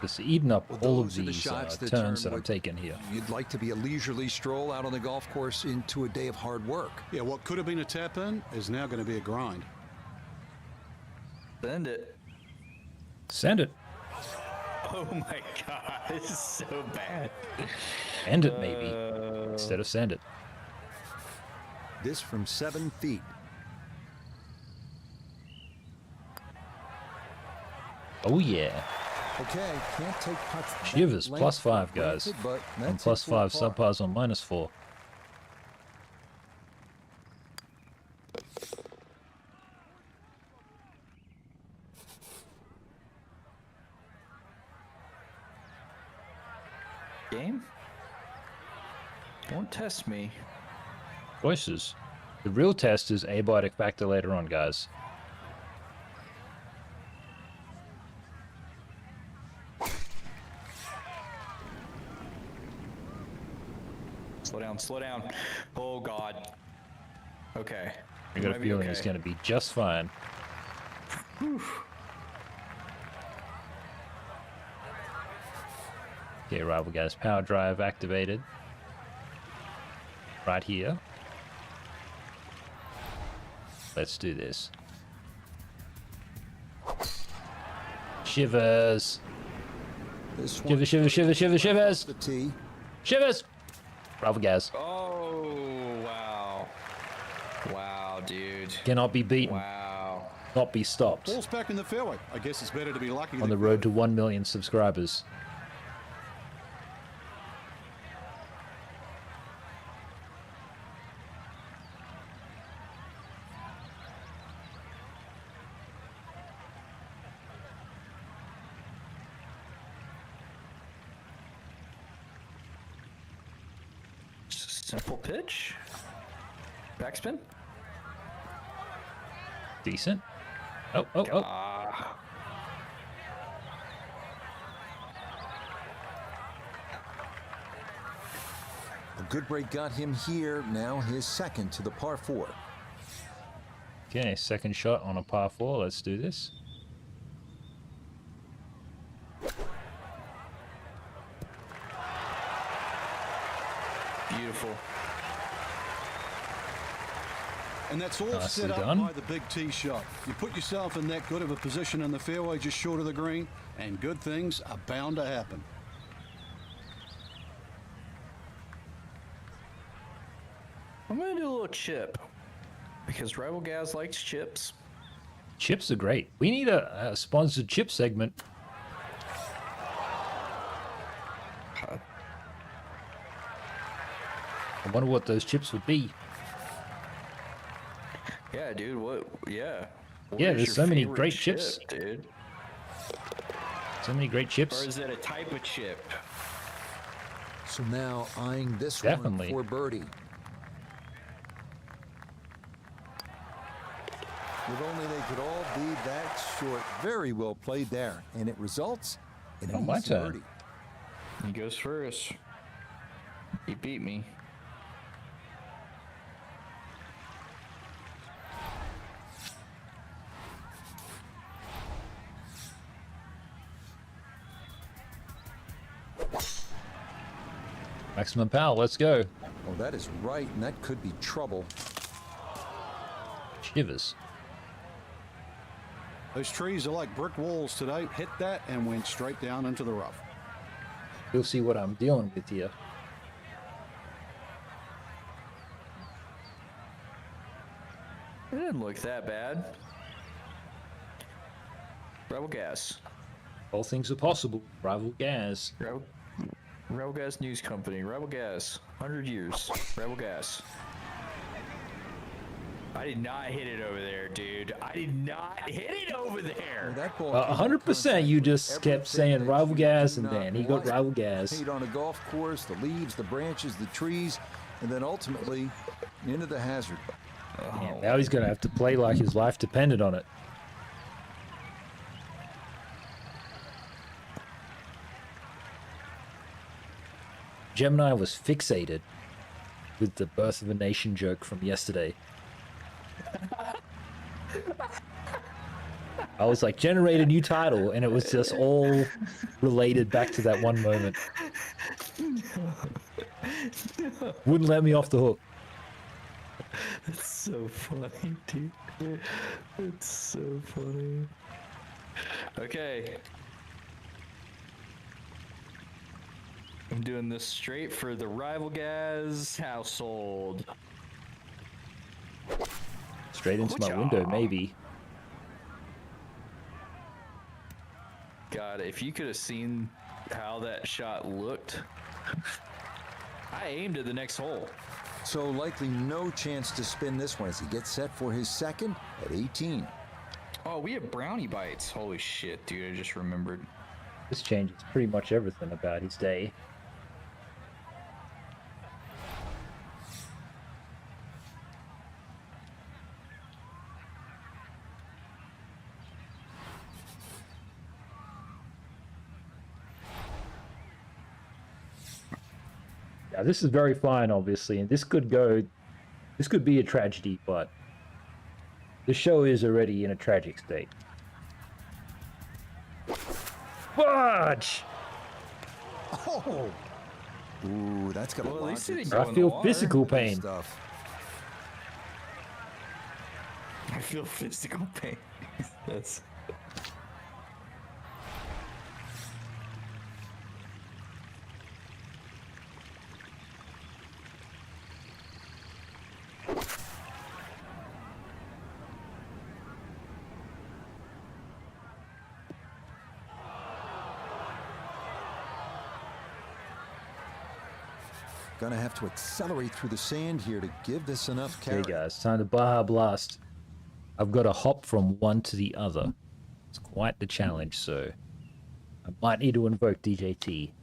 Just eating up Well, all of those are the these shots that turns turn that I'm what taking here. You'd like to be a leisurely stroll out on the golf course into a day of hard work. Yeah, what could have been a tap in is now going to be a grind. Send it. Send it. Oh my god, this is so bad. End it, maybe. Instead of send it. This from 7 feet. Oh, yeah. Okay, can't take putts that Shivers, length plus for 5, guys. granted, but And that's plus it for 5 par. subpars on -4. Game? Don't test me. Choices. The real test is Abiotic Factor later on, guys. Slow down, slow down. Oh god. Okay. I got a Might be feeling okay. it's going to be just fine. Okay, Rival Gaz power drive activated. Right here. Let's do this. Shivers. This one Shivers, shivers, shivers, shivers, shivers. the tee. Shivers. Rival Gaz Oh, wow. Wow, dude. cannot be beaten, Wow. not be stopped. Ball's back in the fairway. I guess it's better to be lucky On than the road to 1 million subscribers. Simple pitch. Backspin. Decent. Oh, oh, oh. Ah. A good break got him here. Now his second to the par 4. Okay, second shot on a par 4. Let's do this. Beautiful. And that's all Nicely set up done. by the big tee shot. You put yourself in that good of a position in the fairway just short of the green, and good things are bound to happen. I'm gonna do a little chip because Rival Gaz likes chips. Chips are great. We need a sponsored chip segment. I wonder what those chips would be. Yeah, dude. What? Yeah. What Yeah, is there's your so many favorite great chip, chips. dude. So many great Or chips. is it a type of chip? So now eyeing this Definitely. one for birdie. If only they could all be that short. Very well played there. And it results in an my easy turn. birdie. He goes first. He beat me. Maximum power, let's go. Oh, that is right, and that could be trouble. Shivers. Those trees are like brick walls today. Hit that and went straight down into the rough. You'll see what I'm dealing with here. It didn't look that bad. Rival Gas. All things are possible. Rival Gaz. Rival Gaz News Company. Rival Gas. 100 years. Rival Gas. I did not hit it over there, dude. I did not hit it over there. That ball 100% you just kept saying everything Rival that you Gaz, do and not then he got like. Rival Gaz. Hate on a golf course, the leaves, the branches, the trees, and then ultimately into the hazard. Yeah, now he's going to have to play like his life depended on it. Gemini was fixated with the birth of a nation joke from yesterday. I was like, generate a new title, and it was just all related back to that one moment. Wouldn't let me off the hook. It's so funny, dude. It's so funny. Okay. I'm doing this straight for the Rival Gaz household. Straight into my window, maybe. God, if you could have seen how that shot looked. I aimed at the next hole. So likely no chance to spin this one as he gets set for his second at 18. Oh, we have brownie bites. Holy shit, dude, I just remembered. This changes pretty much everything about his day. Yeah, this is very fine, obviously, and this could be a tragedy, but the show is already in a tragic state. Fudge! Oh! Ooh, that's got a Well, at lot least to it didn't do go I in feel the water. physical with this pain. stuff. I feel physical pain. That's. Gonna have to accelerate through the sand here to give this enough carry. Okay, guys, time to Baja Blast. I've got to hop from one to the other. It's quite the challenge, so I might need to invoke DJT.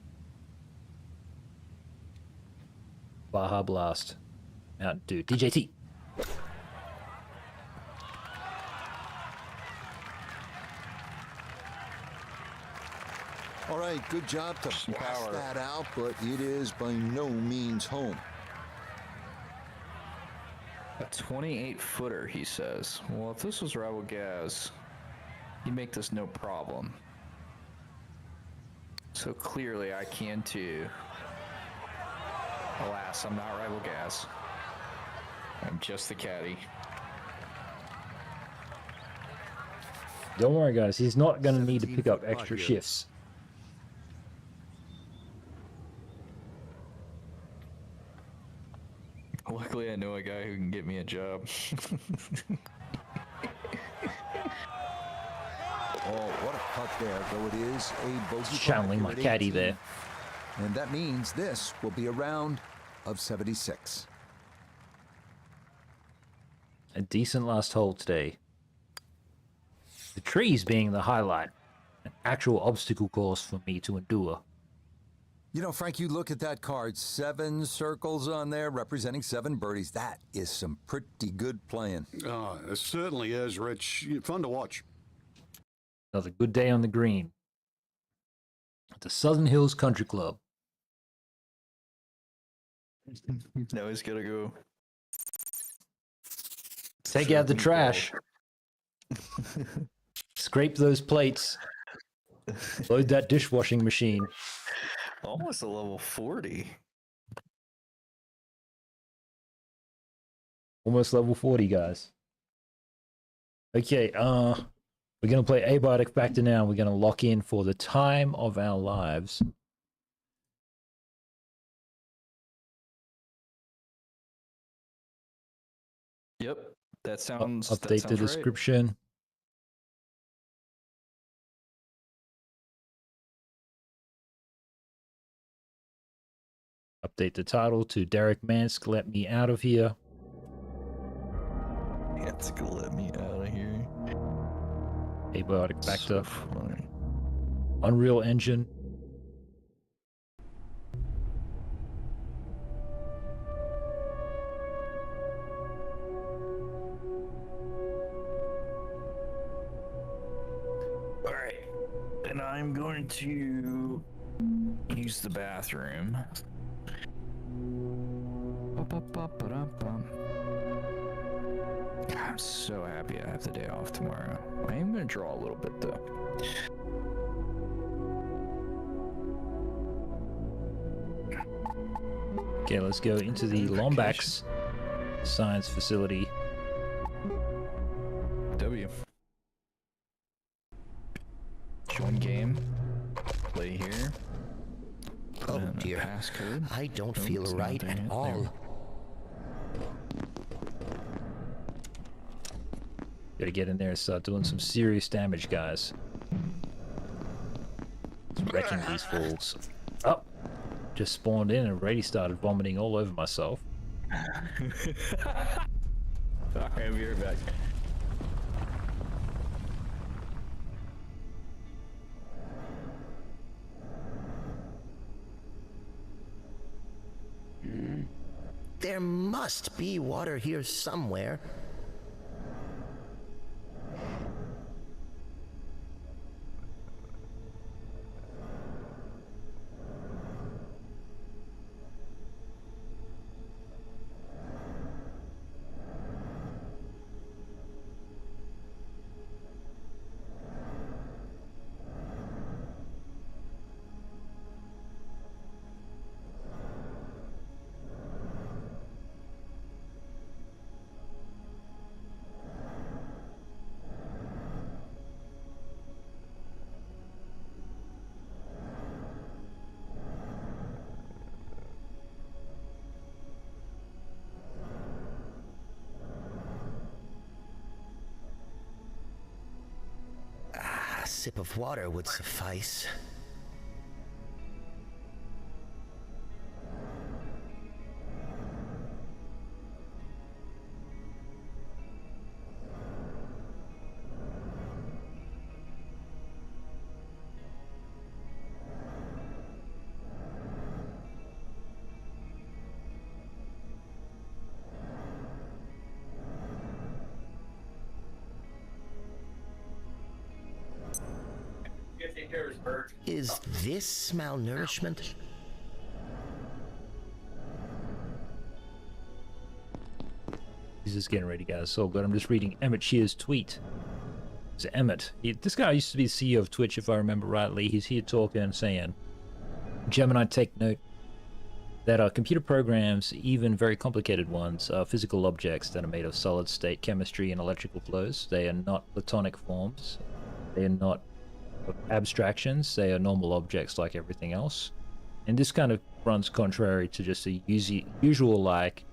Baja Blast. Mountain Dew. DJT. All right, good job to blast power. that out, but it is by no means home. A 28-footer, he says. Well, if this was Rival Gaz, he'd make this no problem. So clearly I can too. Alas, I'm not Rival Gaz. I'm just the caddy. Don't worry, guys. He's not going to need to pick up 17-foot extra putt here. shifts. Luckily, I know a guy who can get me a job. Oh, what a putt there, though it is a bogey putt Channeling here my at caddy 18. there. And that means this will be a round of 76. A decent last hole today. The trees being the highlight. An actual obstacle course for me to endure. You know, Frank, you look at that card, 7 circles on there representing 7 birdies. That is some pretty good playing. It certainly is, Rich. Fun to watch. Another good day on the green. At the Southern Hills Country Club. Now he's gotta go. Take out the trash. Scrape those plates. Load that dishwashing machine. Almost a level 40. Almost level 40, guys. Okay, we're gonna play Abiotic Factor now. We're gonna lock in for the time of our lives. Yep, that sounds. Update that the sounds right. description. Update the title to Derek Mansk, Let Me Out of Here. It's gonna let me out of here. Abiotic Factor. So funny. Unreal Engine. All right, and I'm going to use the bathroom. Ba-ba-ba-ba-da-bum. God, I'm so happy I have the day off tomorrow. I am going to draw a little bit though. Okay, let's go into the Lombax science facility. W. Join game. Play here. Put Oh in a dear. passcode. I don't Nope, feel it's not right there at yet. all. There. Gotta get in there and start doing some serious damage, guys. Just wrecking these fools. Oh! Just spawned in and already started vomiting all over myself. Alright, I'll be right back. There must be water here somewhere. A sip of water would suffice. Is this malnourishment? He's just getting ready, guys. So good. I'm just reading Emmett Shear's tweet. It's Emmett. This guy used to be the CEO of Twitch, if I remember rightly. He's here talking and saying, Gemini, take note that our computer programs, even very complicated ones, are physical objects that are made of solid-state chemistry and electrical flows. They are not platonic forms. They are not abstractions. They are normal objects like everything else. And this kind of runs contrary to just the usual, like,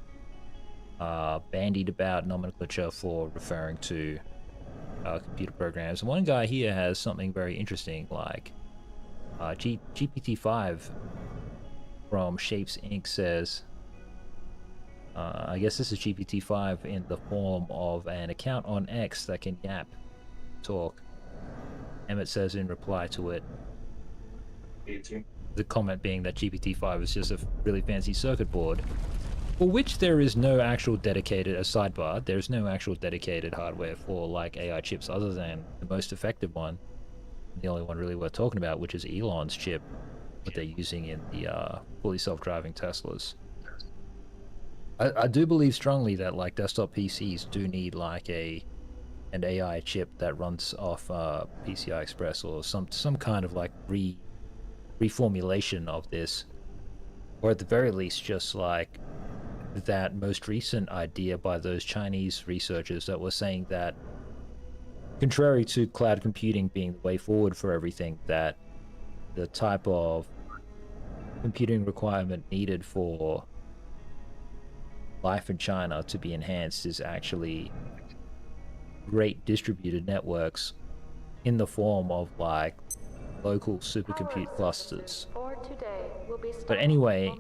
bandied about nomenclature for referring to computer programs. And one guy here has something very interesting, like GPT-5 from Shapes Inc. says, I guess this is GPT-5 in the form of an account on X that can yap, talk. Emmett says in reply to it, the comment being that GPT-5 is just a really fancy circuit board, for which there is no actual dedicated, a sidebar, there's no actual dedicated hardware for like AI chips other than the most effective one, the only one really worth talking about, which is Elon's chip, what they're using in the fully self-driving Teslas. I do believe strongly that like desktop PCs do need like an AI chip that runs off PCI Express or some kind of like reformulation of this, or at the very least just like that most recent idea by those Chinese researchers that were saying that, contrary to cloud computing being the way forward for everything, that the type of computing requirement needed for life in China to be enhanced is actually great distributed networks in the form of like local supercompute clusters. But anyway,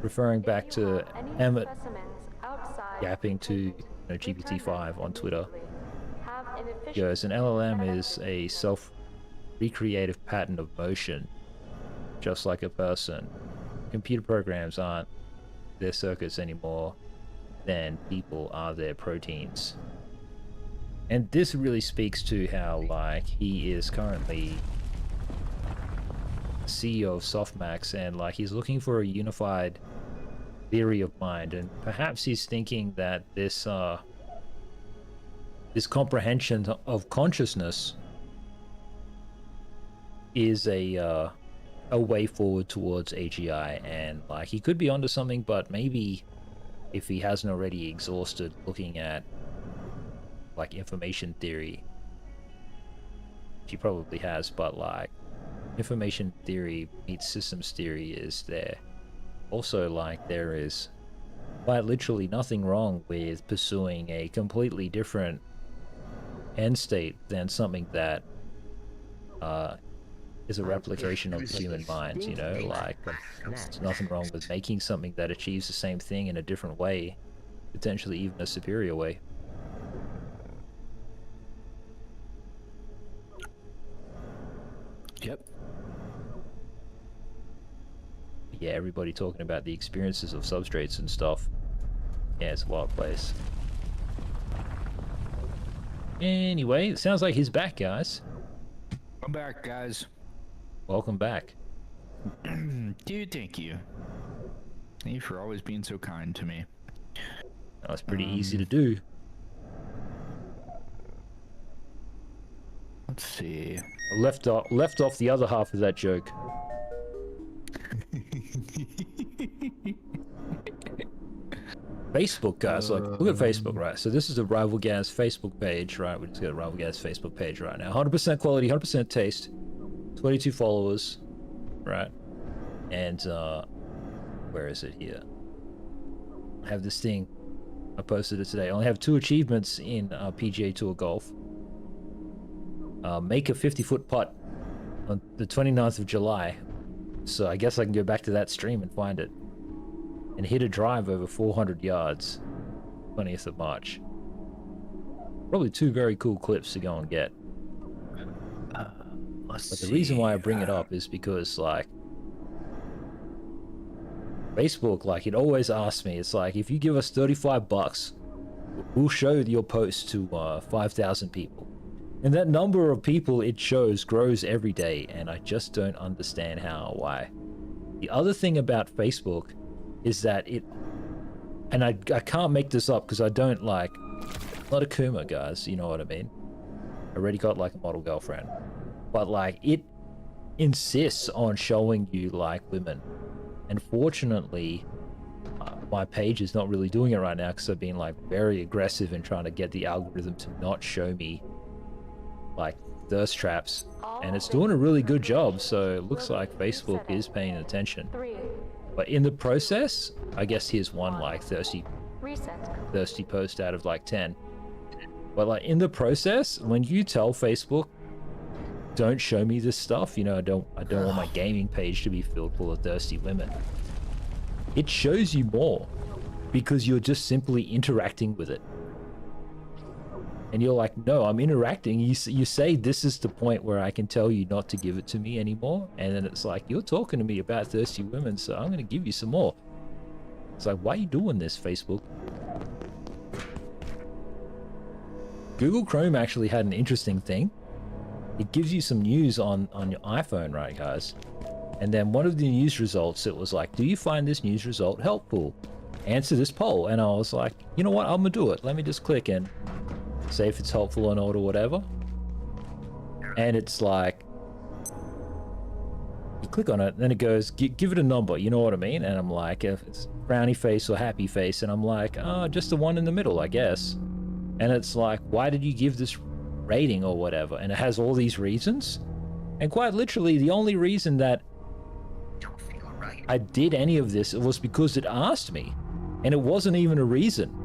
referring back to Emmett yapping to GPT-5 on Twitter, goes, an LLM is a self-recreative pattern of motion, just like a person. Computer programs aren't their circuits anymore than people are their proteins. And this really speaks to how, like, he is currently CEO of Softmax, and like he's looking for a unified theory of mind, and perhaps he's thinking that this this comprehension of consciousness is a way forward towards AGI, and like he could be onto something, but maybe if he hasn't already exhausted looking at like information theory, he probably has, but like information theory meets systems theory is there. Also, like, there is quite literally nothing wrong with pursuing a completely different end state than something that is a replication of the human mind, you know? Like, there's nothing wrong with making something that achieves the same thing in a different way, potentially even a superior way. Yep. Yeah, everybody talking about the experiences of substrates and stuff. Yeah, it's a wild place. Anyway, it sounds like he's back, guys. I'm back, guys. Welcome back. Dude, thank you. Thank you for always being so kind to me. That's pretty easy to do. Let's see. I left off the other half of that joke. Facebook, guys, like, look at Facebook, right? So this is a Rival Gaz Facebook page, right? We just got a Rival Gaz Facebook page right now. 100% quality, 100% taste, 22 followers, right? And where is it here? I have this thing. I posted it today. I only have 2 achievements in PGA Tour Golf. Make a 50-foot putt on the 29th of July. So I guess I can go back to that stream and find it. And hit a drive over 400 yards, 20th of March. Probably 2 very cool clips to go and get. But the reason why I bring it up is because, like, Facebook, like, it always asks me, it's like, if you give us $35, we'll show your post to 5,000 people. And that number of people it shows grows every day, and I just don't understand how or why. The other thing about Facebook is that it, and I can't make this up because I don't, like, not a Kuma, guys, you know what I mean? I already got, like, a model girlfriend. But, like, it insists on showing you, like, women. And fortunately, my page is not really doing it right now because I've been, like, very aggressive in trying to get the algorithm to not show me, like, thirst traps. And it's doing a really good job, so it looks like Facebook is paying attention. But in the process, I guess here's one, like, thirsty post out of, like, 10. But, like, in the process, when you tell Facebook, don't show me this stuff, you know, I don't want my gaming page to be filled full of thirsty women, it shows you more because you're just simply interacting with it. And you're like, no, I'm interacting. You say this is the point where I can tell you not to give it to me anymore. And then it's like, you're talking to me about thirsty women, so I'm going to give you some more. It's like, why are you doing this, Facebook? Google Chrome actually had an interesting thing. It gives you some news on your iPhone, right, guys? And then one of the news results, it was like, do you find this news result helpful? Answer this poll. And I was like, you know what? I'm going to do it. Let me just click in. Say if it's helpful or not or whatever. And it's like, you click on it, and then it goes, give it a number, you know what I mean? And I'm like, if it's frowny face or happy face, and I'm like, oh, just the one in the middle, I guess. And it's like, why did you give this rating or whatever? And it has all these reasons. And quite literally, the only reason that I did any of this was because it asked me. And it wasn't even a reason.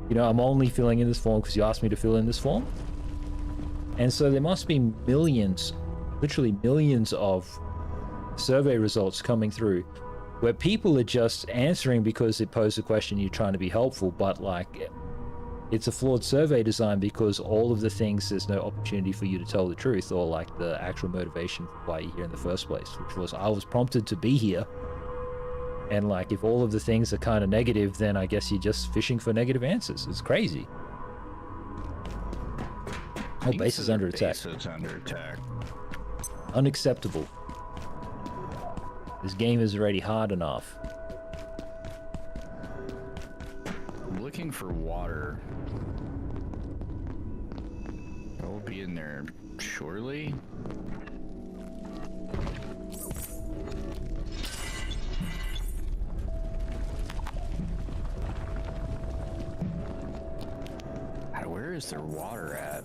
You know, I'm only filling in this form because you asked me to fill in this form. And so there must be millions, literally millions of survey results coming through where people are just answering because it posed a question, you're trying to be helpful, but like, it's a flawed survey design because all of the things, there's no opportunity for you to tell the truth or like the actual motivation for why you're here in the first place, which was, I was prompted to be here. And like, if all of the things are kind of negative, then I guess you're just fishing for negative answers. It's crazy. Oh, base is under attack. Base is under attack. Unacceptable. This game is already hard enough. I'm looking for water. It will be in there shortly. Where is their water at?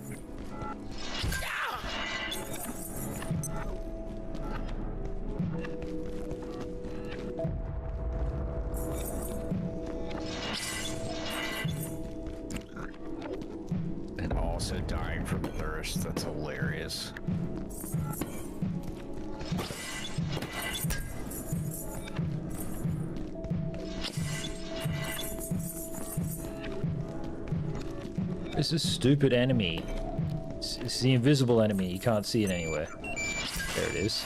This is stupid enemy. It's the invisible enemy. You can't see it anywhere. There it is.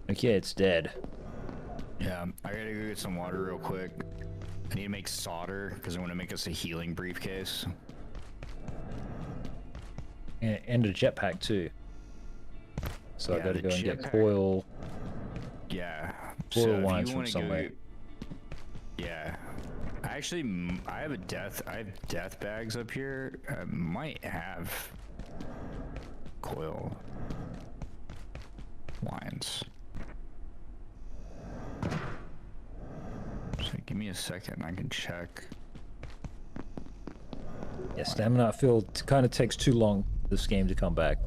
Okay, it's dead. Yeah, I gotta go get some water real quick. I need to make solder because I want to make us a healing briefcase. And a jetpack too. So I Yeah, gotta the go and get jetpack. coil. Yeah. Coil so if lines you from wanna somewhere. Yeah. Actually, I have death bags up here. I might have coil lines. So give me a second, I can check. Yeah, stamina fill kind of takes too long this game to come back.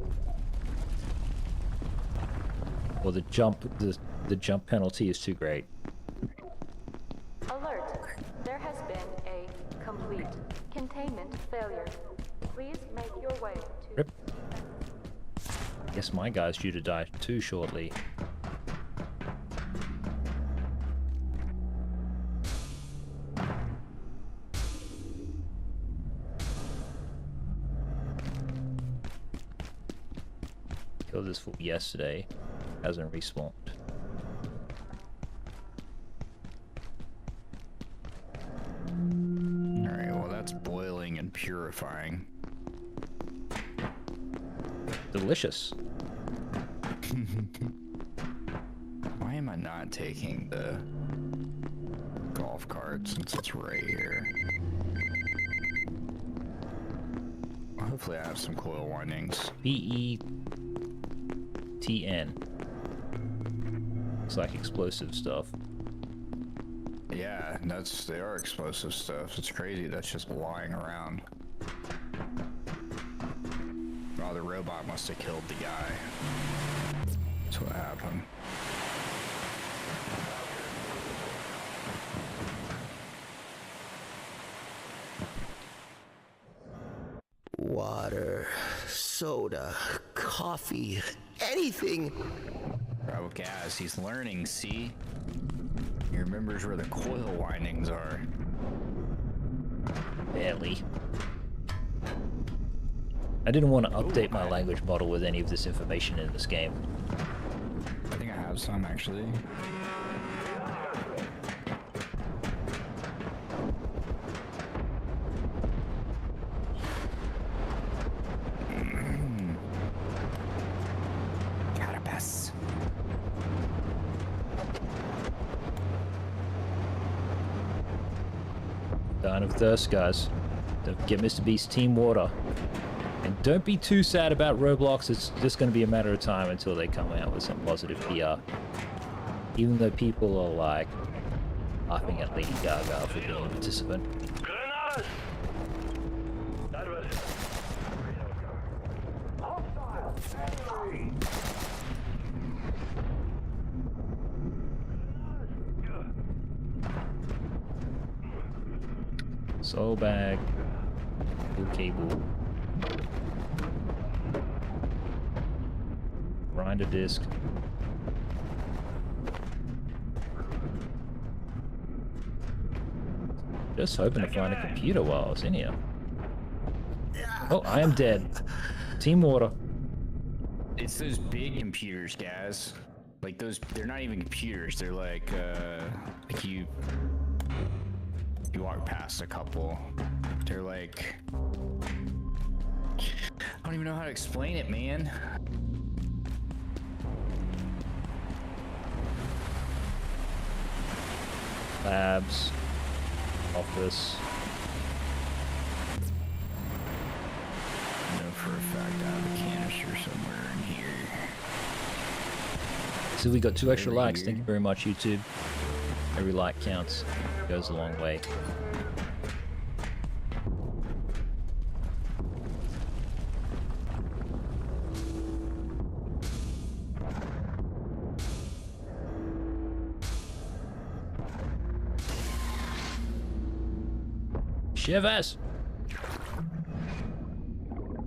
Or the jump penalty is too great. Alert! There has been a complete containment failure. Please make your way to... Rip. Guess my guy's due to die too shortly. Killed this fool yesterday. Hasn't respawned. Alright, well that's boiling and purifying. Delicious. Why am I not taking the golf cart since it's right here? Hopefully I have some coil windings. PETN. Looks like explosive stuff. Yeah, they are explosive stuff. It's crazy that's just lying around. Oh, the robot must have killed the guy. That's what happened. Water, soda, coffee, anything. Rival Gaz, he's learning, see? He remembers where the coil windings are. Barely. I didn't want to update my language model with any of this information in this game. I think I have some, actually. Carapace. Dying of thirst, guys. Don't get Mr. Beast Team Water. And don't be too sad about Roblox. It's just going to be a matter of time until they come out with some positive PR. Even though people are like laughing at Lady Gaga for being a participant. Soul bag. Blue cable. Grinder disc. Just hoping to find a computer while I was in here. Oh, I am dead. Team Water. It's those big computers, guys. Like those, they're not even computers. They're like you walk past a couple. They're like, I don't even know how to explain it, man. Labs. Office. I know for a fact I have a canister somewhere in here. So we got 2 extra likes. Thank you very much, YouTube. Every like counts. Goes a long way. Shivers!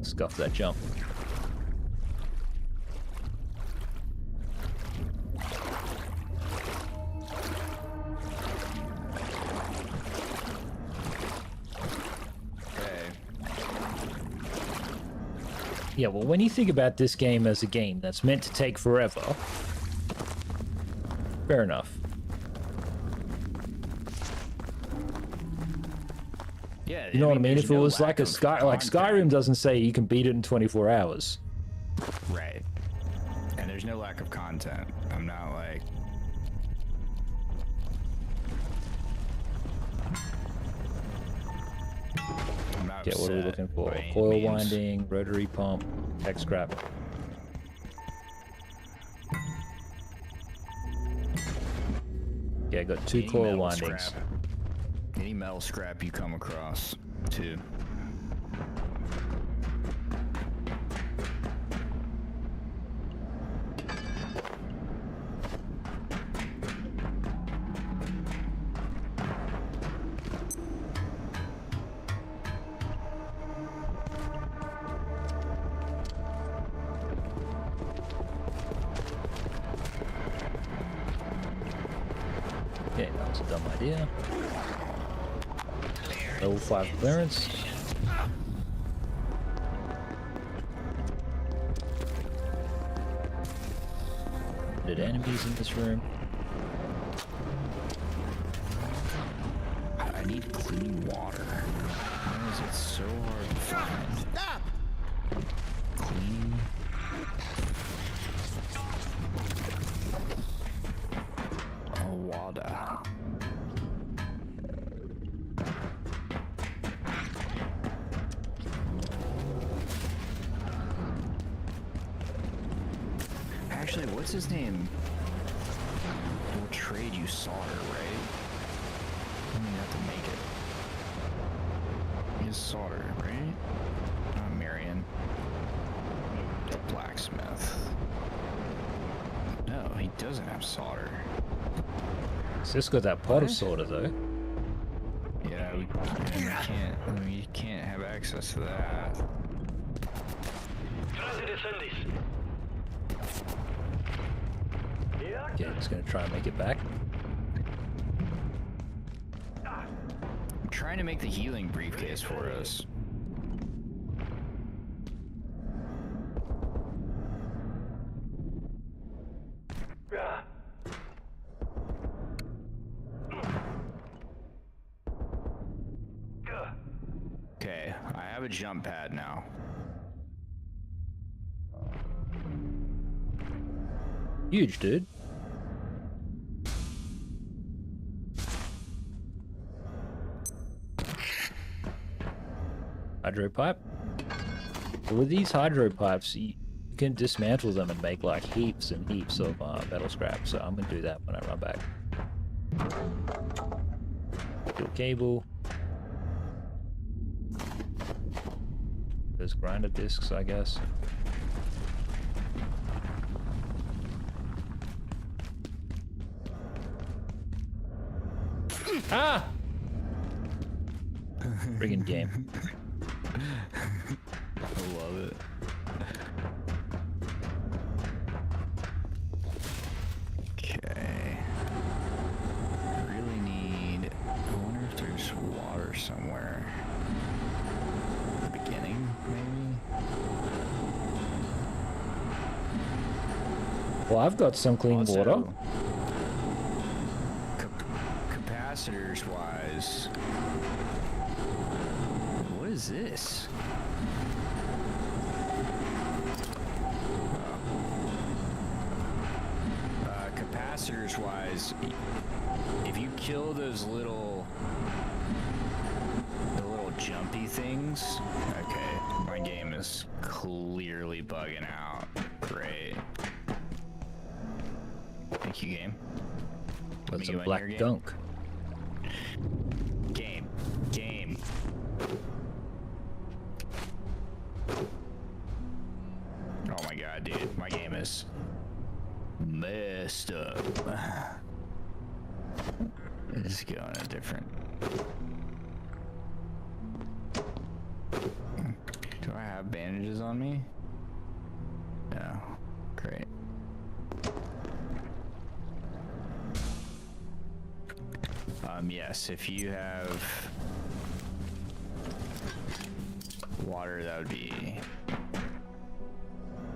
Scuff that jump. Yeah, well, when you think about this game as a game that's meant to take forever, fair enough. Yeah, You know what I mean? there's If it no was like lack a of Skyrim doesn't say you can beat it in 24 hours. Right. And there's no lack of content. I'm not like... I'm not Yeah, what are we upset looking for? by any Coil means. winding, rotary pump, tech scrap. Yeah, I got 2 Any coil metal windings. scrap. Any metal scrap you come across, too. Yeah, that was a dumb idea. Level 5 clearance. Did enemies in this room? I need clean water. Why is it so hard to find? Stop! Clean. Water. Actually, what's his name? We'll trade you solder, right? I mean, you have to make it. He has solder, right? Marion. The blacksmith. No, he doesn't have solder. Sis got that pot of solder though. Yeah, we can't have access to that. Yeah, he's gonna try and make it back. I'm trying to make the healing briefcase for us. Okay, I have a jump pad now. Huge, dude. Hydro pipe. So with these hydro pipes, you can dismantle them and make like heaps and heaps of metal scrap. So I'm gonna do that when I run back. Steel cable. There's grinder discs, I guess. Ah! Friggin' game. I love it. Okay. I really need... I wonder if there's water somewhere. The beginning, maybe? Well, I've got some clean Also, water. Capacitors wise, what is this? Capacitors wise, if you kill those little jumpy things, okay, my game is clearly bugging out. Great. Thank you, game. Got some you in black your game? gunk. Game. Oh my god, dude. My game is messed up. Let's go on a different... have bandages on me? No. Great. Yes, if you have water, that would be...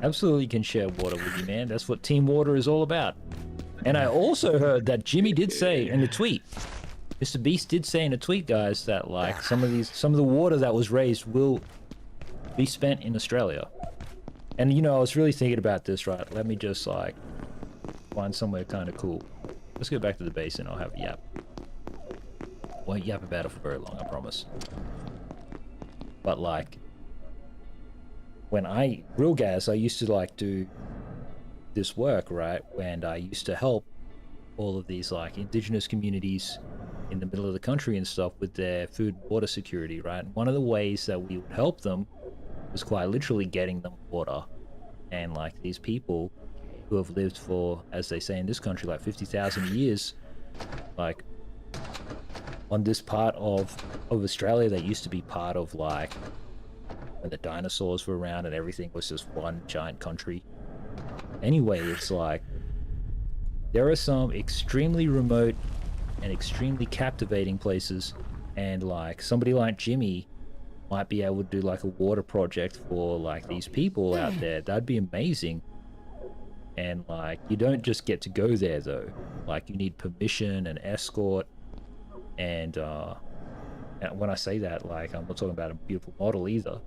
Absolutely can share water with you, man. That's what Team Water is all about. And I also heard that Jimmy did say in the tweet, Mr. Beast did say in a tweet, guys, that like some of the water that was raised will be spent in Australia. And you know, I was really thinking about this, right? Let me just like find somewhere kind of cool. Let's go back to the base and I'll have a yap. Won't yap about it for very long, I promise. But like, when Real Gas, I used to like do this work, right? And I used to help all of these like indigenous communities in the middle of the country and stuff with their food and water security, right? And one of the ways that we would help them was quite literally getting them water. And like these people who have lived for, as they say in this country, like 50,000 years, like on this part of Australia that used to be part of like when the dinosaurs were around and everything was just one giant country. Anyway, it's like there are some extremely remote and extremely captivating places, and like somebody like Jimmy might be able to do like a water project for like these people out there. That'd be amazing. And like you don't just get to go there though, like you need permission and escort. And when I say that, like I'm not talking about a beautiful model either,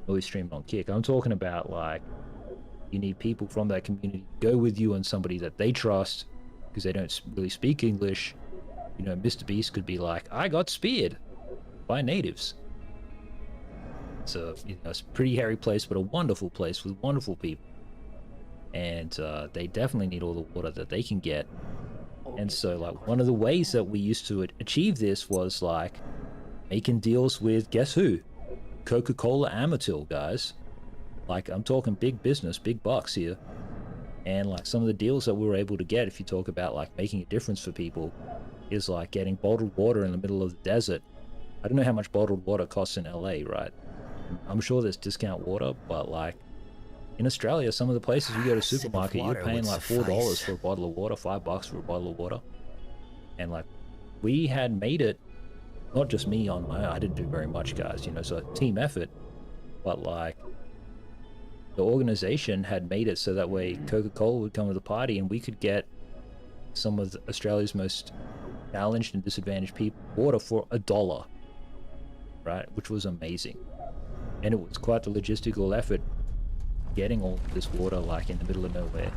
always streamed on Kick. I'm talking about like you need people from that community to go with you and somebody that they trust, because they don't really speak English. You know, Mr. Beast could be like, I got speared by natives. So, you know, it's a pretty hairy place, but a wonderful place with wonderful people. And they definitely need all the water that they can get. And so, like, one of the ways that we used to achieve this was, like, making deals with, guess who? Coca-Cola Amatil, guys. Like, I'm talking big business, big bucks here. And, like, some of the deals that we were able to get, if you talk about, like, making a difference for people, is, like, getting bottled water in the middle of the desert. I don't know how much bottled water costs in LA, right? I'm sure there's discount water, but, like, in Australia, some of the places you go to supermarket, you're paying like $4 for a bottle of water, $5 for a bottle of water. And like, we had made it, not just me on my own, I didn't do very much, guys, you know, so a team effort, but like, the organization had made it so that way Coca-Cola would come to the party and we could get some of Australia's most challenged and disadvantaged people water for $1, right? Which was amazing. And it was quite the logistical effort getting all of this water like in the middle of nowhere.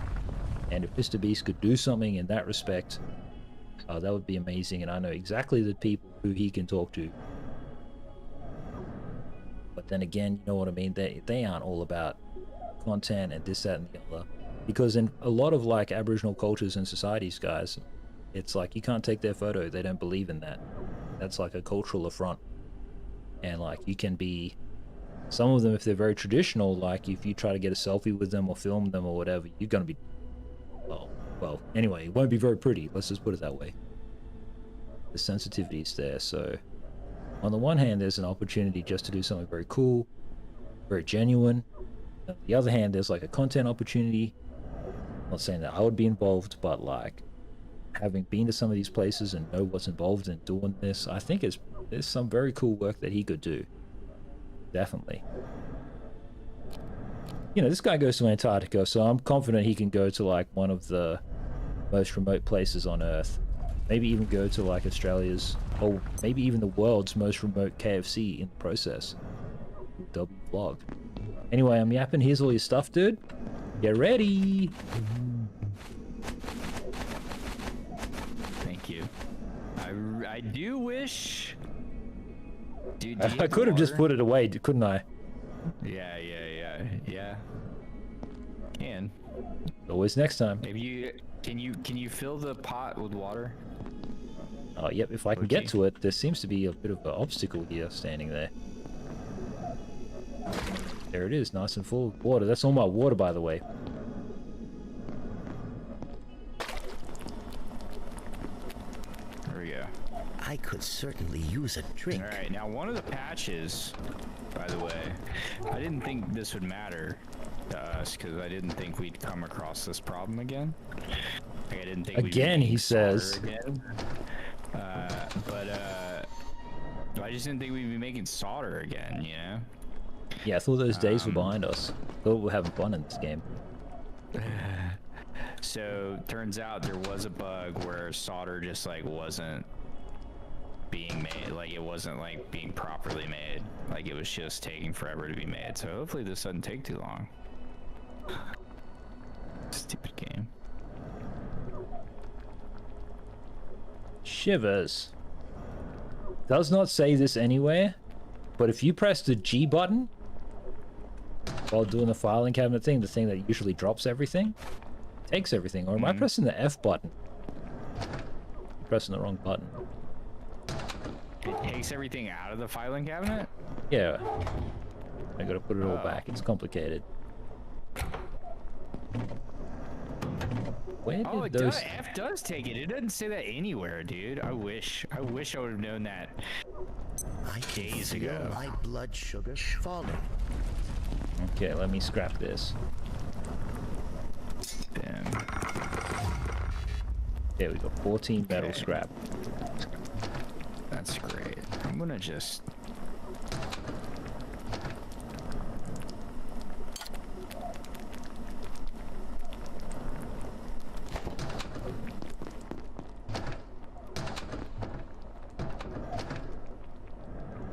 And if Mr. Beast could do something in that respect, that would be amazing. And I know exactly the people who he can talk to. But then again, you know what I mean? They aren't all about content and this, that, and the other. Because in a lot of like Aboriginal cultures and societies, guys, it's like you can't take their photo. They don't believe in that. That's like a cultural affront. And like you can be, some of them, if they're very traditional, like if you try to get a selfie with them or film them or whatever, you're gonna be, well, anyway, it won't be very pretty. Let's just put it that way. The sensitivity is there. So on the one hand, there's an opportunity just to do something very cool, very genuine. On the other hand, there's like a content opportunity. I'm not saying that I would be involved, but like having been to some of these places and know what's involved in doing this, I think there's some very cool work that he could do. Definitely. You know, this guy goes to Antarctica, so I'm confident he can go to like one of the most remote places on Earth. Maybe even go to like Australia's, or maybe even the world's most remote KFC in the process. W vlog. Anyway, I'm yapping. Here's all your stuff, dude. Get ready. Thank you. I do wish... Dude, I could have just put it away, couldn't I? Yeah. Can. Always next time. Maybe can you fill the pot with water? Oh, yep, if I can get to it. There seems to be a bit of an obstacle here standing there. There it is, nice and full of water. That's all my water, by the way. There we go. I could certainly use a drink. All right, now one of the patches, by the way, I didn't think this would matter to us because I didn't think we'd come across this problem again. Like, I didn't think Again, he says. again. I just didn't think we'd be making solder again, you know? Yeah, I thought those days were behind us. Thought we were having fun in this game. So turns out there was a bug where solder just like wasn't being made, like it wasn't like being properly made, like it was just taking forever to be made. So hopefully this doesn't take too long. Stupid game. Shivers. Does not say this anywhere, but if you press the G button while doing the filing cabinet thing, the thing that usually drops everything, takes everything. Or am I pressing the F button? I'm pressing the wrong button. It takes everything out of the filing cabinet? Yeah. I gotta put it all back. It's complicated. Where did those... F does take it. It doesn't say that anywhere, dude. I wish I would have known that days ago. My blood sugar falling. Okay, let me scrap this. Damn. Yeah, we got 14 metal scrap. That's great. I'm gonna just...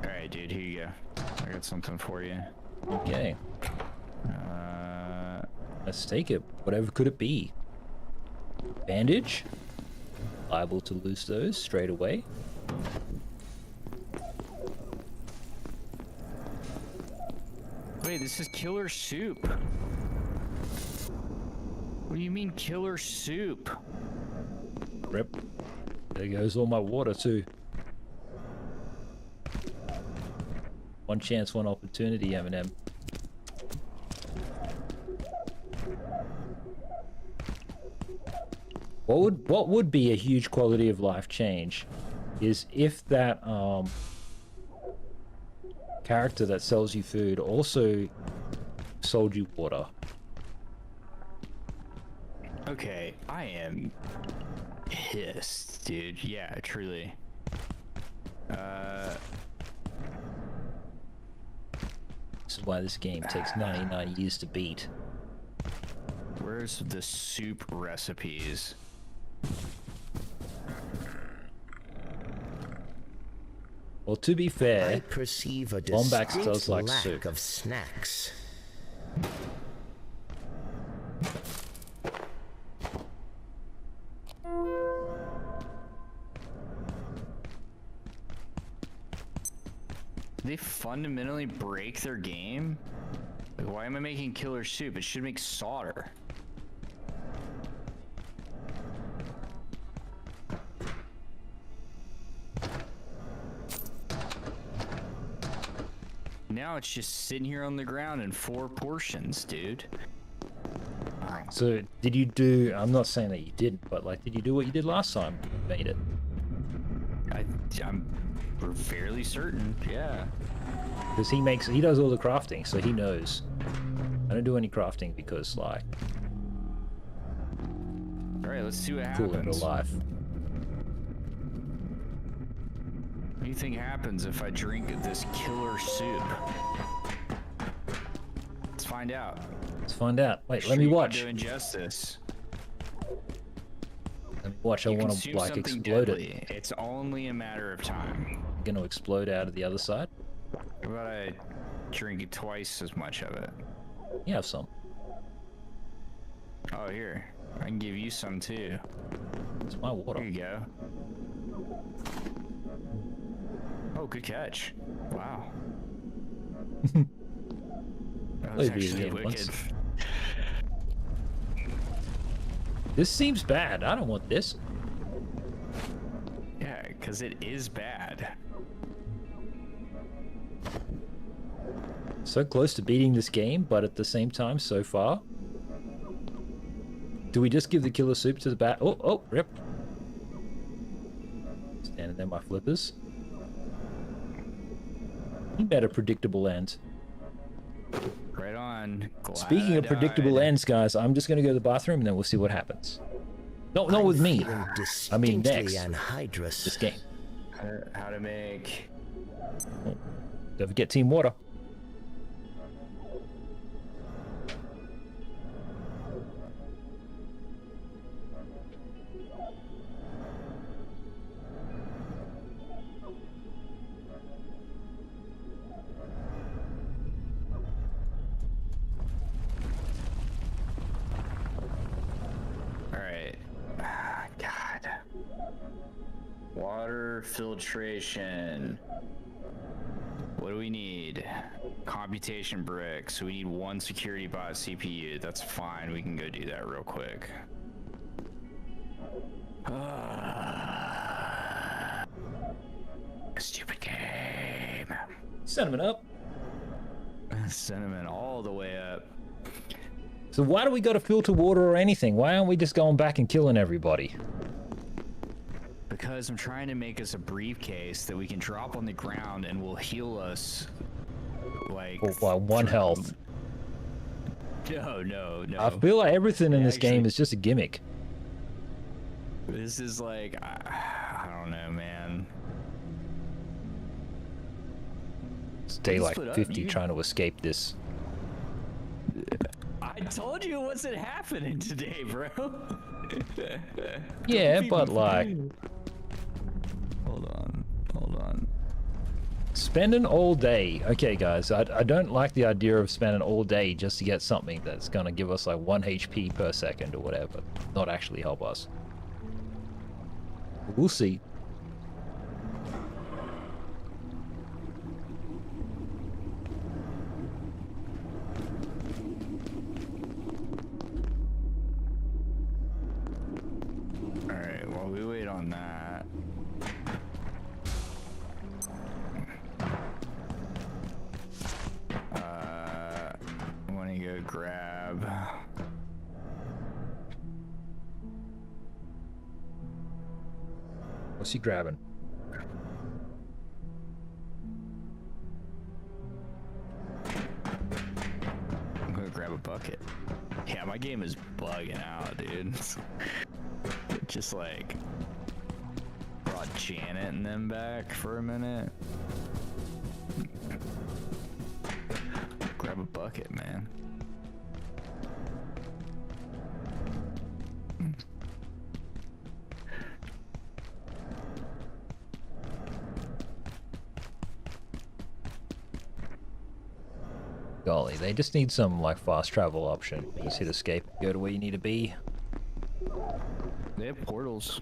Alright, dude, here you go. I got something for you. Okay. Let's take it. Whatever could it be? Bandage? Liable to lose those straight away. Wait, this is killer soup. What do you mean killer soup? Rip. There goes all my water too. One chance, one opportunity, Eminem. What would be a huge quality of life change is if that character that sells you food also sold you water. Okay, I am pissed, dude. Yeah, truly. This is why this game takes 99 years to beat. Where's the soup recipes? Well, to be fair, I perceive a Lombax distinct does like lack soup. of snacks. They fundamentally break their game? Like, why am I making killer soup? It should make solder. Now it's just sitting here on the ground in 4 portions, dude. So, did you do... I'm not saying that you didn't, but, like, did you do what you did last time you made it? I'm fairly certain, yeah. Because he does all the crafting, so he knows. I don't do any crafting because, like... Alright, let's see what cool in happens. real life. What do you think happens if I drink this killer soup? Let's find out. Let's find out. Wait, let me watch. Doing justice. Let me watch. I want to, like, something explode deadly. It's only a matter of time. Gonna explode out of the other side? How about I drink twice as much of it? You have some. Oh, here. I can give you some too. It's my water. Here you go. Oh, good catch. Wow. That was Played these actually games wicked. once. This seems bad. I don't want this. Yeah, because it is bad. So close to beating this game, but at the same time, so far. Do we just give the killer soup to the bat? Oh, rip. Standing And then my flippers. He met a predictable end. Right on. Speaking of predictable ends, guys, I'm just going to go to the bathroom and then we'll see what happens. No, not with me. I mean, next. This game. How to make... Don't forget Team Water. Water filtration. What do we need? Computation bricks. So we need one security bot CPU. That's fine. We can go do that real quick. Stupid game. Sentiment up. Sentiment all the way up. So why do we got to filter water or anything? Why aren't we just going back and killing everybody? Because I'm trying to make us a briefcase that we can drop on the ground and will heal us like one health. No. I feel like everything in this game is just a gimmick. This is like I don't know, man. Stay like 50 trying to escape this. I told you it wasn't happening today, bro. Yeah, but like... Hold on. Spending all day. Okay, guys, I don't like the idea of spending all day just to get something that's gonna give us like 1 HP per second or whatever. Not actually help us. We'll see. Alright, while we wait on that. I want to go grab... What's he grabbing? I'm gonna grab a bucket. Yeah, my game is bugging out, dude. Just like brought Janet and them back for a minute. Grab a bucket, man. Golly, they just need some like fast travel option. You just hit escape, go to where you need to be. They have portals.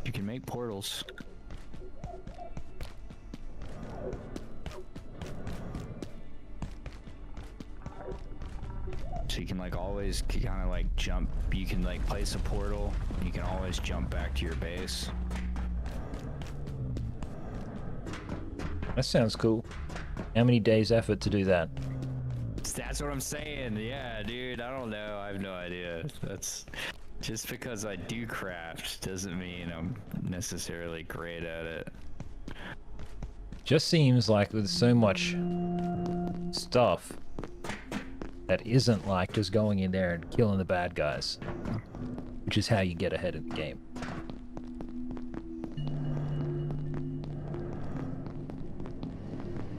You can make portals. So you can like always kind of like jump. You can like place a portal. And you can always jump back to your base. That sounds cool. How many days effort to do that? That's what I'm saying. Yeah, dude. I don't know. I have no idea. That's just because I do craft doesn't mean I'm necessarily great at it. Just seems like with so much stuff that isn't like just going in there and killing the bad guys, which is how you get ahead in the game.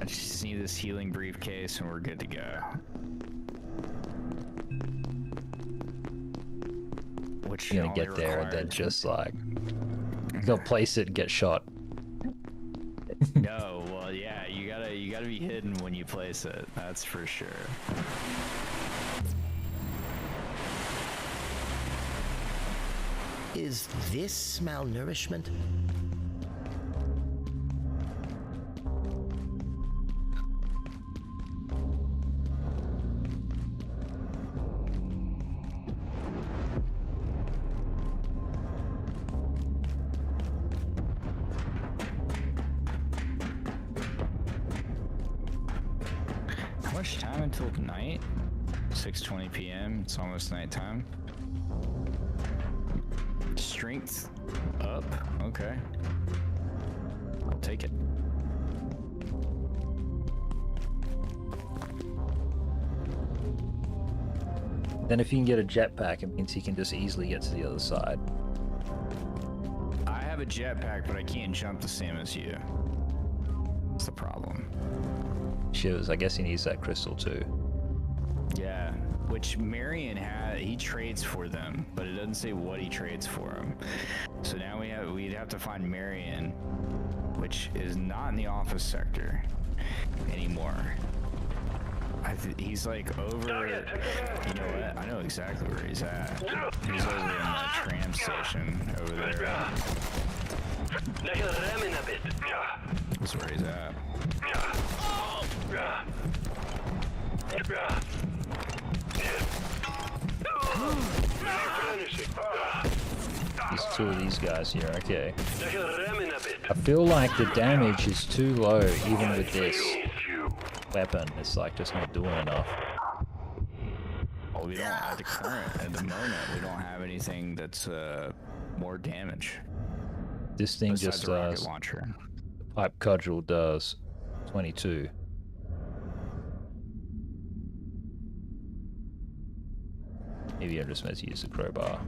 I just need this healing briefcase and we're good to go. Which You're gonna get there and then just like go place it and get shot. No, well, yeah, you gotta be hidden when you place it. That's for sure. Is this malnourishment? How much time until night? 6:20 p.m. It's almost nighttime. Strength up. Okay. I'll take it. Then if you can get a jetpack, it means he can just easily get to the other side. I have a jetpack, but I can't jump the same as you. That's the problem. Shivers, I guess he needs that crystal too. Yeah, which Marion had, he trades for them, but it doesn't say what he trades for them. So now we'd have to find Marion, which is not in the office sector anymore. He's like over, you know what, I know exactly where he's at. He's over in the tram station over there. That's where he's at. There's two of these guys here, okay. I feel like the damage is too low even with this weapon. It's like just not doing enough. Well, we don't, at the moment, we don't have anything that's more damage. This thing Besides just the rocket does. launcher. The pipe cudgel does 22. Maybe I'm just meant to use the crowbar.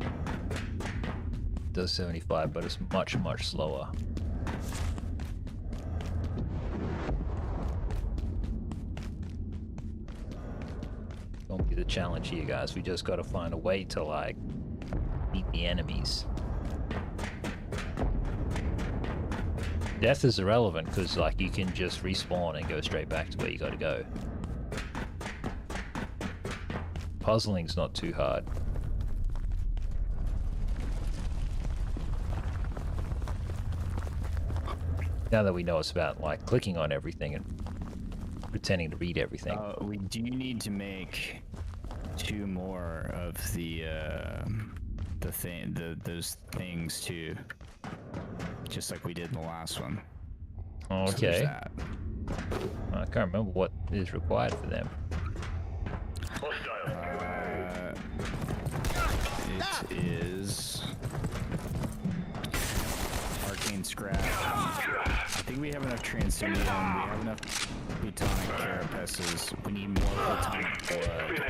It does 75, but it's much, much slower. Gonna be the challenge here, guys. We just gotta find a way to, like, beat the enemies. Death is irrelevant, because, like, you can just respawn and go straight back to where you gotta go. Puzzling's not too hard. Now that we know it's about, like, clicking on everything and pretending to read everything. We do need to make 2 more of those things too, just like we did in the last one. Okay. So there's that. I can't remember what is required for them. It is arcane scrap. I think we have enough transcendium. We have enough plutonic carapaces. We need more plutonic blood,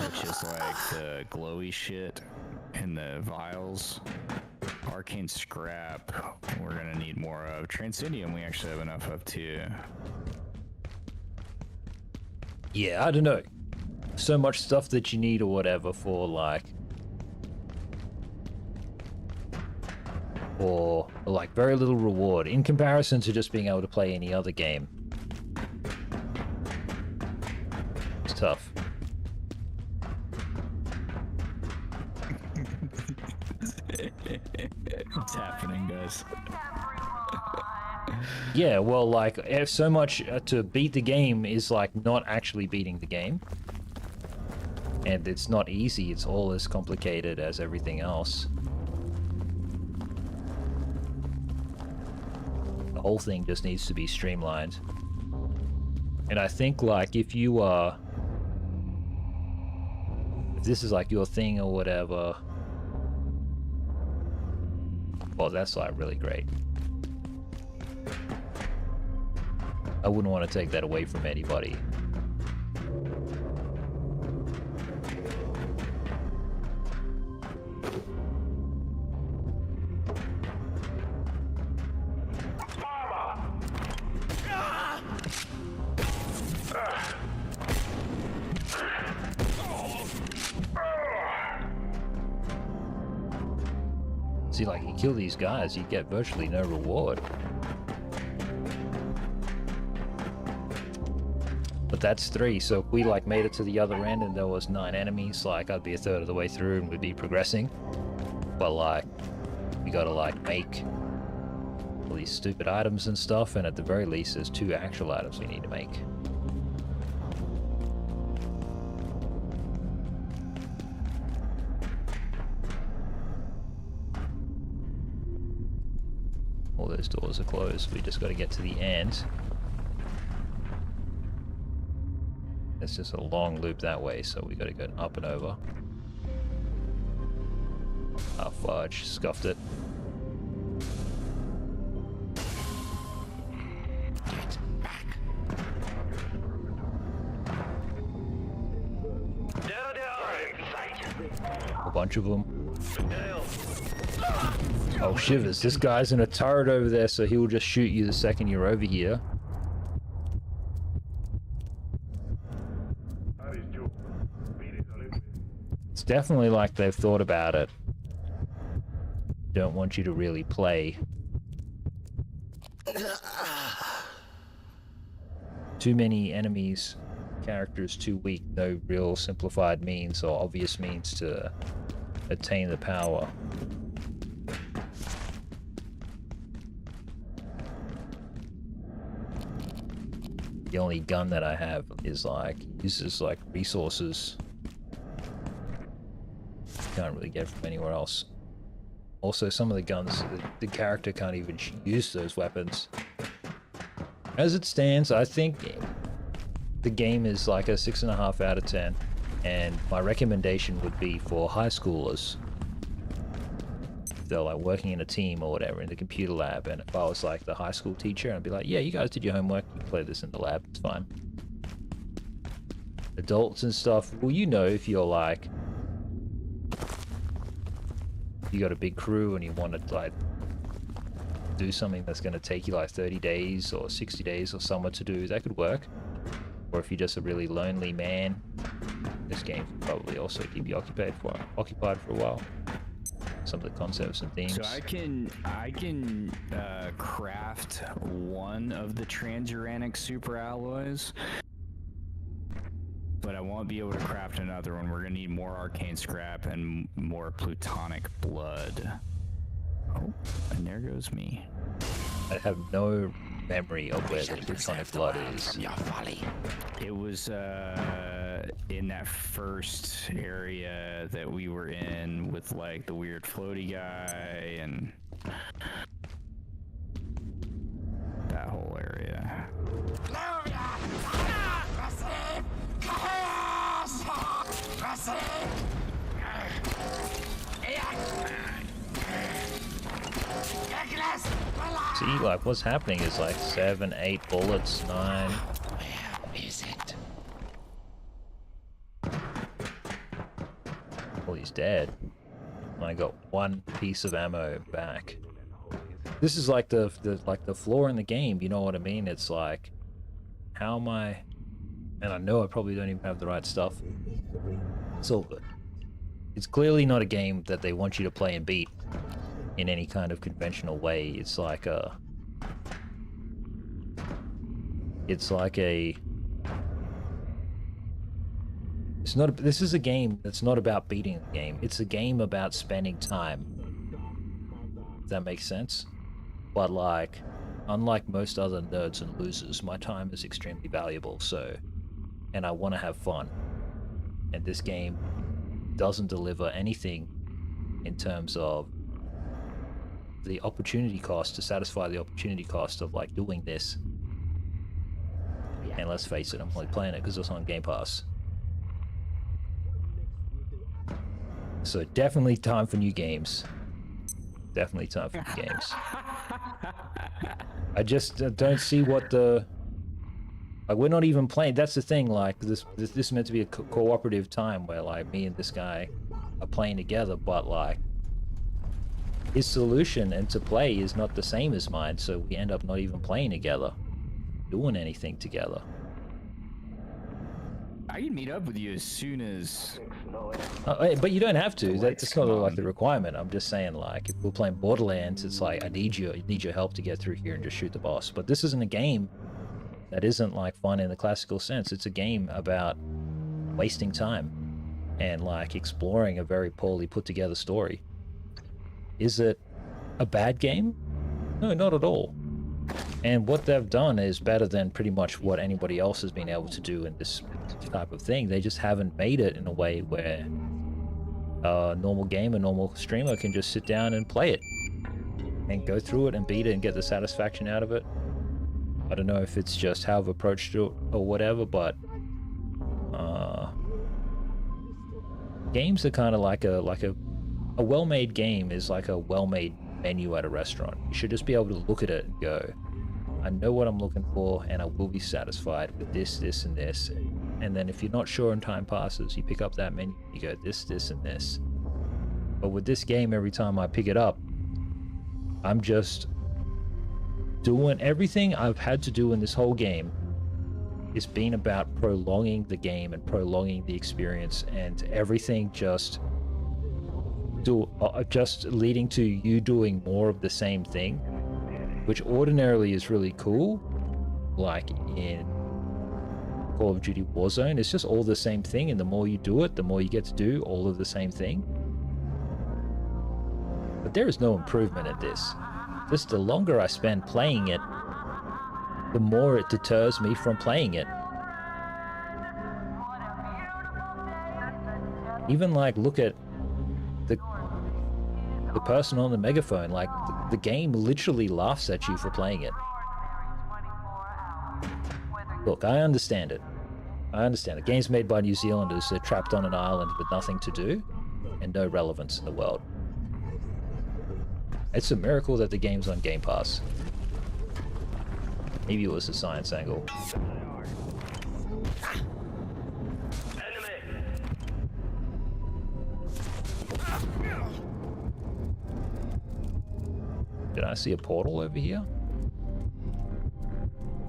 which is like the glowy shit in the vials. Arcane scrap, we're gonna need more of. Transcendium, we actually have enough of too. Yeah, I don't know. So much stuff that you need or whatever for, like... for, like, very little reward in comparison to just being able to play any other game. It's tough. What's happening, guys? Yeah, well, like, if so much to beat the game is, like, not actually beating the game. And it's not easy, it's all as complicated as everything else. The whole thing just needs to be streamlined. And I think, like, if you are... if this is, like, your thing or whatever... well, that's, like, really great. I wouldn't want to take that away from anybody. See, like, you kill these guys, you get virtually no reward. But that's 3, so if we, like, made it to the other end and there was 9 enemies, like, I'd be a third of the way through and we'd be progressing. But, like, we gotta, like, make all these stupid items and stuff, and at the very least there's 2 actual items we need to make. All those doors are closed, we just gotta get to the end. It's just a long loop that way, so we gotta go up and over. Oh, fudge. Scuffed it. A bunch of them. Oh, shivers. This guy's in a turret over there, so he will just shoot you the second you're over here. It's definitely like they've thought about it. Don't want you to really play. Too many enemies, characters too weak, no real simplified means or obvious means to attain the power. The only gun that I have is like, uses like resources. Can't really get from anywhere else. Also, some of the guns, the character can't even use those weapons. As it stands, I think the game is like a 6.5 out of 10. And my recommendation would be for high schoolers. If they're like working in a team or whatever in the computer lab, and if I was like the high school teacher, I'd be like, yeah, you guys did your homework, you can play this in the lab, it's fine. Adults and stuff, well, you know, if you're like, you got a big crew and you want to like do something that's going to take you like 30 days or 60 days or summer to do, that could work. Or if you're just a really lonely man, this game can probably also keep you occupied for a while. Some of the concepts and themes. So I can craft one of the transuranic super alloys, but I won't be able to craft another one. We're gonna need more arcane scrap and more plutonic blood. Oh, and there goes me. I have no memory of where the plutonic blood is. It was in that first area that we were in with like the weird floaty guy and that whole area. See, like, what's happening is like 7, 8 bullets, 9. Where is it? Well, he's dead. And I got 1 piece of ammo back. This is like the flaw in the game, you know what I mean? It's like, how am I... And I know I probably don't even have the right stuff. It's all good. It's clearly not a game that they want you to play and beat in any kind of conventional way. It's like a... It's like a... It's not... This is a game that's not about beating the game. It's a game about spending time. Does that make sense? But like, unlike most other nerds and losers, my time is extremely valuable, so... And I want to have fun. And this game doesn't deliver anything in terms of the opportunity cost to satisfy the opportunity cost of like doing this. And let's face it, I'm only playing it because it's on Game Pass. So definitely time for new games. Definitely time for new games. I just don't see what the... Like, we're not even playing. That's the thing, like, this is meant to be a cooperative time where, like, me and this guy are playing together, but, like, his solution and to play is not the same as mine, so we end up not even playing together, doing anything together. I can meet up with you as soon as... But you don't have to. That's not like the requirement. I'm just saying, like, if we're playing Borderlands, it's like, I need your help to get through here and just shoot the boss. But this isn't a game that isn't like fun in the classical sense. It's a game about wasting time and like exploring a very poorly put together story. Is it a bad game? No, not at all. And what they've done is better than pretty much what anybody else has been able to do in this type of thing. They just haven't made it in a way where a normal game, a normal streamer can just sit down and play it and go through it and beat it and get the satisfaction out of it. I don't know if it's just how I've approached it or whatever, but games are kind of like a well-made game is like a well-made menu at a restaurant. You should just be able to look at it and go, I know what I'm looking for, and I will be satisfied with this, this, and this. And then if you're not sure and time passes, you pick up that menu, you go this, this, and this. But with this game, every time I pick it up, I'm just doing everything I've had to do in this whole game. It's been about prolonging the game and prolonging the experience, and everything just leading to you doing more of the same thing, which ordinarily is really cool. Like in Call of Duty Warzone, it's just all the same thing, and the more you do it, the more you get to do all of the same thing. But there is no improvement in this. Just the longer I spend playing it, the more it deters me from playing it. Even like, look at the person on the megaphone, like the game literally laughs at you for playing it. Look, I understand it. I understand it. Games made by New Zealanders, they're trapped on an island with nothing to do and no relevance in the world. It's a miracle that the game's on Game Pass. Maybe it was a science angle. Did I see a portal over here?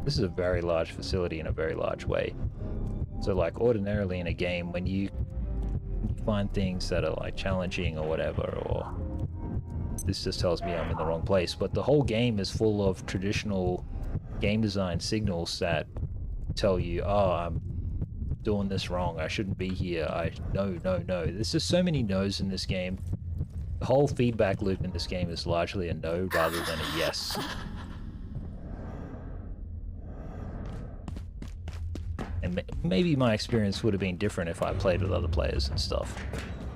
This is a very large facility in a very large way. So like ordinarily in a game, when you find things that are like challenging or whatever, or this just tells me I'm in the wrong place, but the whole game is full of traditional game design signals that tell you, oh, I'm doing this wrong, I shouldn't be here, no. There's just so many no's in this game. The whole feedback loop in this game is largely a no rather than a yes. And maybe my experience would have been different if I played with other players and stuff.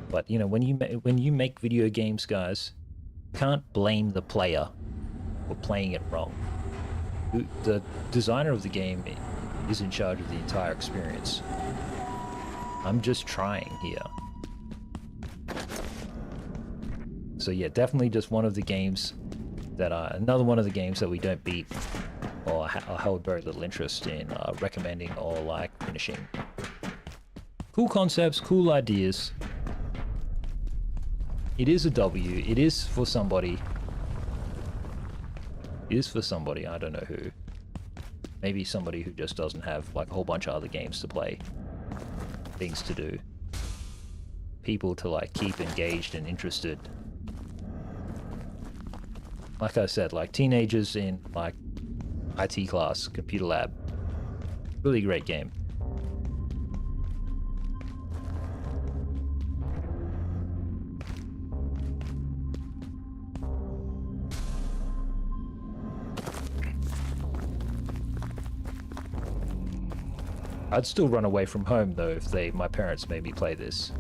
But you know, when you make video games, guys, you can't blame the player for playing it wrong. The designer of the game is in charge of the entire experience. I'm just trying here. So yeah, definitely just one of the games that another one of the games that we don't beat or held very little interest in recommending or like finishing. Cool concepts, cool ideas. It is a W. It is for somebody. It is for somebody, I don't know who. Maybe somebody who just doesn't have like a whole bunch of other games to play. Things to do. People to like keep engaged and interested. Like I said, like teenagers in like IT class, computer lab. Really great game. I'd still run away from home though if my parents made me play this.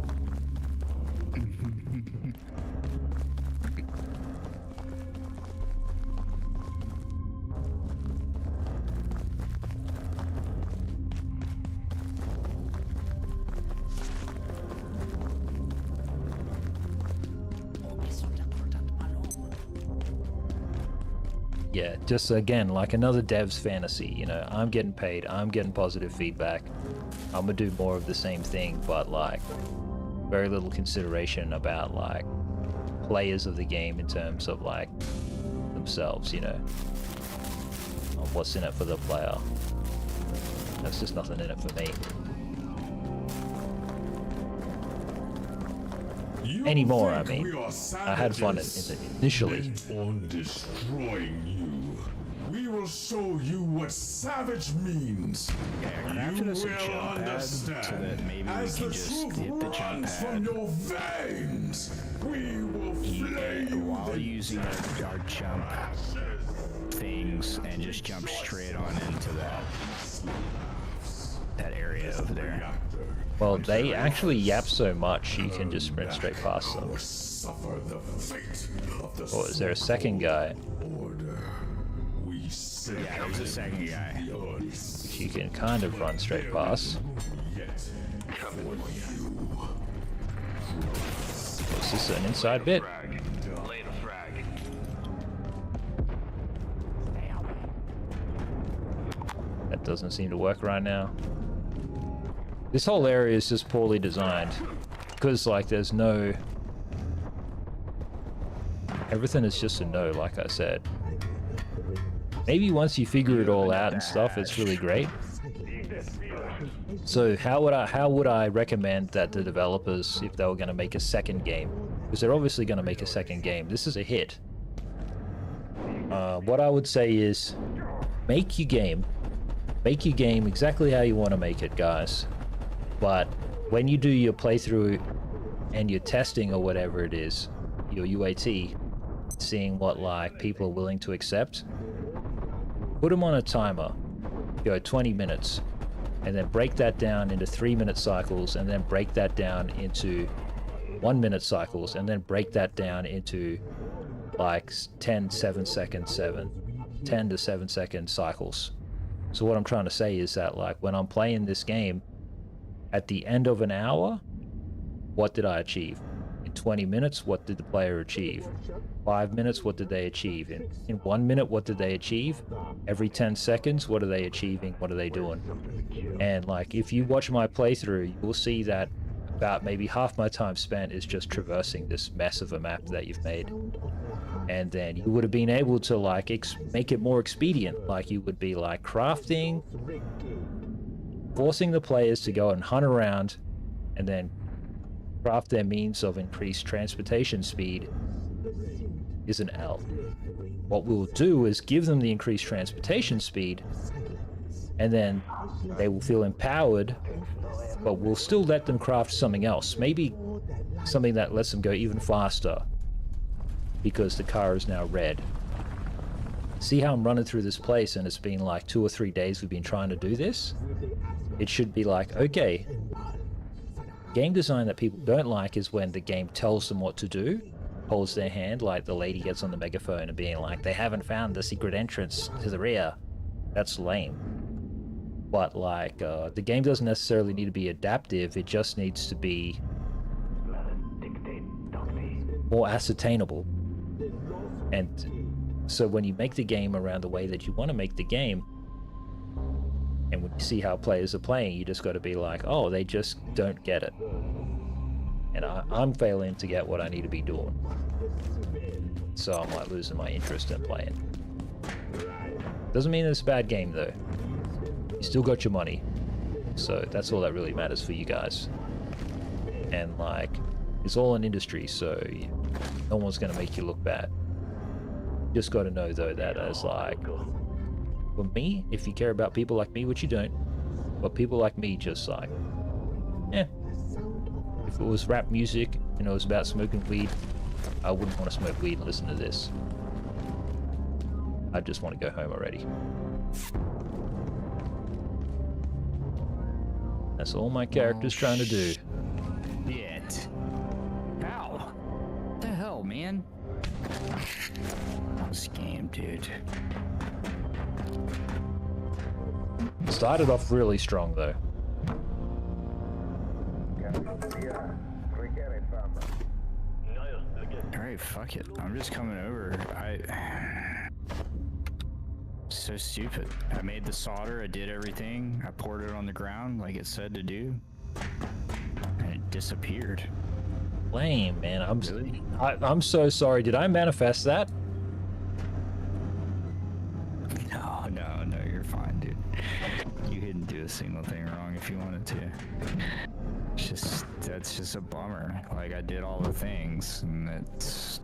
Yeah, just again, like another dev's fantasy, you know, I'm getting paid, I'm getting positive feedback, I'm gonna do more of the same thing, but like, very little consideration about like, players of the game in terms of like, themselves, you know, what's in it for the player. There's just nothing in it for me. Anymore, I mean. I had fun initially. On destroying you. We will show you what savage means. Yeah, you will understand. So that maybe as we can the just truth hit the jump runs pad. from your veins, we will flay you while using our jump things and just jump straight on into that area over there. Well, they actually yap so much you can just sprint straight past them. Or is there a second guy? Yeah, there's a second guy. Which you can kind of run straight past. This is an inside bit. That doesn't seem to work right now. This whole area is just poorly designed. Because, like, there's no... Everything is just a no, like I said. Maybe once you figure it all out and stuff, it's really great. So how would I recommend that the developers, if they were going to make a second game, because they're obviously going to make a second game, this is a hit. What I would say is, make your game exactly how you want to make it, guys. But when you do your playthrough and your testing or whatever it is, your UAT, seeing what like people are willing to accept, put them on a timer, go 20 minutes, and then break that down into 3-minute cycles, and then break that down into 1-minute cycles, and then break that down into like 10 to 7 second cycles. So what I'm trying to say is that, like, when I'm playing this game, at the end of an hour, what did I achieve? In 20 minutes, what did the player achieve? 5 minutes, what did they achieve? In 1 minute, what did they achieve? Every 10 seconds, what are they achieving? What are they doing? And, like, if you watch my playthrough, you will see that about maybe half my time spent is just traversing this mess of a map that you've made. And then you would have been able to, like, make it more expedient. Like, you would be, like, crafting, forcing the players to go and hunt around, and then craft their means of increased transportation speed is an L. What we'll do is give them the increased transportation speed, and then they will feel empowered, but we'll still let them craft something else. Maybe something that lets them go even faster, because the car is now red. See how I'm running through this place and it's been like 2 or 3 days we've been trying to do this? It should be like, okay, game design that people don't like is when the game tells them what to do, holds their hand, like the lady gets on the megaphone and being like, they haven't found the secret entrance to the rear. That's lame. But like, the game doesn't necessarily need to be adaptive, it just needs to be more ascertainable. And so when you make the game around the way that you want to make the game, and when you see how players are playing, you just got to be like, oh, they just don't get it. And I'm failing to get what I need to be doing. So I'm like losing my interest in playing. Doesn't mean it's a bad game though. You still got your money. So that's all that really matters for you guys. And like, it's all an industry, so no one's going to make you look bad. Just got to know though that as like, for me, if you care about people like me, which you don't, but people like me just like, if it was rap music and it was about smoking weed, I wouldn't want to smoke weed and listen to this. I just want to go home already. That's all my character's trying to do. Shit. Ow. What the hell, man? This game, dude. Started off really strong though. Alright, fuck it. I'm just coming over. So stupid. I made the solder, I did everything, I poured it on the ground like it said to do, and it disappeared. Lame, man. I'm so sorry. Did I manifest that? No, you're fine, dude. You didn't do a single thing wrong if you wanted to. That's just a bummer. Like, I did all the things, and it's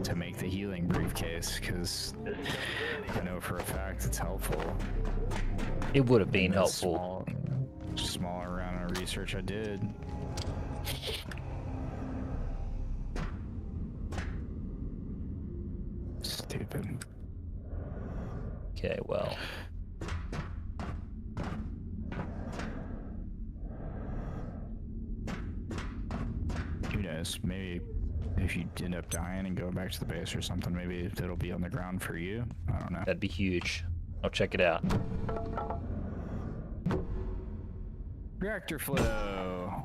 to make the healing briefcase, because I know for a fact it's helpful. It would have been helpful. Small amount of research I did. Stupid. Okay, well. Who knows? Maybe if you end up dying and go back to the base or something, maybe it'll be on the ground for you. I don't know. That'd be huge. I'll check it out. Reactor flow.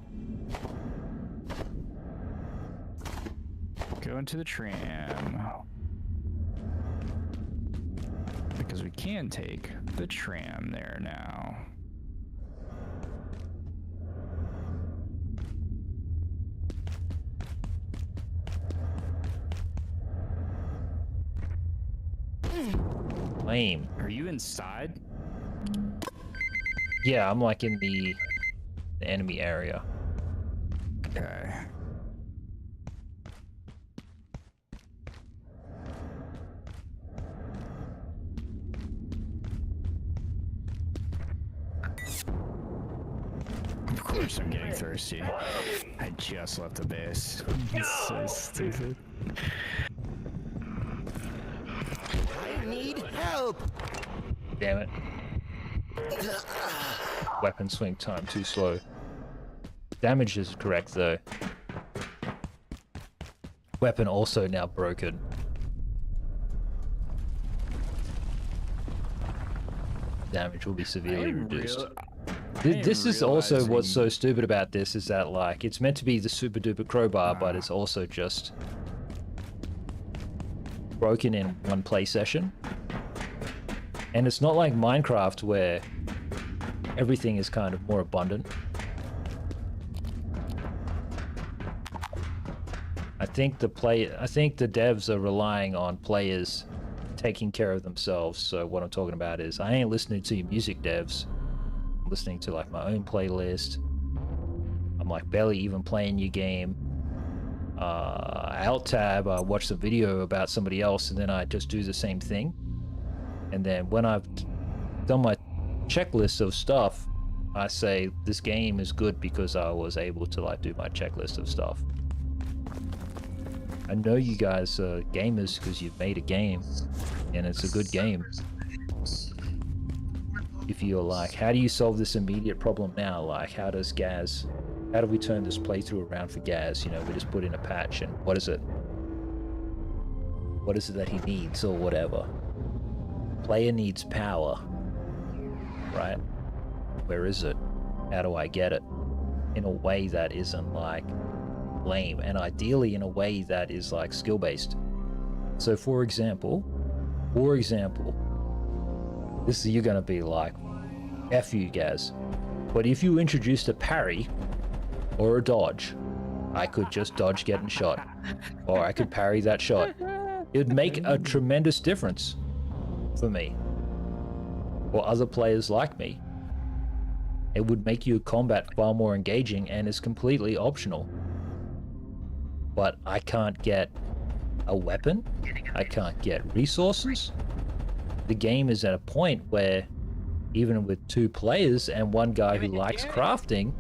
going to the tram. Because we can take the tram there now. Lame. Are you inside? Yeah, I'm like in the enemy area. Okay. Of course I'm getting thirsty. I just left the base. It's so stupid. I need help! Damn it. Weapon swing time too slow. Damage is correct though. Weapon also now broken. Damage will be severely reduced. This is also what's so stupid about this, is that like it's meant to be the super duper crowbar, but it's also just broken in one play session. And it's not like Minecraft where everything is kind of more abundant. I think the devs are relying on players taking care of themselves. So what I'm talking about is I ain't listening to your music devs. I'm listening to like my own playlist. I'm like barely even playing your game. Alt tab, I watch the video about somebody else and then I just do the same thing. And then when I've done my checklist of stuff, I say this game is good because I was able to like do my checklist of stuff. I know you guys are gamers because you've made a game and it's a good game. If you're like, how do you solve this immediate problem now? Like, how do we turn this playthrough around for Gaz? You know, we just put in a patch and what is it? What is it that he needs or whatever? Player needs power, right? Where is it? How do I get it? In a way that isn't like lame, and ideally in a way that is like skill-based. So for example, this is, you're gonna be like, F you Gaz. But if you introduced a parry or a dodge, I could just dodge getting shot. Or I could parry that shot. It'd make a tremendous difference for me. Or other players like me. It would make your combat far more engaging and is completely optional. But I can't get a weapon. I can't get resources. The game is at a point where even with 2 players and one guy who likes crafting,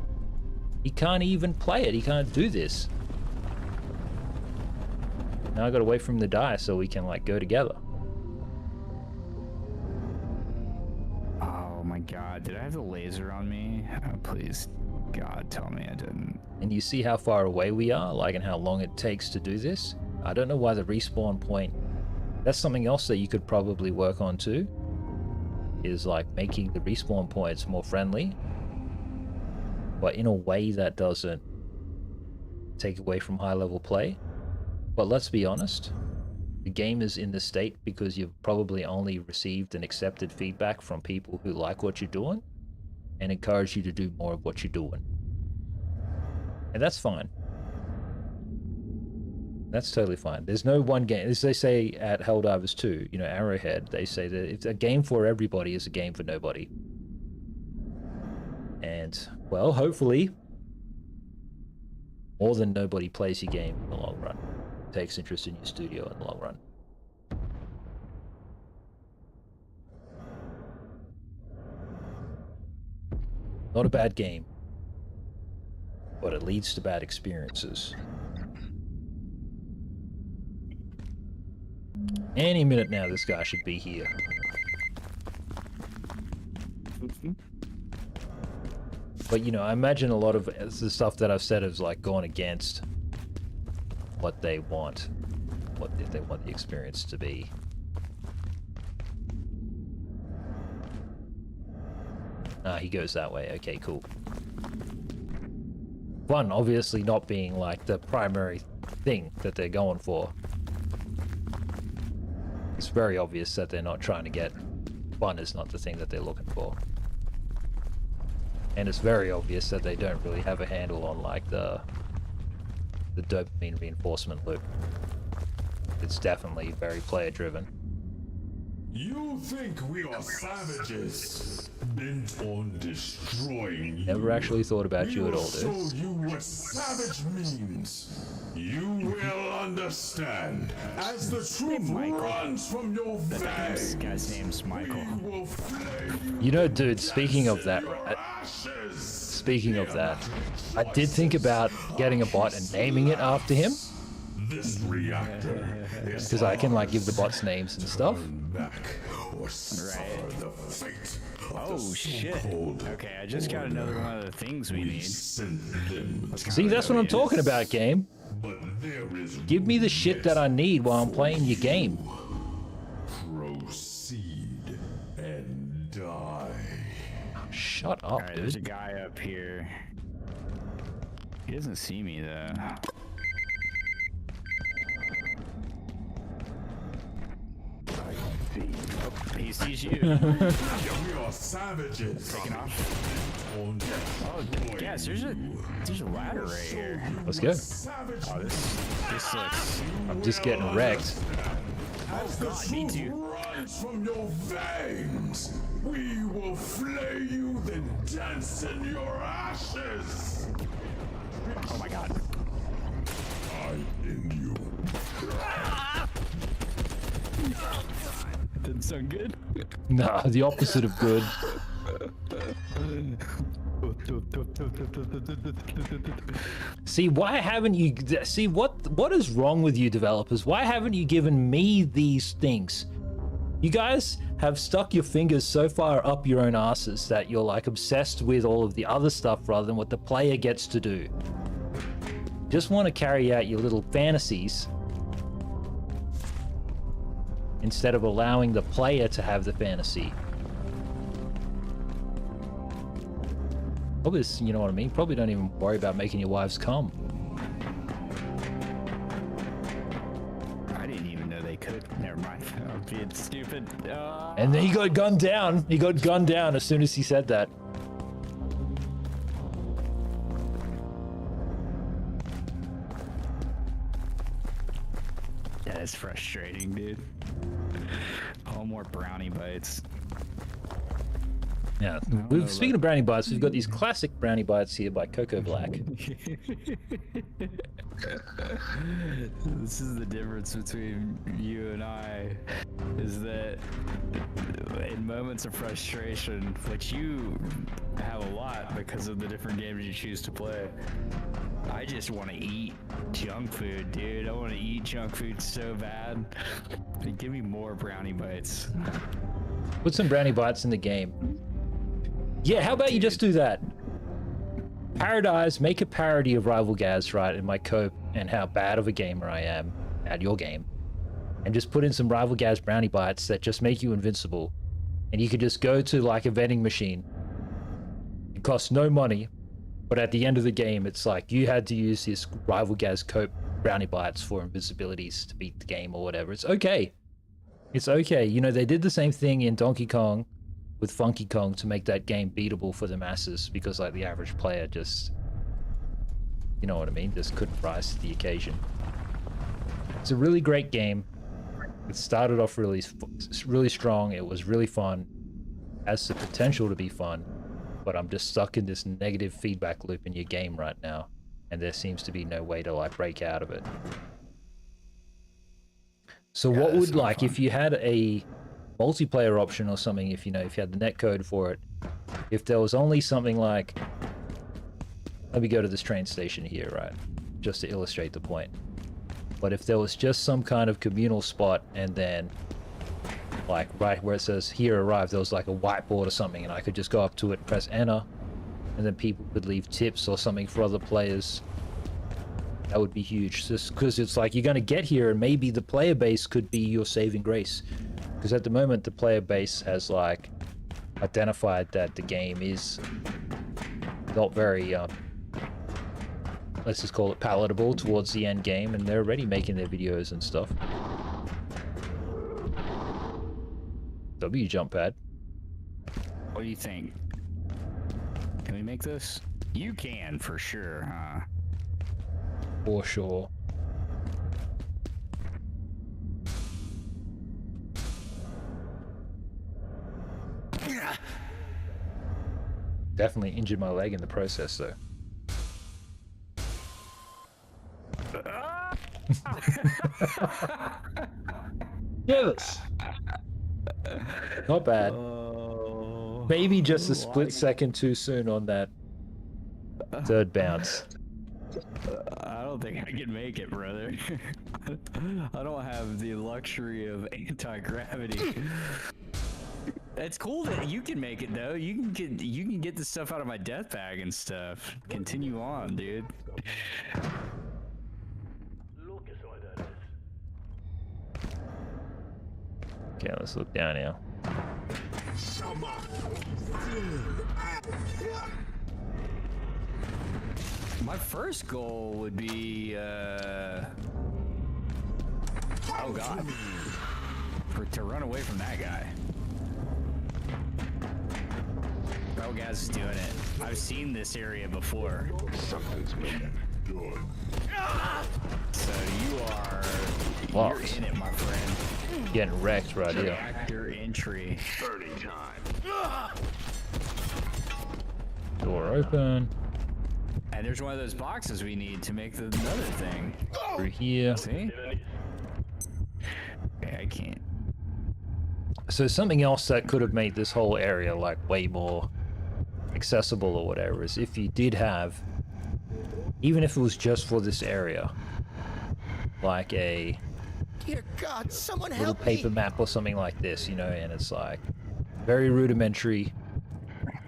he can't even play it. He can't do this. Now I gotta wait for him to die so we can like go together. Oh my god, did I have the laser on me? Oh, please, God, tell me I didn't. And you see how far away we are, like, and how long it takes to do this? I don't know why the respawn point... That's something else that you could probably work on too, is like making the respawn points more friendly, but in a way that doesn't take away from high level play. But let's be honest, the game is in this state because you've probably only received and accepted feedback from people who like what you're doing and encourage you to do more of what you're doing. And that's fine. That's totally fine. There's no one game, as they say at Helldivers 2, you know, Arrowhead, they say that it's a game for everybody is a game for nobody. And, well, hopefully, more than nobody plays your game in the long run. Takes interest in your studio in the long run. Not a bad game, but it leads to bad experiences. Any minute now, this guy should be here. But, you know, I imagine a lot of the stuff that I've said is, like, gone against what they want. What they want the experience to be. Ah, he goes that way. Okay, cool. Fun obviously not being like the primary thing that they're going for. It's very obvious that they're not trying to get fun is not the thing that they're looking for. And it's very obvious that they don't really have a handle on like the dopamine reinforcement loop. It's definitely very player driven. You think we are savages, bent on destroying you. Never actually thought about you at all, We will dude. show you what savage means. You will understand as the truth runs from your veins. Guy's name's Michael. We will flay you. You know, dude, speaking of that, right? Speaking of that, I did think about getting a bot and naming it after him. This reactor is Because I can like give the bots names and stuff. back or suffer the fate of Oh the shit. so-called Okay, I just got another one of the things we need. send them. See, that's what I'm talking about, game. But there is Give me the shit that I need while I'm playing your game. proceed and die. Shut up, Alright, there's a dude. guy up here. He doesn't see me though. Oh, he sees you. We are savages. Taking off. Oh, yes, there's a ladder right here. Let's go. Oh, this looks. I'm just getting wrecked. As the God, me truth too. runs from your veins, we will flay you, then dance in your ashes. Oh my god. I end you. Didn't sound good. Nah, the opposite of good. See, why haven't you... See, what is wrong with you developers? Why haven't you given me these things? You guys have stuck your fingers so far up your own asses that you're like obsessed with all of the other stuff rather than what the player gets to do. Just want to carry out your little fantasies instead of allowing the player to have the fantasy. Probably, you know what I mean? Probably don't even worry about making your wives come. I didn't even know they could. Never mind. I'm being stupid. And then he got gunned down. He got gunned down as soon as he said that. That is frustrating, dude. Oh, more brownie bites. Yeah. Speaking of brownie bites, we've got these classic brownie bites here by Cocoa Black. This is the difference between you and I, is that in moments of frustration, which you have a lot because of the different games you choose to play, I just want to eat junk food, dude. I want to eat junk food so bad. Give me more brownie bites. Put some brownie bites in the game. Yeah, how about you just do that? Paradise, make a parody of Rival Gaz, right, in my cope and how bad of a gamer I am at your game. And just put in some Rival Gaz brownie bites that just make you invincible. And you could just go to like a vending machine. It costs no money, but at the end of the game, it's like you had to use this Rival Gaz cope brownie bites for invincibilities to beat the game or whatever. It's okay. It's okay. You know, they did the same thing in Donkey Kong with Funky Kong to make that game beatable for the masses because like the average player just, you know what I mean, just couldn't rise to the occasion. It's a really great game. It started off really strong. It was really fun. Has the potential to be fun, but I'm just stuck in this negative feedback loop in your game right now, and there seems to be no way to like break out of it. So yeah, what would like if you had a multiplayer option or something, if you know, if you had the netcode for it, if there was only something like, let me go to this train station here, right, just to illustrate the point, but if there was just some kind of communal spot and then like right where it says here arrived, there was like a whiteboard or something and I could just go up to it and press enter and then people could leave tips or something for other players, that would be huge. Just because it's like you're going to get here and maybe the player base could be your saving grace. Because at the moment, the player base has like identified that the game is not very let's just call it palatable towards the end game, and they're already making their videos and stuff. W jump pad. What do you think? Can we make this? You can, for sure, huh? For sure. Definitely injured my leg in the process, though. Yes. Not bad. Maybe just a split second too soon on that third bounce. I don't think I can make it, brother. I don't have the luxury of anti-gravity. It's cool that you can make it though. You can get the stuff out of my death bag and stuff. Continue on, dude. Okay, let's look down now. My first goal would be oh god, to run away from that guy. Rival Gaz is doing it. I've seen this area before. So you're in it, my friend. Getting wrecked right here. Reactor entry. 30 times. Door open. And there's one of those boxes we need to make the another thing. Through here. See? Okay, I can't. So something else that could have made this whole area like way more accessible or whatever is if you did have, even if it was just for this area, like a Dear God, someone little help paper me. map or something like this, you know, and it's like very rudimentary.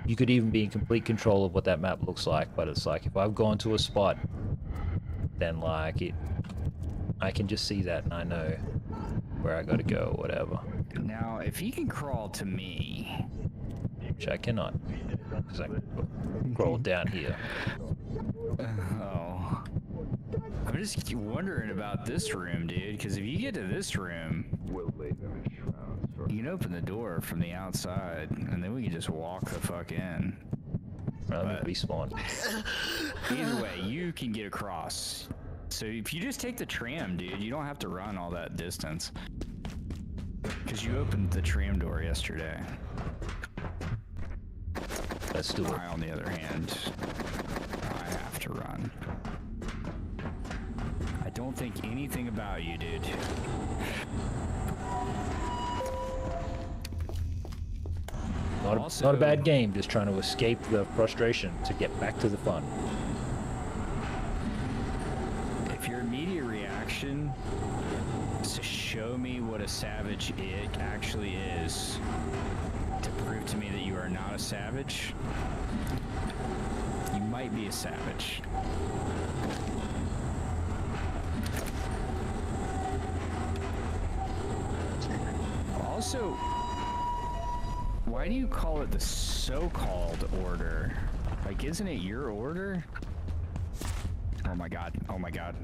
You could even be in complete control of what that map looks like, but it's like if I've gone to a spot, then like I can just see that and I know where I gotta go or whatever. Now, if he can crawl to me, which I cannot, because I crawled down here. Oh, I'm just wondering about this room, dude. Because if you get to this room, you can open the door from the outside, and then we can just walk the fuck in. Let me respawn. Either way, you can get across. So if you just take the tram, dude, you don't have to run all that distance. Because you opened the tram door yesterday. Let's do it. I, on the other hand, I have to run. I don't think anything about you, dude. Not a bad game, just trying to escape the frustration to get back to the fun. If your immediate reaction is to show me what a savage it actually is, to prove to me that you are not a savage, you might be a savage. Also, why do you call it the so-called order? Like, isn't it your order? Oh my god, oh my god.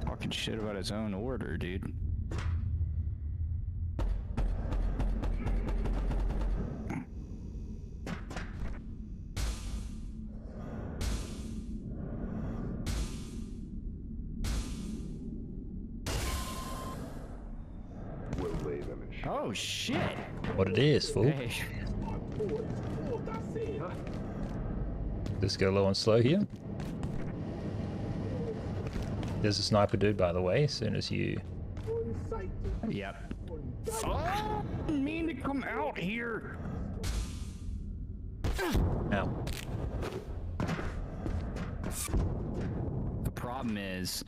Talking shit about his own order, dude. Oh shit! What it is, fool. Hey. Just go low and slow here. There's a sniper dude, by the way, as soon as you... Yep. Oh, I didn't mean to come out here. Ow. The problem is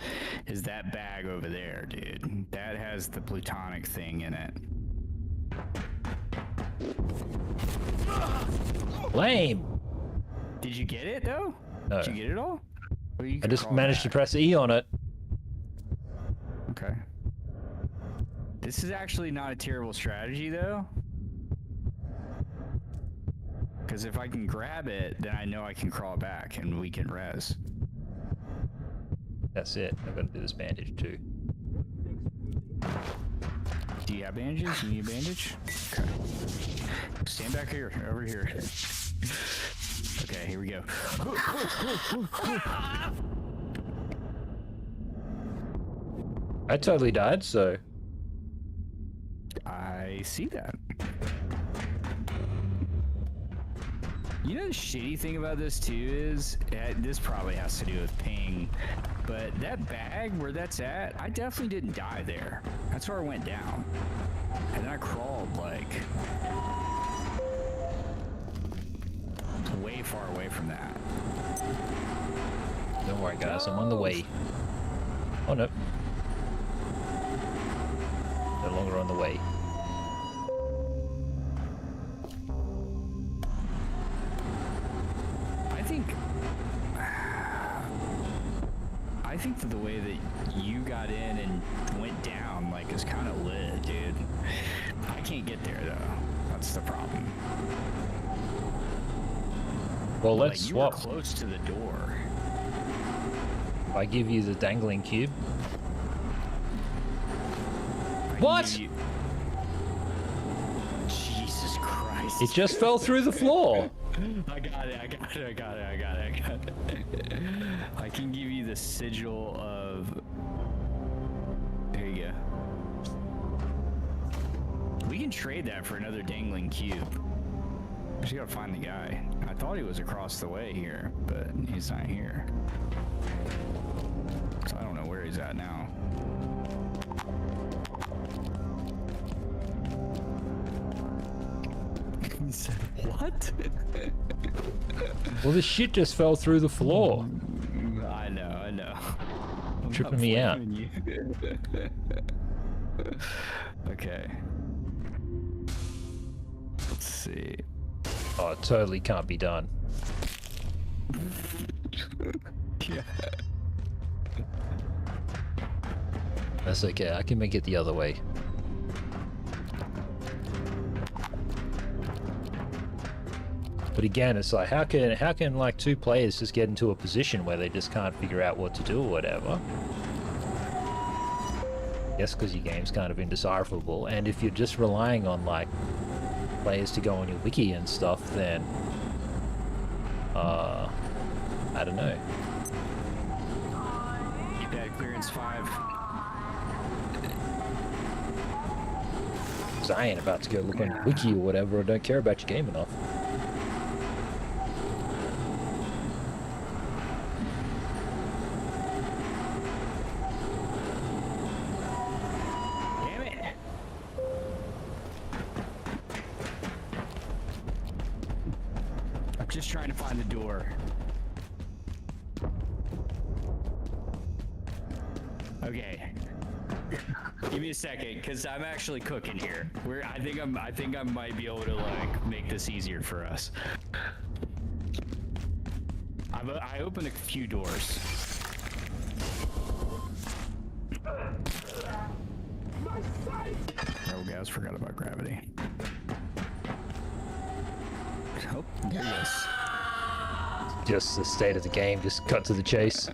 that bag over there, dude. That has the plutonic thing in it. Lame! Did you get it, though? No. Did you get it all? Or you I can just crawl managed to back? press E on it. Okay. This is actually not a terrible strategy, though. Because if I can grab it, then I know I can crawl back and we can res. That's it. I've got to do this bandage too. Do you have bandages? You need a bandage? Okay. Stand back here, over here. Okay, here we go. I totally died, so... I see that. You know the shitty thing about this too is, this probably has to do with ping, but that bag where that's at, I definitely didn't die there. That's where I went down. And then I crawled like way far away from that. Don't worry guys, I'm on the way. Oh no. No longer on the way. I think that the way that you got in and went down, like, is kind of lit, dude. I can't get there, though. That's the problem. Well, let's like, swap. You were close to the door. If I give you the dangling cube. What? Jesus Christ. It just fell through the floor. I got it. I can give you the sigil of... There you go. We can trade that for another dangling cube. Just gotta find the guy. I thought he was across the way here, but he's not here. So I don't know where he's at now. He said, what? Well, this shit just fell through the floor. I know. I'm Tripping me out. Okay. Let's see. Oh, it totally can't be done. Yeah. That's okay, I can make it the other way. But again, it's like, how can like two players just get into a position where they just can't figure out what to do or whatever? Yes, because your game's kind of indecipherable, and if you're just relying on like players to go on your wiki and stuff, then I don't know. Keep that clearance 5. Because I ain't about to go look on your wiki or whatever, or don't care about your game enough. Just trying to find the door. Okay. Give me a second, because I'm actually cooking here. I think I might be able to like make this easier for us. I opened a few doors. Oh, guys, forgot about gravity. Oh, there he is. Just the state of the game, just cut to the chase.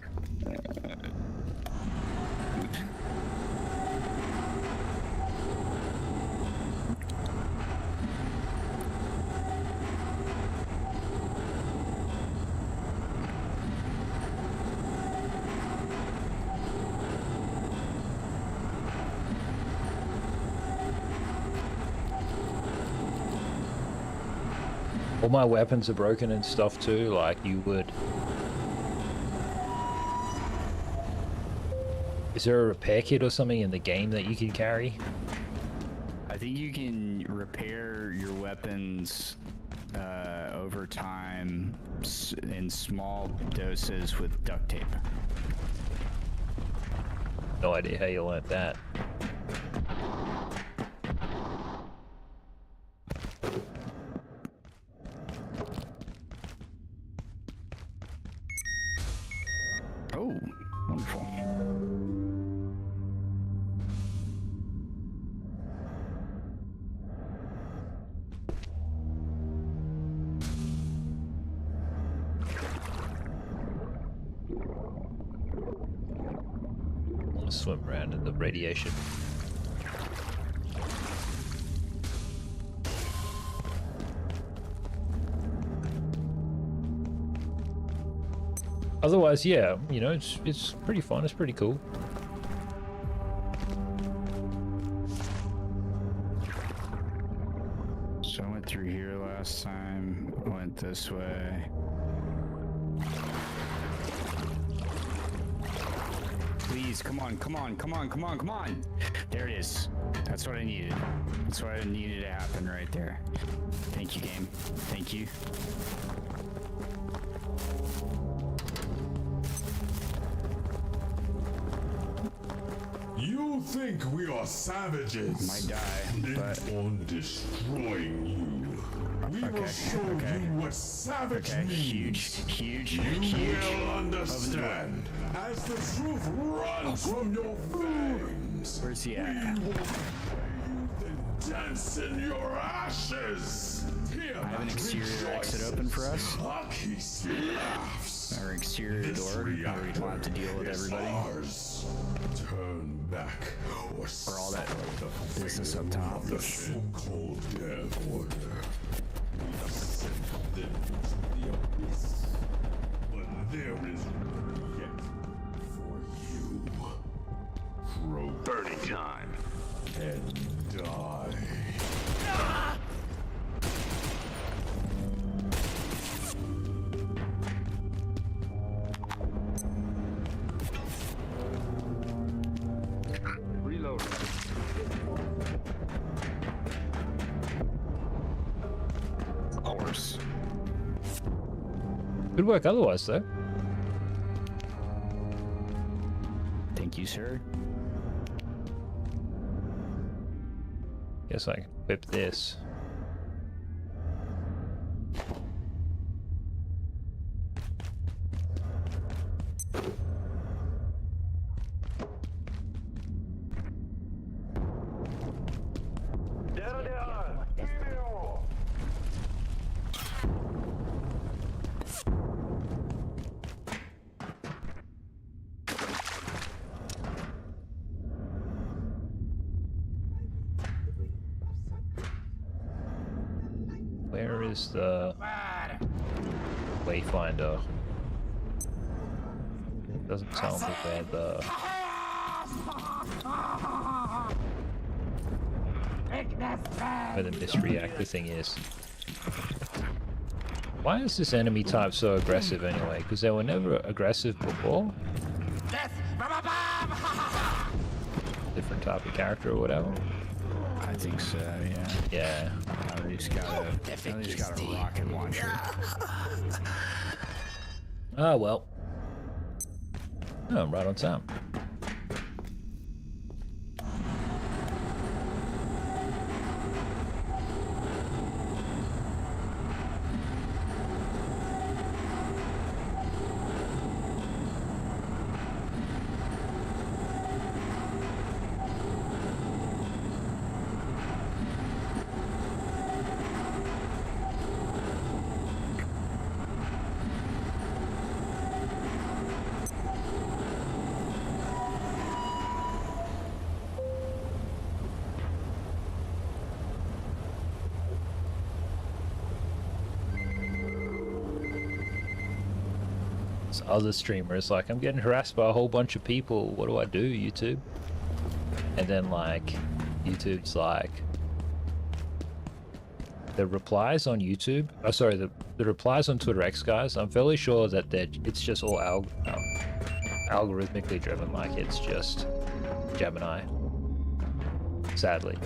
All my weapons are broken and stuff too, like you would. Is there a repair kit or something in the game that you can carry? I think you can repair your weapons over time in small doses with duct tape. No idea how you learnt that. Oh, wonderful. I want to swim around in the radiation. Otherwise, yeah, you know, it's pretty fun. It's pretty cool. So I went through here last time. I went this way. Please, come on, come on, come on, come on, come on! There it is. That's what I needed. That's what I needed to happen right there. Thank you, game. Thank you. You think we are savages? Might die, but on destroying you. We will show you what savage means. Huge. You will understand as the truth runs from your veins. Where's he at? We will then dance in your ashes. Here, I have an exterior exit open for us. Our exterior door, where we don't have to deal with everybody. Turn back or for all that business up top. The so-called death order. We have sent them into the abyss, but there is yet for you. Burning time. And die. Reload. Horse. Good work otherwise, though. Thank you, sir. Guess I can equip this. Where is the wayfinder? Doesn't tell me where the misreactor thing is. Why is this enemy type so aggressive anyway? Because they were never aggressive before? Different type of character or whatever? I think so, yeah. Yeah. They just got a rocket launcher. Ah, well. Oh, I'm right on time. Other streamers like, I'm getting harassed by a whole bunch of people, what do I do, YouTube? And then like YouTube's like, the replies on YouTube, oh sorry, the replies on Twitter X, guys, I'm fairly sure that it's just all algorithmically driven, like it's just Gemini, sadly.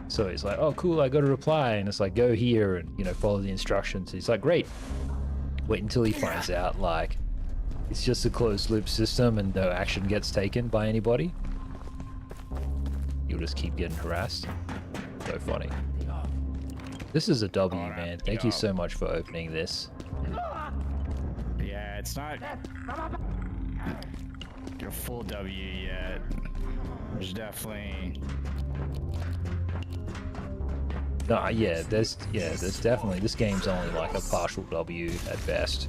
So he's like, oh cool, I got a reply, and it's like, go here and, you know, follow the instructions. He's like, great. Wait until he finds out like it's just a closed loop system and no action gets taken by anybody. You'll just keep getting harassed. So funny. This is a W, man. Thank you so much for opening this. Yeah, it's not a full W yet. There's definitely... No, yeah, there's definitely, this game's only like a partial W at best.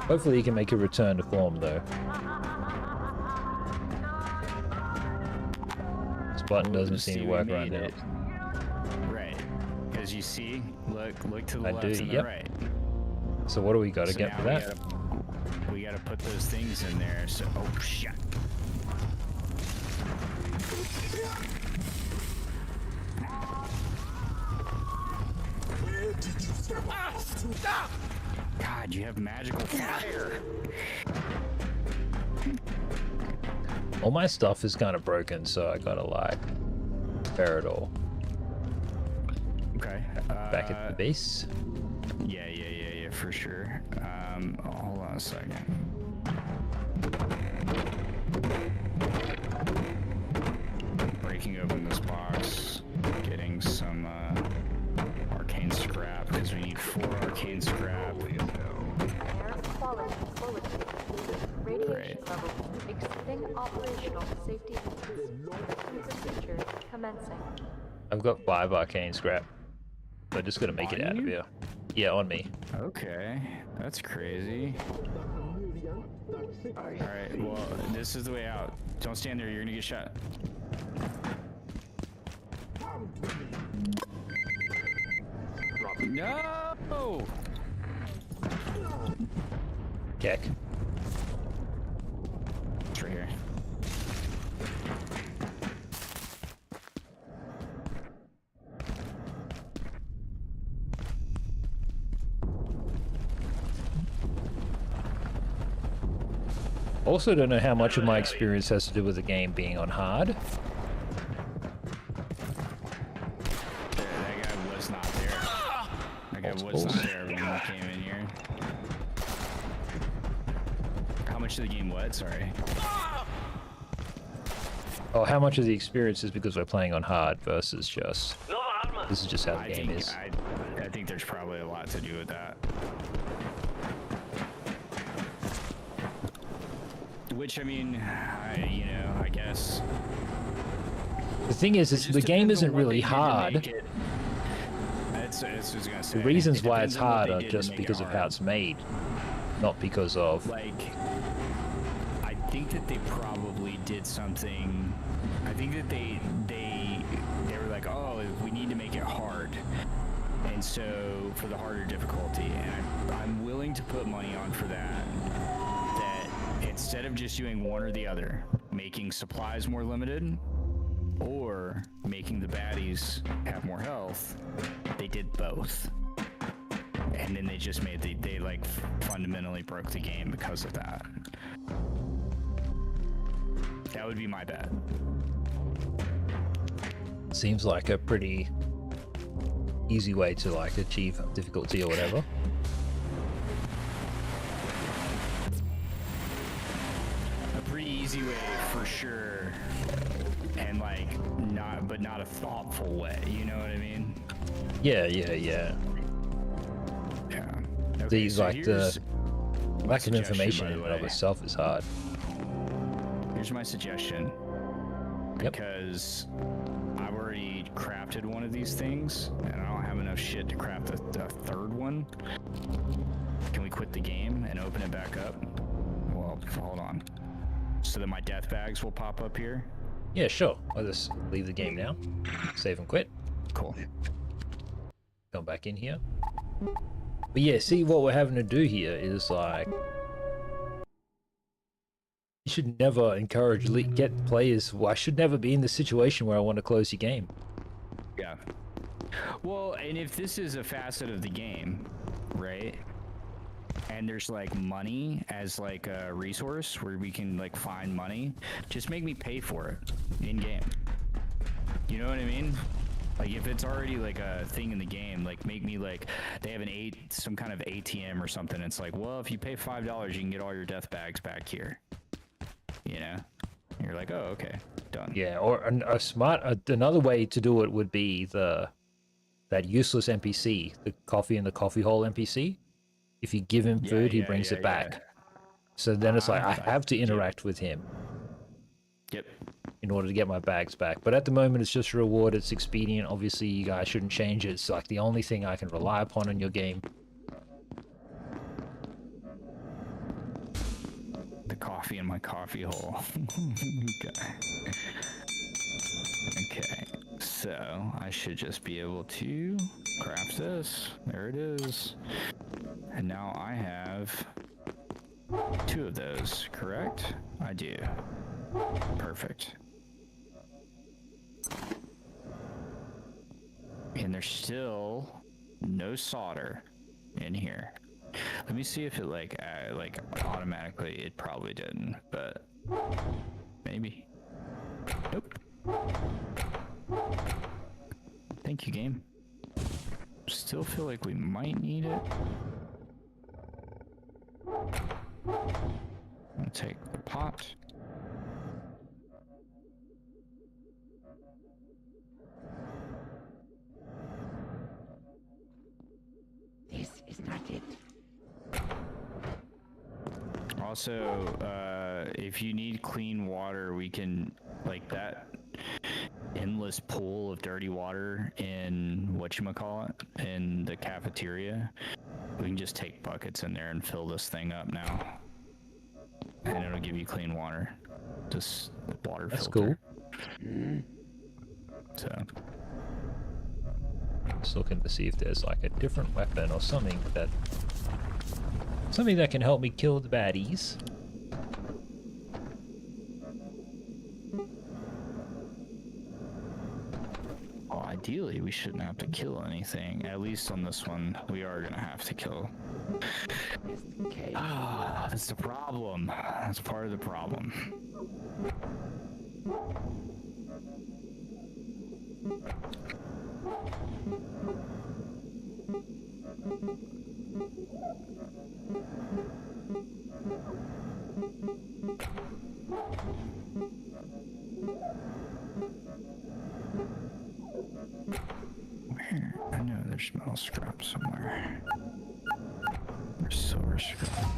Hopefully he can make a return to form, though. This button doesn't seem to work around now. Right. Because you see, look to the I left do, and yep. the right. So what do we got to So get now for that? we gotta put those things in there. So, oh shit. Stop! God, you have magical fire. All my stuff is kind of broken, so I gotta like repair it all. Okay. Back at the base. Yeah, for sure. Hold on a second. Breaking open this box, getting some arcane scrap because we need 4 arcane scrap. Air quality bulletin. Radiation level exceeding operational safety limits. Procedure commencing. I've got 5 arcane scrap. So I just gotta make it out of here. Yeah, on me. Okay, that's crazy. Alright, well, this is the way out. Don't stand there, you're gonna get shot. No! Keck. It's right here. Also don't know how much of my experience has to do with the game being on hard. That guy was not there. That guy was not there when we came in here. How much of the game what? Sorry. Oh, how much of the experience is because we're playing on hard versus just... This is just how the game is. I think there's probably a lot to do with that. Which, I mean, I guess. The thing is, the game isn't really hard. That's what I was gonna say. The reasons why it's depends on what hard they are did to just make it because of how hard. it's made, not because of... Like, I think that they probably did something. I think that they were like, oh, we need to make it hard, and so for the harder difficulty, and I'm willing to put money on for that. Instead of just doing one or the other, making supplies more limited or making the baddies have more health, they did both. And then they just made they like fundamentally broke the game because of that. That would be my bet. Seems like a pretty easy way to like achieve difficulty or whatever. Easy way for sure, and like not a thoughtful way, you know what I mean? Yeah. Okay, These so like the lack of suggestion, information by in the and of way. itself is hard. Here's my suggestion. Yep. Because I've already crafted one of these things and I don't have enough shit to craft a third one. Can we quit the game and open it back up? Well, hold on. So that my death bags will pop up here? Yeah, sure. I'll just leave the game now. Save and quit. Cool. Come back in here. But yeah, see what we're having to do here is like... You should never encourage, get players... Well, I should never be in the situation where I want to close your game. Yeah. Well, and if this is a facet of the game, right? And there's like money as like a resource where we can like find money, just make me pay for it in game. You know what I mean? Like if it's already like a thing in the game, like make me like they have some kind of ATM or something. It's like, well, if you pay $5, you can get all your death bags back here. You know? And you're like, oh, okay, done. Yeah, or another way to do it would be that useless NPC, the coffee in the coffee hole NPC. If you give him food, he brings it back. Yeah. So then it's like, I have to interact with him. Yep. In order to get my bags back. But at the moment, it's just a reward. It's expedient. Obviously, you guys shouldn't change it. It's like the only thing I can rely upon in your game. the coffee in my coffee hole. Okay, so I should just be able to craft this. There it is. And now I have 2 of those, correct? I do. Perfect. And there's still no solder in here. Let me see if it like automatically. It probably didn't, but maybe. Nope. Thank you, game. Still feel like we might need it. I'm gonna take the pot. This is not it. Also, if you need clean water, we can, like, that endless pool of dirty water in whatchamacallit, in the cafeteria, we can just take buckets in there and fill this thing up now. And it'll give you clean water. Just water That's filter. cool. So. Just looking to see if there's like a different weapon or something that can help me kill the baddies. Well, ideally, we shouldn't have to kill anything. At least on this one, we are gonna have to kill. Ah, that's the problem. That's part of the problem. Where? I know there's metal scrap somewhere. There's silver scrap.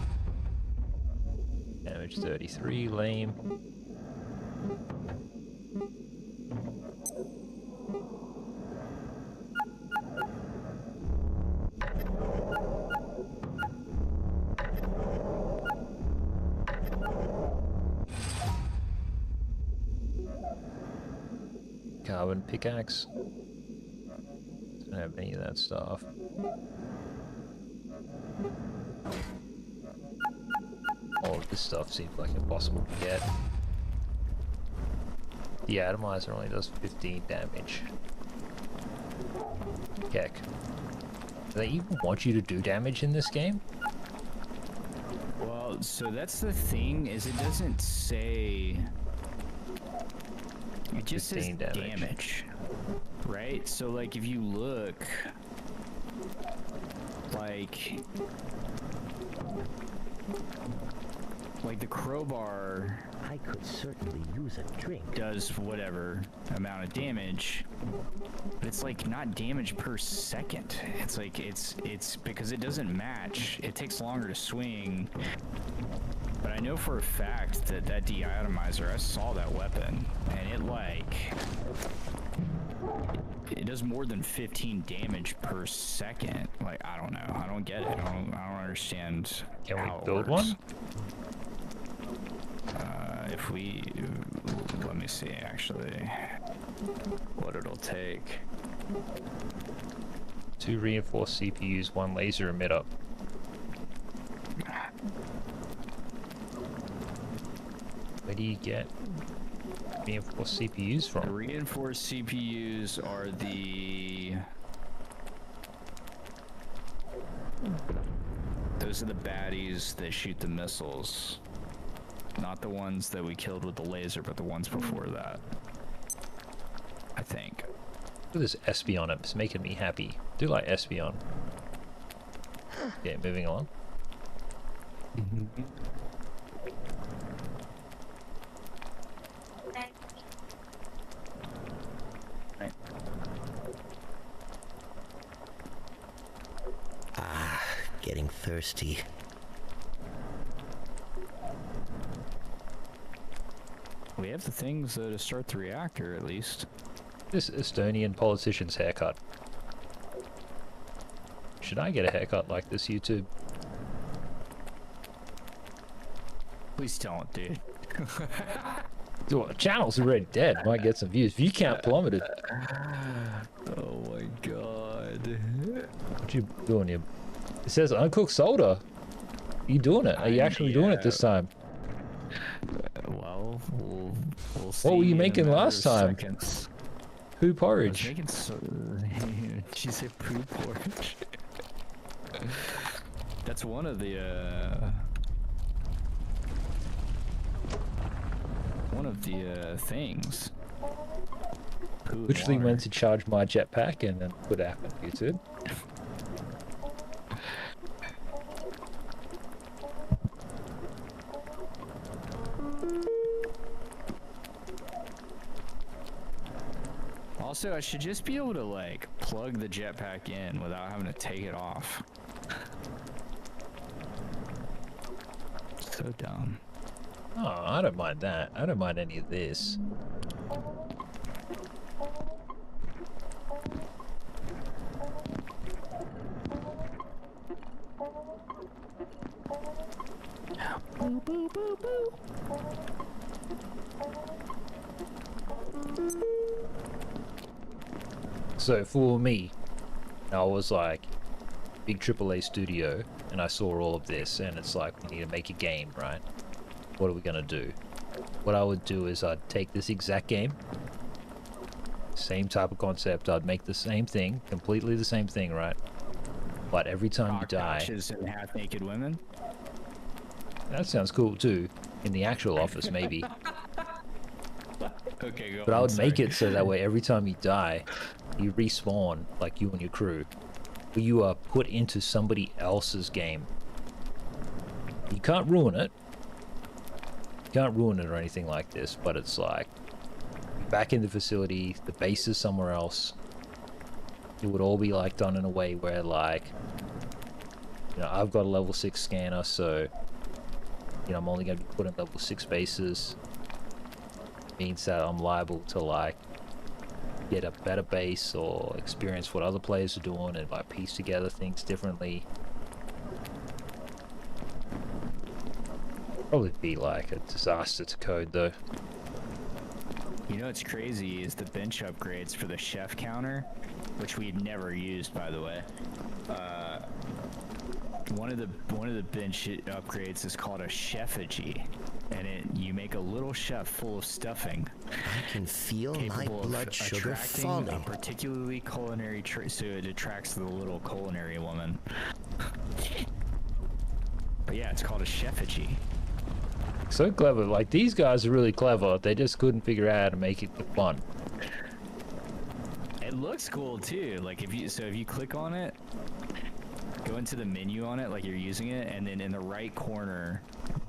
Damage 33, lame. Carbon pickaxe. Don't have any of that stuff. All of this stuff seems like impossible to get. The atomizer only does 15 damage. Heck. Do they even want you to do damage in this game? Well, so that's the thing, is it doesn't say... It just says damage, right? So, like, if you look, like the crowbar, I could certainly use a drink. Does whatever amount of damage, but it's like not damage per second. It's like it's because it doesn't match. It takes longer to swing. But I know for a fact that that deatomizer, I saw that weapon, and it does more than 15 damage per second. Like, I don't know. I don't get it. I don't understand. Can how we it build works. one? If we, let me see actually what it'll take. 2 reinforced CPUs, 1 laser emitter. Where do you get reinforced CPUs from? The reinforced CPUs are those are the baddies that shoot the missiles. Not the ones that we killed with the laser, but the ones before that. I think. Look at this Espion, it's making me happy. Do like Espion. Yeah, moving on. Ah, getting thirsty. We have the things to start the reactor, at least. This Estonian politician's haircut. Should I get a haircut like this, YouTube? Please don't, dude. Dude, the channel's already dead. Might get some views. View count plummeted. Oh my god. What you doing here? It says uncooked soda. You doing it? Are you actually doing it this time? Well, we'll see. What were you in a making matter last of time? seconds. Poo I was porridge. making she said poo porridge. That's one of the things. Poo and Literally water. went to charge my jetpack and then what happened, YouTube? Also, I should just be able to like plug the jetpack in without having to take it off. So dumb. Oh, I don't mind that. I don't mind any of this. Boo, boo, boo, boo. So for me, I was like, big AAA studio, and I saw all of this, and it's like, we need to make a game, right? What are we gonna do? What I would do is I'd take this exact game, same type of concept, I'd make the same thing, completely the same thing, right? But every time you die... Cockroaches and half-naked women? That sounds cool too, in the actual office maybe. Okay, go But I on, would make sorry. it so that way every time you die, you respawn, like you and your crew. But you are put into somebody else's game. You can't ruin it. You can't ruin it or anything like this, but it's like, back in the facility, the base is somewhere else. It would all be like done in a way where like, you know, I've got a level 6 scanner, so, you know, I'm only going to be put in level 6 bases. Means that I'm liable to like get a better base or experience what other players are doing and like piece together things differently. Probably be like a disaster to code though. You know what's crazy is the bench upgrades for the chef counter, which we've never used, by the way. One of the bench upgrades is called a chefagy, and you make a little chef full of stuffing. I can feel my capable of blood sugar attracting falling. a particularly culinary trait, so it attracts the little culinary woman. But yeah, it's called a chefagy. So clever. Like, these guys are really clever. They just couldn't figure out how to make it fun. It looks cool too. Like if you click on it, go into the menu on it like you're using it, and then in the right corner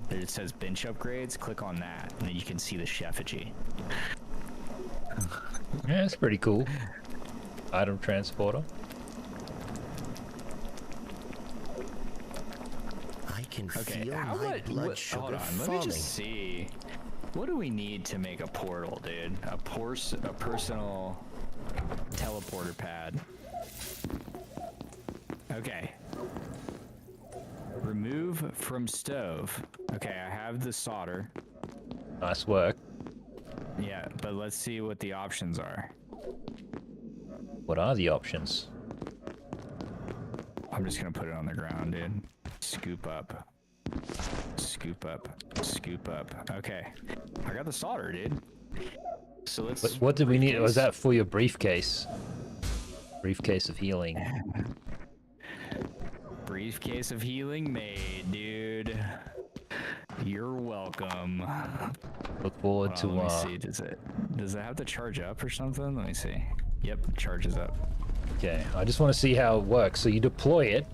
there it says bench upgrades, click on that, and then you can see the chefagy. Yeah, it's pretty cool. Item transporter. I can Okay, feel how my about blood sugar hold on, falling. let me just see. What do we need to make a portal, dude? A personal teleporter pad. Okay. Remove from stove. Okay, I have the solder. Nice work. Yeah, but let's see what the options are. What are the options? I'm just gonna put it on the ground, dude. Scoop up. Scoop up. Scoop up. Okay. I got the solder, dude. So let's... What did we need? Was that for your briefcase? Briefcase of healing. Briefcase of healing made, dude. You're welcome. Look forward to let me see. Does it have to charge up or something? Let me see. Yep, it charges up. Okay, I just want to see how it works. So you deploy it,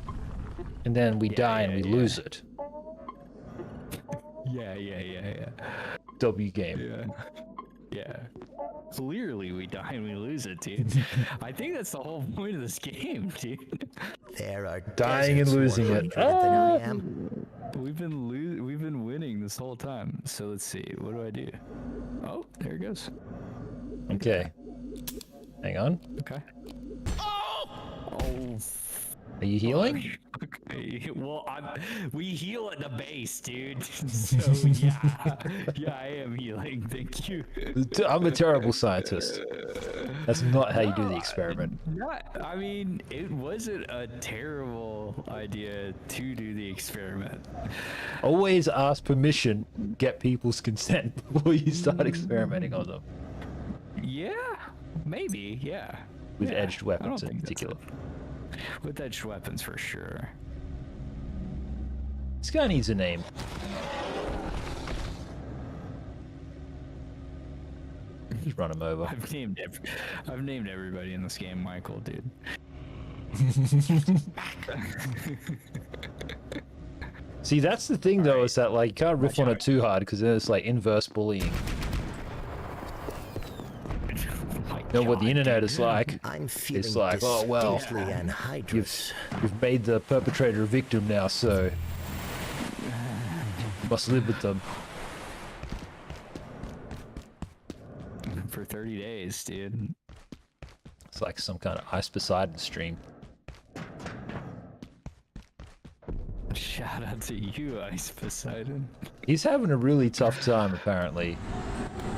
and then we die and we lose it. Yeah. W game. Yeah. Clearly we die and we lose it, dude. I think that's the whole point of this game, dude. There are Dying and deserts losing more it. hungry than I am. We've been winning this whole time. So let's see. What do I do? Oh, there it goes. Okay. Hang on. Okay. Oh! Are you healing? Well, we heal at the base, dude. So yeah, yeah, I am healing. Thank you. I'm a terrible scientist. That's not how you do the experiment. I mean, it wasn't a terrible idea to do the experiment. Always ask permission, get people's consent before you start experimenting on them. Yeah, maybe. Yeah. With Yeah, edged I don't weapons in think that's particular. With edged weapons for sure. This guy needs a name. Just run him over. I've named everybody in this game Michael, dude. See, that's the thing though, is that like you can't riff on it too hard because then it's like inverse bullying. You know what the internet is like? I'm feeling It's like, oh well, distinctly anhydrous. you've made the perpetrator a victim now, so you must live with them. For 30 days, dude. It's like some kind of Ice Poseidon stream. Shout out to you, Ice Poseidon. He's having a really tough time, apparently.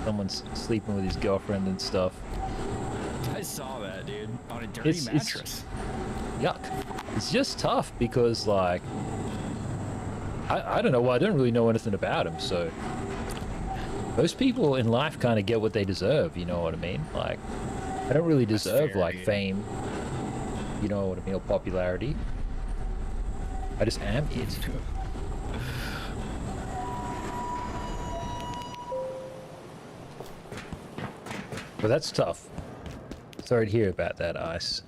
Someone's sleeping with his girlfriend and stuff. I saw that, dude, on a dirty mattress. Yuck. It's just tough because, like, I don't know. Well, I don't really know anything about him, so most people in life kind of get what they deserve. You know what I mean? Like, I don't really deserve like fame. You know what I mean? Or popularity. I just am it. But that's tough. Sorry to hear about that, Ice.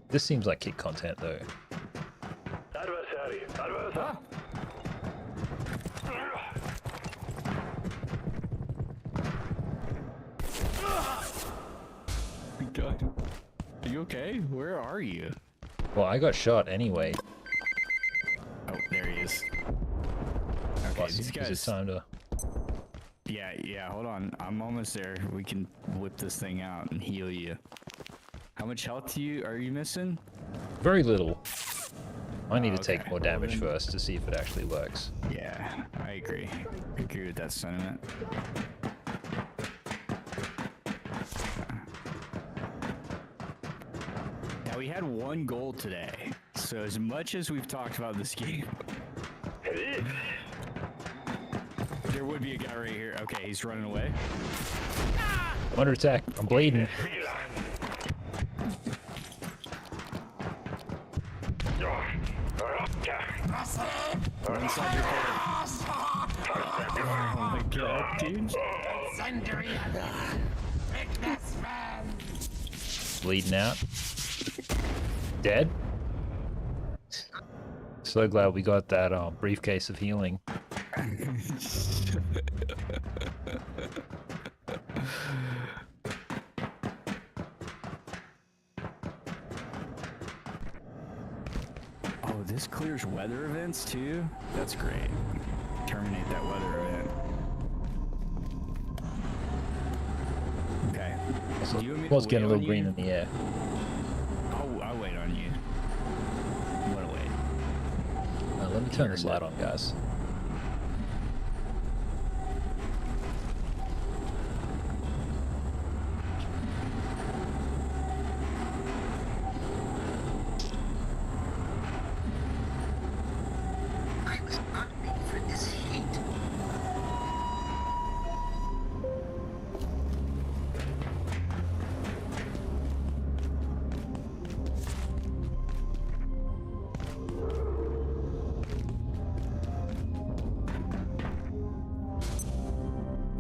This seems like kid content, though. Adversary. God. Are you okay? Where are you? Well, I got shot anyway. Oh, there he is. Okay, Well, these it's guys. time to... Yeah, hold on. I'm almost there. We can whip this thing out and heal you. How much health are you missing? Very little. I need to okay. take more damage first to see if it actually works. Yeah, I agree. I agree with that sentiment. Now, we had one goal today. So as much as we've talked about this game, there would be a guy right here. Okay, he's running away. I'm under attack. I'm bleeding. Run inside your car. Oh my god, dude. Bleeding out. Dead? So glad we got that briefcase of healing. Oh, this clears weather events too? That's great. Terminate that weather event. Okay. So You and me was to getting a wait little on green you? in the air. I'll wait on you. I'm gonna wait. Let me turn this light on, guys. I was not made for this heat.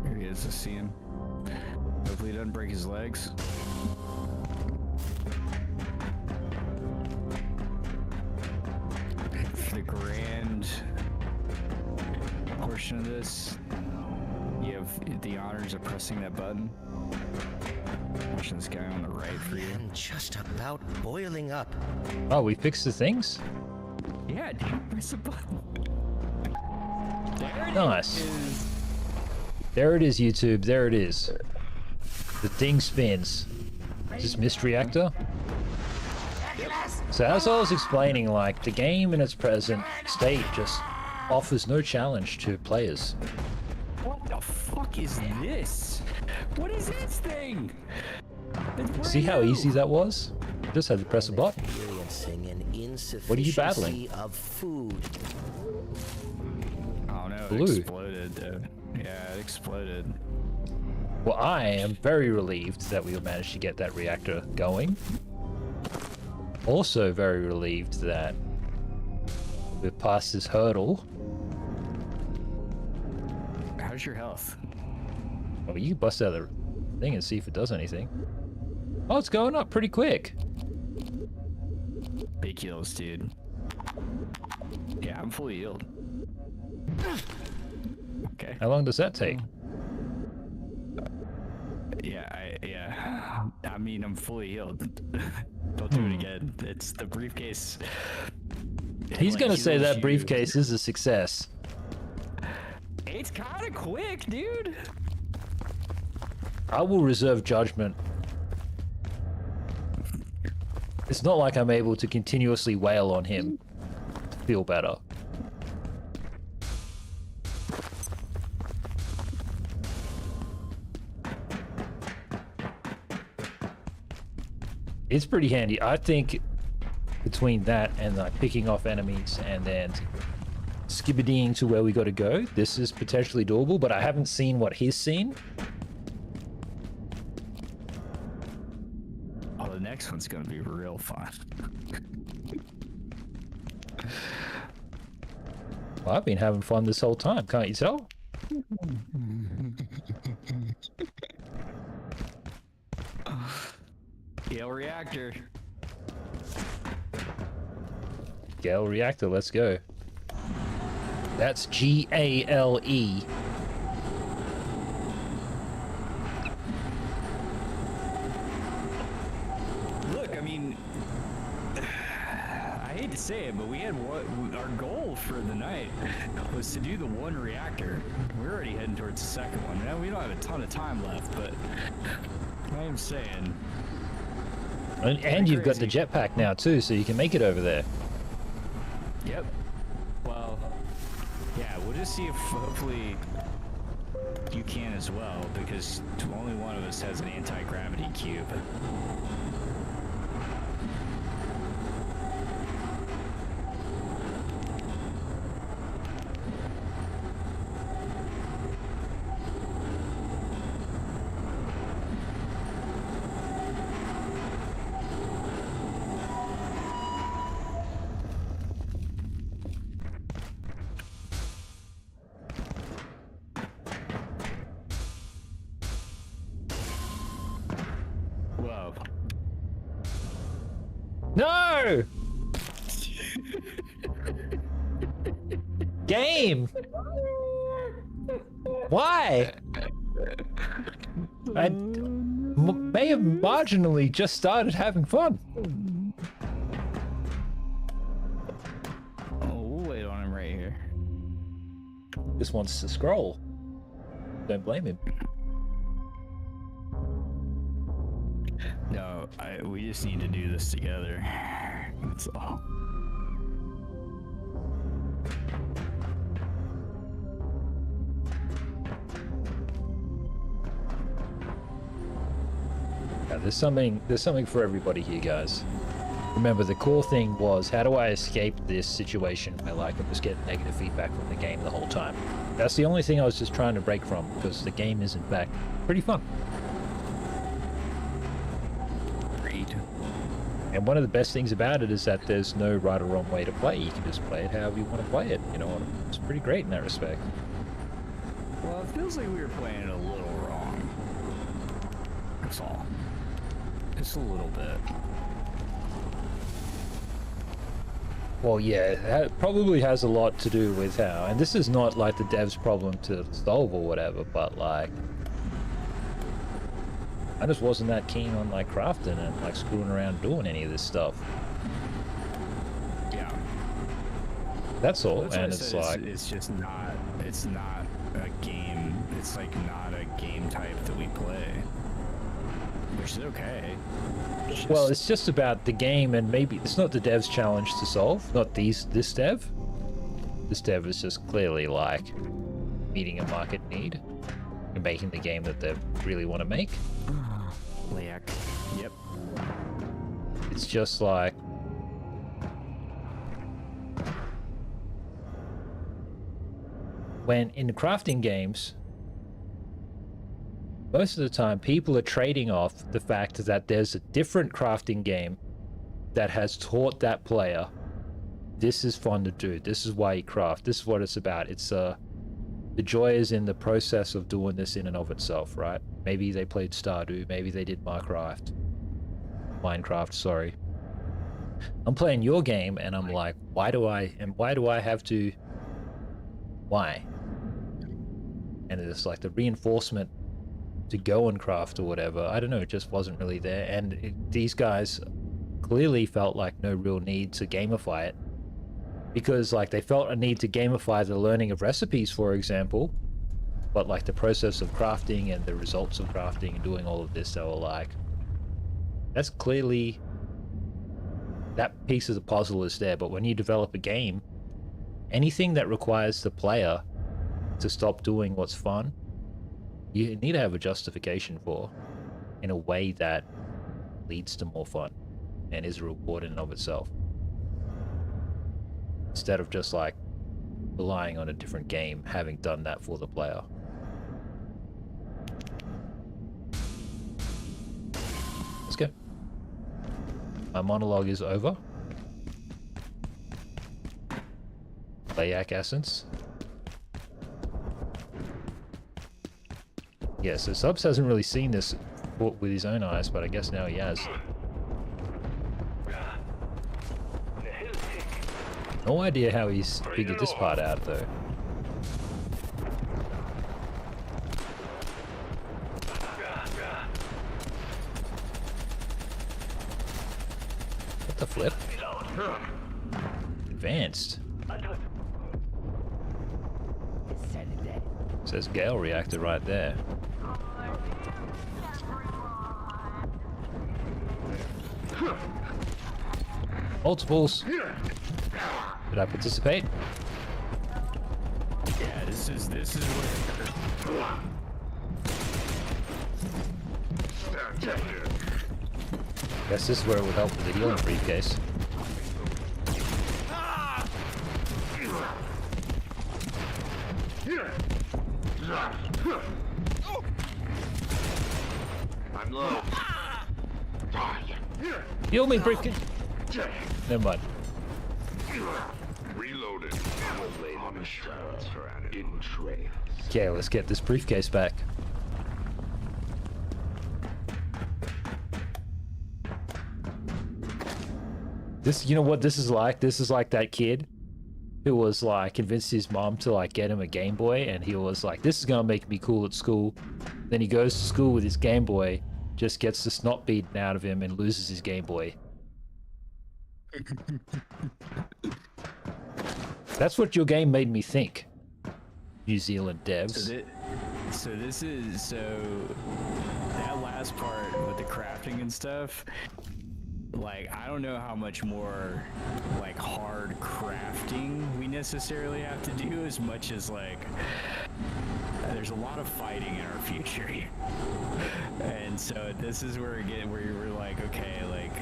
Here he is, I see him. Hopefully he doesn't break his legs. For the grand portion of this, you have the honors of pressing that button. Watching this guy on the right for you. I'm just about boiling up. Oh, we fixed the things? Yeah, dude, press the button. There it Nice. is. There it is, YouTube. There it is. The thing spins. This mist reactor. So as I was explaining, like, the game in its present state just offers no challenge to players. What the fuck is this? What is this thing? See how easy that was? Just had to press a button. What are you battling? Of food. Oh no, Blue. it exploded, dude. Yeah, it exploded. Well, I am very relieved that we managed to get that reactor going. Also very relieved that we've passed this hurdle. How's your health? Well, you can bust out the thing and see if it does anything. Oh, it's going up pretty quick. Big heals, dude. Yeah, I'm fully healed. Okay. How long does that take? Yeah, I mean, I'm fully healed. Don't do it again. It's the briefcase. He's Like, gonna say heals that you. briefcase is a success. It's kind of quick, dude. I will reserve judgment. It's not like I'm able to continuously wail on him to feel better. It's pretty handy. I think between that and like picking off enemies and then skibbidying to where we got to go, this is potentially doable, but I haven't seen what he's seen. Oh, the next one's gonna be real fun. Well, I've been having fun this whole time, can't you tell? Gale reactor. Gale reactor, let's go. That's G-A-L-E. Look, I mean, I hate to say it, but we had our goal for the night was to do the one reactor. We're already heading towards the second one. Now we don't have a ton of time left, but I'm saying. And you've got the jetpack now too, so you can make it over there. Yep. Well, yeah, we'll just see if hopefully you can as well, because only one of us has an anti-gravity cube. Whoa. No! Game! Why? I may have marginally just started having fun. Oh, we'll wait on him right here. Just wants to scroll. Don't blame him. No, we just need to do this together. That's all. Yeah, there's something for everybody here, guys. Remember, the core thing was, how do I escape this situation where like I was getting negative feedback from the game the whole time? That's the only thing I was just trying to break from, because the game is in fact pretty fun. And one of the best things about it is that there's no right or wrong way to play. You can just play it however you want to play it. You know, it's pretty great in that respect. Well, it feels like we were playing it a little wrong. That's all. Just a little bit. Well, yeah, that probably has a lot to do with how, and this is not like the dev's problem to solve or whatever, but like, I just wasn't that keen on like crafting and like screwing around doing any of this stuff. Yeah. That's all, Well, that's and what I it's said, like, it's not a game. It's like not a game type that we play. which is okay. Well, it's just about the game, and maybe it's not the dev's challenge to solve. Not this dev. This dev is just clearly like meeting a market need and making the game that they really want to make. Yep. It's just like when in crafting games, most of the time people are trading off the fact that there's a different crafting game that has taught that player this is fun to do, this is why you craft, this is what it's about. It's the joy is in the process of doing this in and of itself, right? Maybe they played Stardew, maybe they did Minecraft, sorry. I'm playing your game and I'm like, why do I have to, why? And it's like the reinforcement to go and craft or whatever, I don't know, it just wasn't really there. And these guys clearly felt like no real need to gamify it, because like they felt a need to gamify the learning of recipes, for example, but like the process of crafting and the results of crafting and doing all of this, they were like, that's clearly, that piece of the puzzle is there. But when you develop a game, anything that requires the player to stop doing what's fun, you need to have a justification for, in a way that leads to more fun and is a reward in and of itself, instead of just like relying on a different game having done that for the player. Let's go. My monologue is over. Layak essence. Yeah, so Subs hasn't really seen this with his own eyes, but I guess now he has. No idea how he's figured this part out, though. What the flip? Advanced. Says Gale reactor right there. Multiples. Did I participate? Yeah, this is where. Guess this is where it would help with the healing briefcase. I'm low. Heal me, briefcase. Never mind. Reloaded. In tray. Okay, let's get this briefcase back. This, you know what this is like? This is like that kid who was like convinced his mom to like get him a Game Boy, and he was like, this is gonna make me cool at school. Then he goes to school with his Game Boy, just gets the snot beaten out of him and loses his Game Boy. That's what your game made me think, New Zealand devs. So that last part with the crafting and stuff, like, I don't know how much more like hard crafting we necessarily have to do, as much as like there's a lot of fighting in our future here. And so this is where we're like, okay, like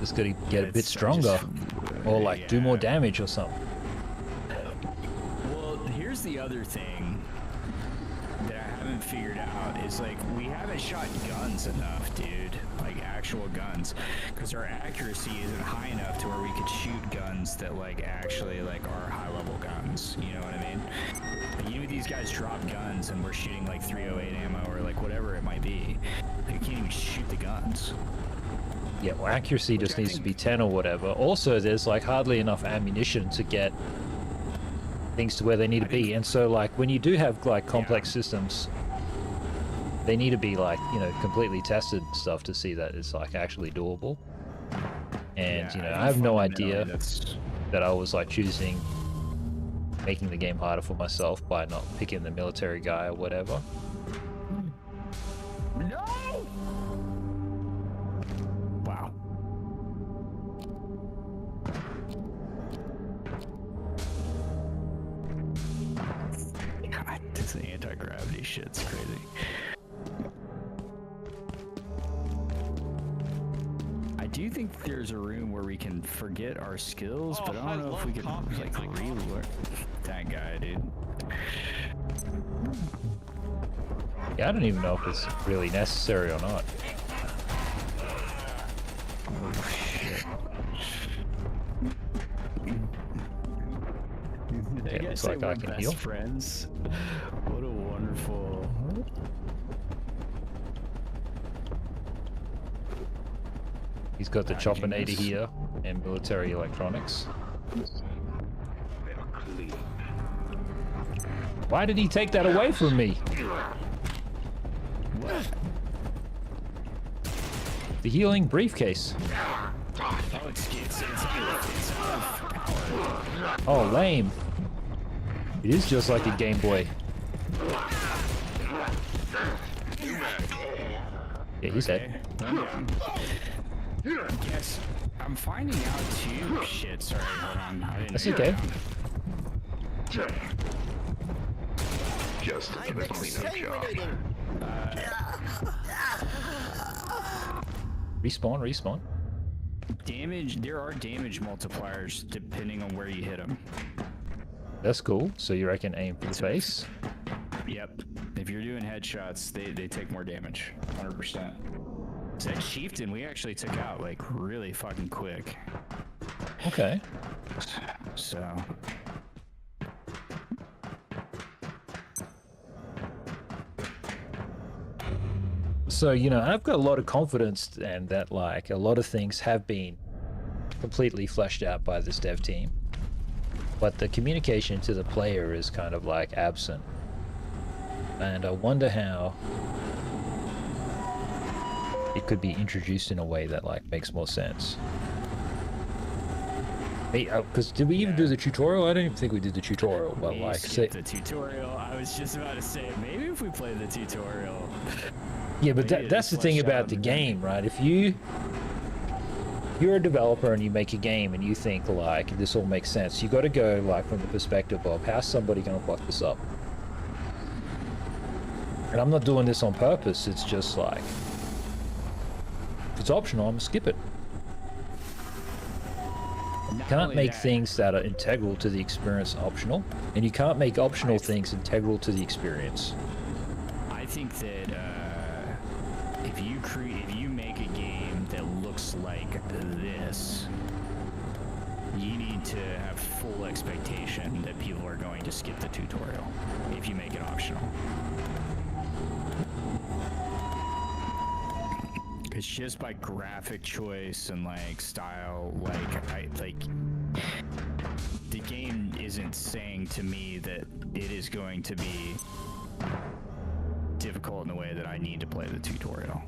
just gotta get a bit stronger, or like do more damage or something. Well, here's the other thing that I haven't figured out is like, we haven't shot guns enough, dude. Like actual guns, because our accuracy isn't high enough to where we could shoot guns that like actually like are high level guns. You know what I mean? Like, you know, these guys drop guns and we're shooting like 308 ammo or like whatever it might be. Like, you can't even shoot the guns. Yeah, well, accuracy just needs to be 10 or whatever. Also, there's like hardly enough ammunition to get things to where they need to be. And so like when you do have like complex systems, they need to be like, you know, completely tested and stuff to see that it's like actually doable. And you know, I have no idea that I was like making the game harder for myself by not picking the military guy or whatever. No! Wow. God, this anti-gravity shit's crazy. I do think there's a room where we can forget our skills, but I don't know if we can like relearn. That guy, dude. Yeah, I don't even know if it's really necessary or not. Oh shit. Yeah, looks like I can heal. Friends. What a wonderful. He's got the Choppinator here and military electronics. Why did he take that away from me? What? The healing briefcase. Oh, it's power. Oh, lame. It is just like a Game Boy. Yeah, he's dead. Yes, I'm finding out too. Shit, sorry, hold on. I didn't. That's okay. Just another cleanup job. Respawn. Damage. There are damage multipliers depending on where you hit them. That's cool. So you reckon aim for the face? Yep. If you're doing headshots, they take more damage. 100%. So that chieftain we actually took out like really fucking quick. Okay. So. So, you know, I've got a lot of confidence and that like a lot of things have been completely fleshed out by this dev team. But the communication to the player is kind of like absent. And I wonder how it could be introduced in a way that like makes more sense. Hey, because did we even do the tutorial? I don't even think we did the tutorial. But like, say the tutorial. I was just about to say maybe if we play the tutorial. Yeah, but that's the thing about the game, right? If you're a developer and you make a game and you think like this all makes sense, you got to go like from the perspective of how's somebody gonna fuck this up. And I'm not doing this on purpose. It's just like if it's optional, I'm gonna skip it. You can't make things that are integral to the experience optional, and you can't make optional things integral to the experience. I think that if you make a game that looks like this, you need to have full expectation that people are going to skip the tutorial if you make it optional. It's just by graphic choice and like style, like the game isn't saying to me that it is going to be difficult in the way that I need to play the tutorial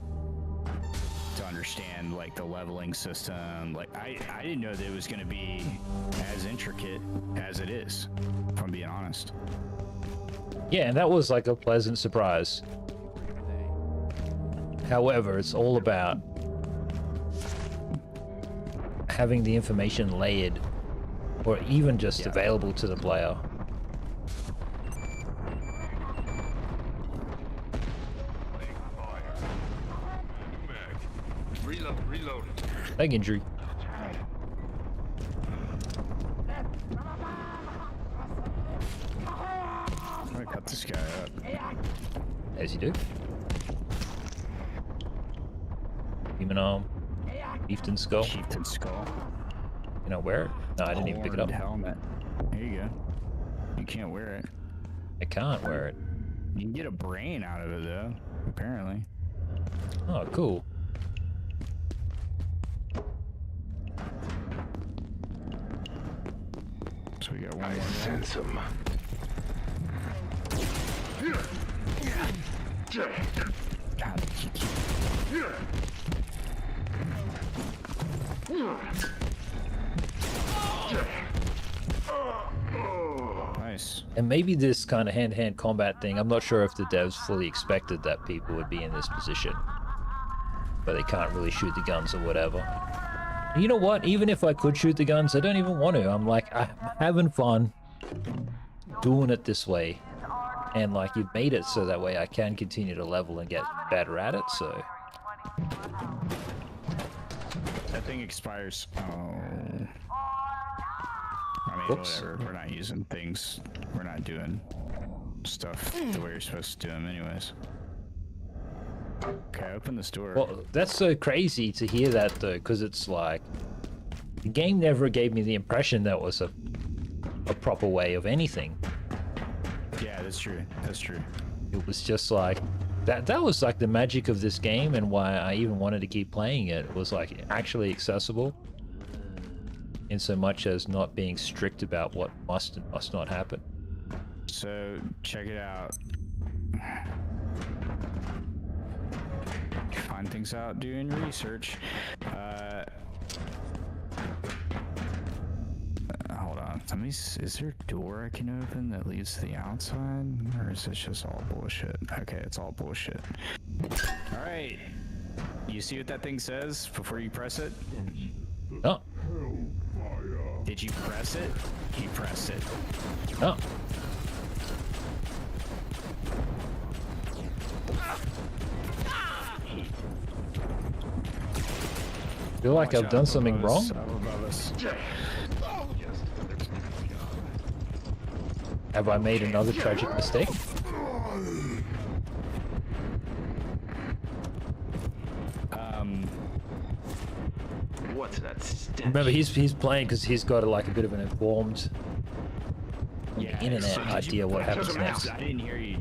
to understand like the leveling system. Like I didn't know that it was going to be as intricate as it is, if I'm being honest. Yeah, and that was like a pleasant surprise. However, it's all about having the information layered or even just available to the player. Reload. Leg injury. I'm gonna cut this guy up. As you do. Human arm. Chieftain skull. Chieftain skull. You know, wear it? No, I didn't even pick it up. Helmet. There you go. You can't wear it. I can't wear it. You can get a brain out of it though, apparently. Oh, cool. So we got one more. Sense him. God, nice. And maybe this kind of hand-to-hand combat thing, I'm not sure if the devs fully expected that people would be in this position. But they can't really shoot the guns or whatever. And you know what? Even if I could shoot the guns, I don't even want to. I'm like, I'm having fun doing it this way. And like, you've made it so that way I can continue to level and get better at it, so... That thing expires. Oh. I mean, Whoops. whatever. We're not using things. We're not doing stuff the way you're supposed to do them anyways. Okay, open this door. Well, that's so crazy to hear that though, because it's like... The game never gave me the impression that was a proper way of anything. Yeah, that's true. That's true. It was just like... That was like the magic of this game, and why I even wanted to keep playing it. It was like actually accessible, in so much as not being strict about what must and must not happen. So check it out. Find things out doing research. Hold on. Is there a door I can open that leads to the outside? Or is this just all bullshit? Okay, it's all bullshit. Alright. You see what that thing says before you press it? Oh. Did you press it? You pressed it. Oh. Feel like I've done something wrong? Have I made another tragic mistake? What's that stench? Remember, he's playing because he's got like a bit of an informed internet idea what happens next. I didn't hear you.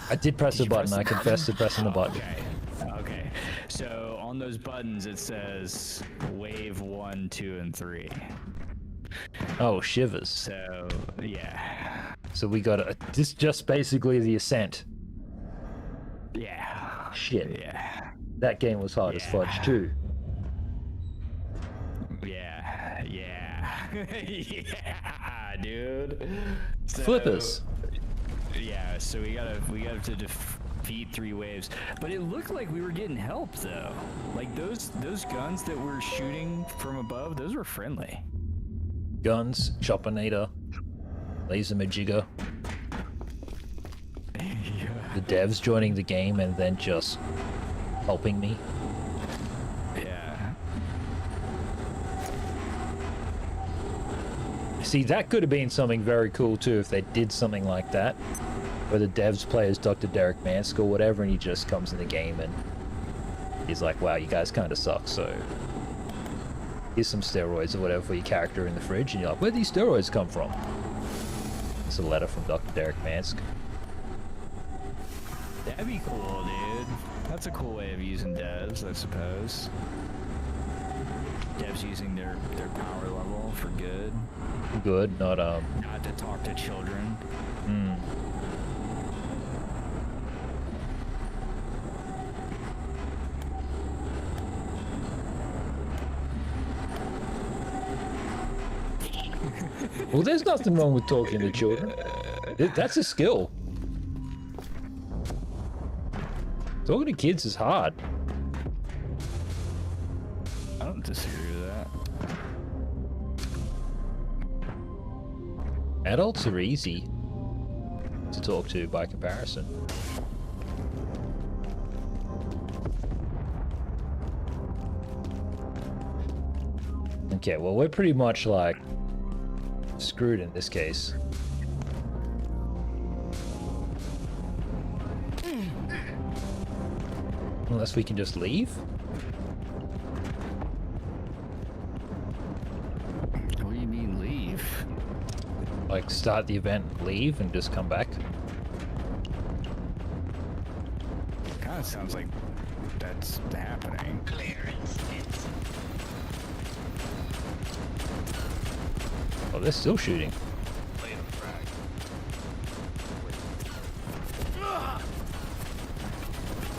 I did press the button. I confess to pressing the button. Okay. So on those buttons it says wave 1, 2, and 3. Oh, shivers. So yeah. So we got this just basically the ascent. Yeah. Shit. Yeah. That game was hard as fudge too. Yeah. Yeah, dude. So, Flippers. Yeah, so we got to defeat 3 waves, but it looked like we were getting help though. Like those guns that were shooting from above, those were friendly. Guns, Choppinator, Laser Majigger. The devs joining the game and then just helping me. Yeah. See, that could have been something very cool too if they did something like that, where the devs play as Dr. Derek Mansk or whatever, and he just comes in the game and he's like, wow, you guys kind of suck, so here's some steroids or whatever for your character in the fridge, and you're like, where'd these steroids come from? It's a letter from Dr. Derek Mansk. That'd be cool, dude. That's a cool way of using devs, I suppose. Devs using their power level for good. Good, not Not to talk to children. Well, there's nothing wrong with talking to children. That's a skill. Talking to kids is hard. I don't disagree with that. Adults are easy to talk to by comparison. Okay, well, we're pretty much like screwed in this case. Unless we can just leave? What do you mean leave? Like start the event, leave, and just come back? Kind of sounds like that's happening. Oh, they're still shooting.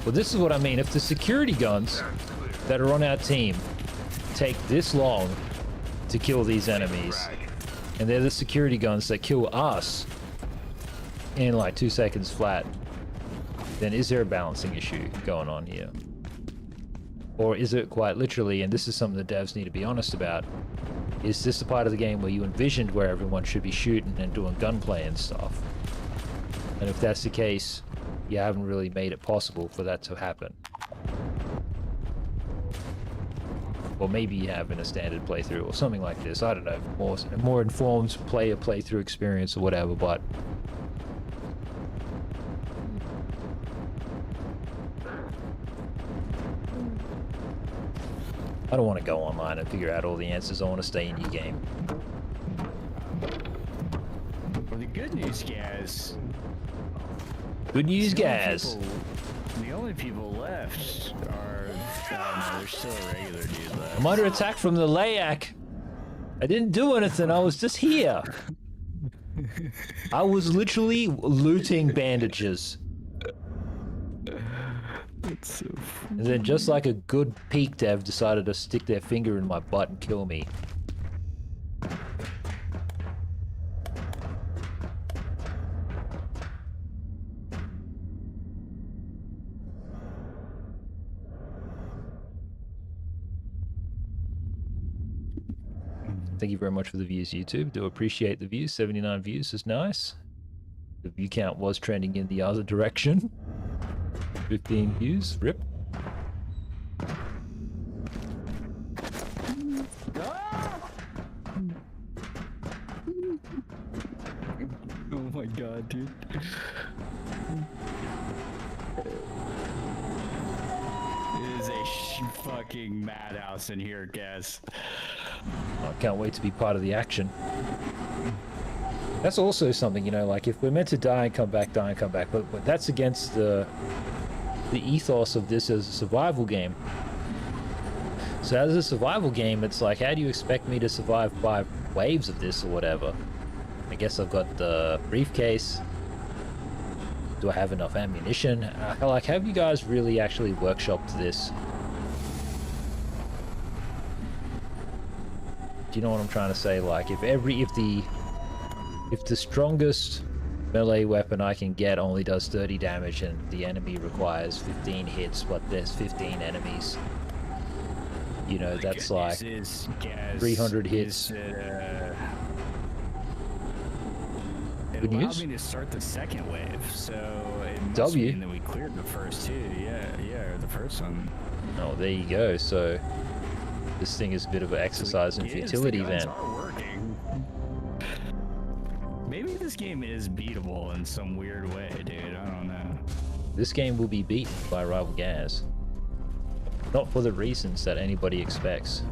Well, this is what I mean. If the security guns that are on our team take this long to kill these enemies, and they're the security guns that kill us in like 2 seconds flat, then is there a balancing issue going on here? Or is it quite literally, and this is something the devs need to be honest about, is this the part of the game where you envisioned where everyone should be shooting and doing gunplay and stuff? And if that's the case, you haven't really made it possible for that to happen. Or maybe you have in a standard playthrough or something like this. I don't know, more informed player playthrough experience or whatever, but I don't want to go online and figure out all the answers. I want to stay in your game. Well, the good news, guys. Good news, guys. The only people left are... no, there's still a regular dude left. I'm under attack from the Layak. I didn't do anything. I was just here. I was literally looting bandages. That's so funny. And then just like a good peak dev decided to stick their finger in my butt and kill me. Thank you very much for the views, YouTube. Do appreciate the views. 79 views is nice. The view count was trending in the other direction. 15 views. Rip. Oh my god, dude. It is a fucking madhouse in here, guys. I can't wait to be part of the action. That's also something, you know, like if we're meant to die and come back, but that's against the ethos of this as a survival game. So as a survival game, it's like, how do you expect me to survive 5 waves of this or whatever? I guess I've got the briefcase. Do I have enough ammunition? Like, have you guys really actually workshopped this? Do you know what I'm trying to say? Like, if the strongest melee weapon I can get only does 30 damage and the enemy requires 15 hits, but there's 15 enemies, you know, that's like 300 hits. It allowed me to start the second wave, so it must mean that we cleared the first 2. Yeah, the first one. Oh, there you go. So this thing is a bit of an exercise in futility then. Maybe this game is beatable in some weird way, dude. I don't know. This game will be beaten by Rival Gaz. Not for the reasons that anybody expects.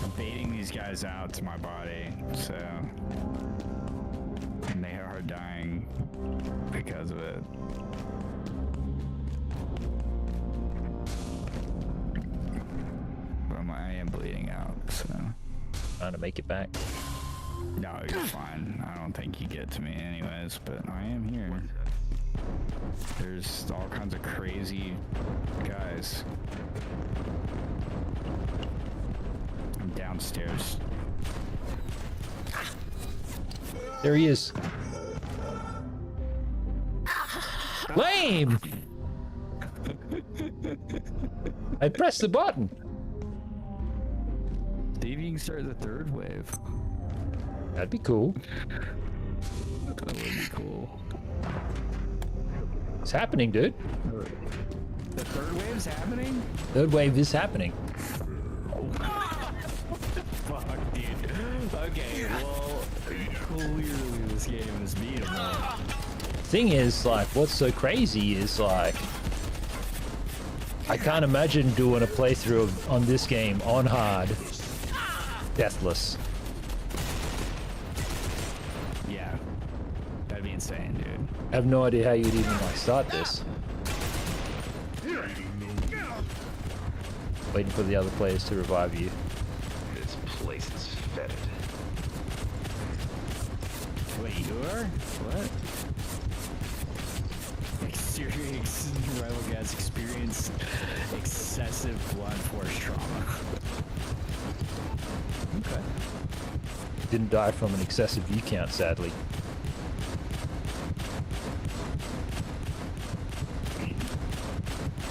I'm baiting these guys out to my body, so... and they are dying because of it. But I am bleeding out, so... Trying to make it back. No, you're fine. I don't think you get to me anyways, but I am here. There's all kinds of crazy guys. I'm downstairs. There he is. Lame! I pressed the button. See if you can start the 3rd wave. That'd be cool. That would be cool. It's happening, dude. The 3rd wave's happening? 3rd wave is happening. Fuck, dude. Okay, well, clearly this game is beatable. Thing is, like, what's so crazy is, like, I can't imagine doing a playthrough on this game on hard, deathless. Yeah, that'd be insane, dude. I have no idea how you'd even, like, start this. Waiting for the other players to revive you. This place is fetid. Wait, you are? What? Rival Gaz experienced excessive blunt force trauma. Okay. Didn't die from an excessive view count, sadly.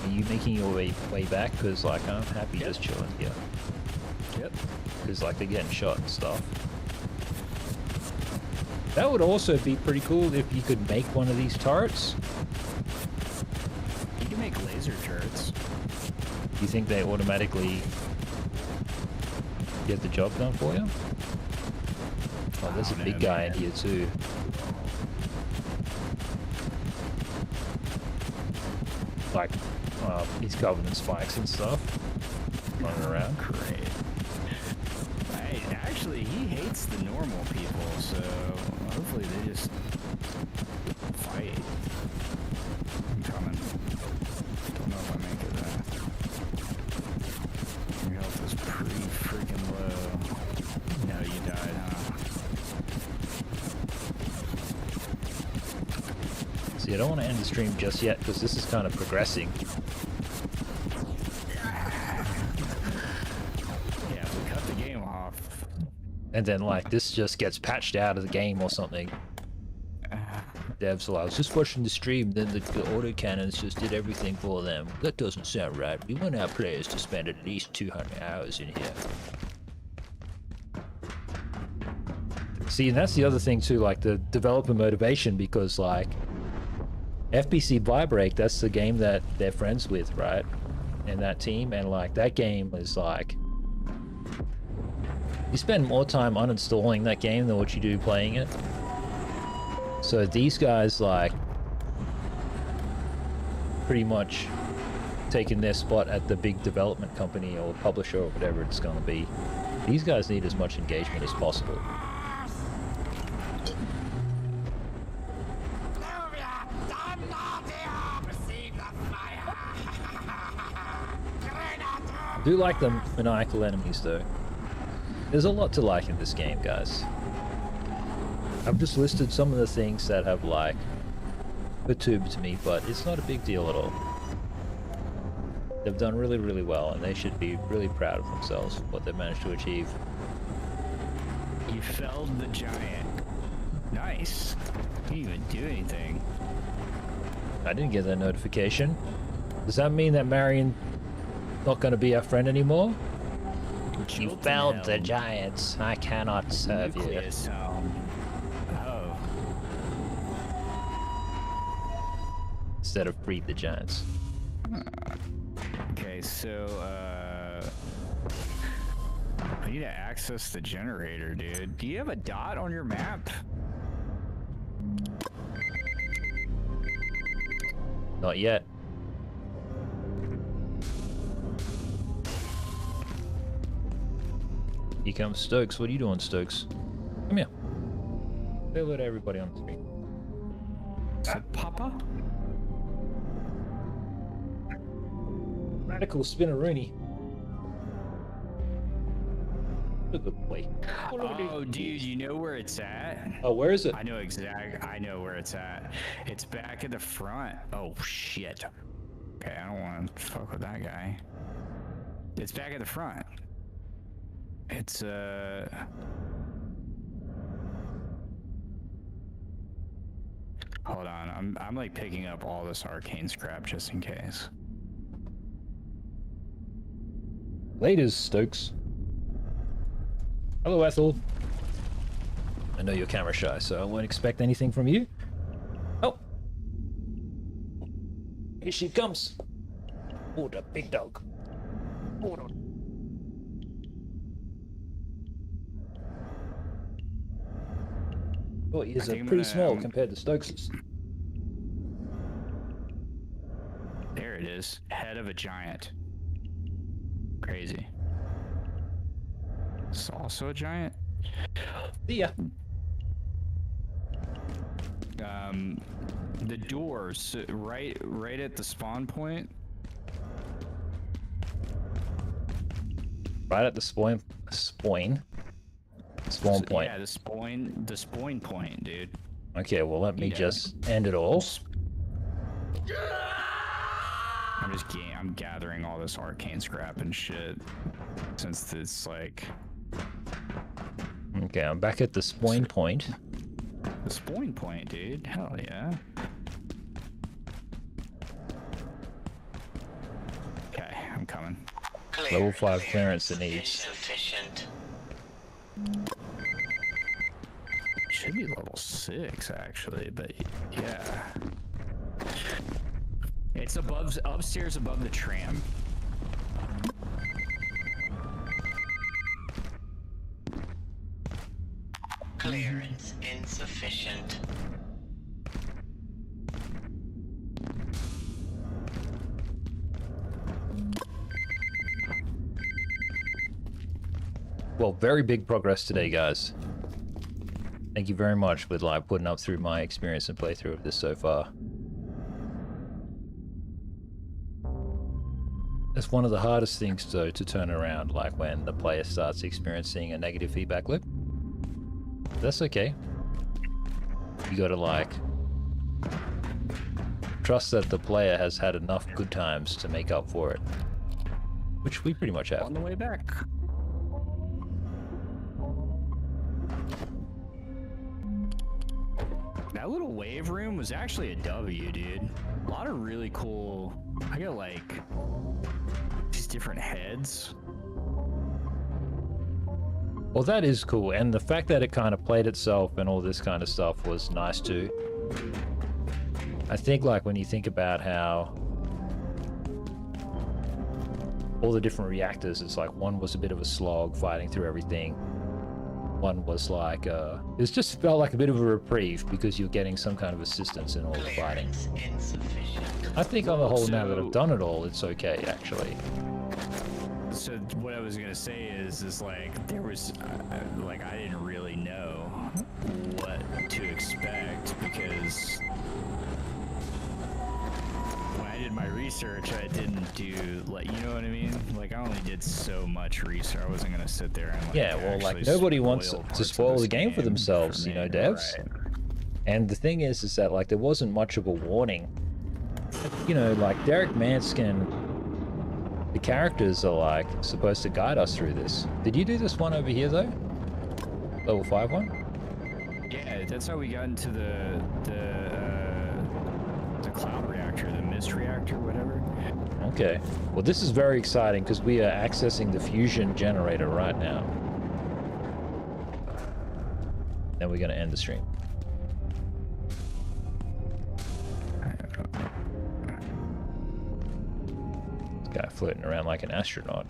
Are you making your way back? Because, like, I'm happy just chilling here. Yep. Because, like, they're getting shot and stuff. That would also be pretty cool if you could make one of these turrets. You can make laser turrets. Do you think they automatically get the job done for you? Oh, there's a big guy in here too. Like, he's covered in spikes and stuff. Running around. Great. Hey, actually, he hates the normal people, so hopefully they just fight. I'm coming. Don't know if I make it there. Your health is pretty freaking low. No, you died, huh? See, I don't want to end the stream just yet because this is kind of progressing. Yeah, if we cut the game off. And then, like, this just gets patched out of the game or something. Devs will, I was just watching the stream, then the autocannons just did everything for them. That doesn't sound right. We want our players to spend at least 200 hours in here. See, and that's the other thing too, like the developer motivation, because like FBC Vibrate, that's the game that they're friends with, right? And that team, and like that game is like, you spend more time uninstalling that game than what you do playing it. So these guys like pretty much taking their spot at the big development company or publisher or whatever it's going to be. These guys need as much engagement as possible. I do like the maniacal enemies though. There's a lot to like in this game, guys. I've just listed some of the things that have like perturbed me, but it's not a big deal at all. They've done really, really well, and they should be really proud of themselves for what they've managed to achieve. You felled the giant. Nice. You didn't even do anything. I didn't get that notification. Does that mean that Marion's not going to be our friend anymore? You felled the giants. I cannot serve you. Oh. Instead of freed the giants. Okay, so, I need to access the generator, dude. Do you have a dot on your map? Not yet. Here comes Stokes. What are you doing, Stokes? Come here. Say hello to everybody on the screen. Papa? Radical Spinneroonie. A good boy. Oh, dude, you know where it's at? Oh, where is it? I know where it's at. It's back at the front. Oh, shit. Okay, I don't want to fuck with that guy. It's back at the front. It's, hold on, I'm like picking up all this arcane scrap just in case. Laters, Stokes. Hello, Ethel. I know you're camera shy, so I won't expect anything from you. Oh! Here she comes. Oh, the big dog. Oh, no. Oh, he is pretty small compared to Stokes's. There it is. Head of a giant. Crazy. It's also a giant? Yeah. The doors, right at the spawn point. Right at the spawn point. Yeah, the spawn point, dude. Okay, well let me just end it all. I'm gathering all this arcane scrap and shit, since it's like Okay, I'm back at the spawn point. The spawn point, dude. Hell yeah. Okay, I'm coming. Level 5 clearance it needs. Should be level 6 actually, but yeah. It's upstairs above the tram. Clearance insufficient. Well, very big progress today, guys. Thank you very much with like putting up through my experience and playthrough of this so far. It's one of the hardest things though to turn around, like when the player starts experiencing a negative feedback loop. That's okay. You gotta like trust that the player has had enough good times to make up for it, which we pretty much have. On the way back. That little wave room was actually a W, dude. A lot of really cool. I got like these different heads. Well, that is cool, and the fact that it kind of played itself and all this kind of stuff was nice too. I think like when you think about how all the different reactors, it's like one was a bit of a slog fighting through everything. One was like, it just felt like a bit of a reprieve because you're getting some kind of assistance in all the fighting. I think on the whole, now that I've done it all, it's okay actually. So what I was gonna say is like there was like I didn't really know what to expect because when I did my research I didn't do like, you know what I mean? Like I only did so much research. I wasn't gonna sit there and like, yeah, well, like nobody wants to spoil the game for themselves, you know, devs. Right. And the thing is that like there wasn't much of a warning. You know, like Derek Mansk and the characters are like supposed to guide us through this. Did you do this one over here though? Level 5 one? Yeah, that's how we got into the cloud reactor, the mist reactor, whatever. Okay. Well, this is very exciting because we are accessing the fusion generator right now. Then we're gonna end the stream. Guy floating around like an astronaut.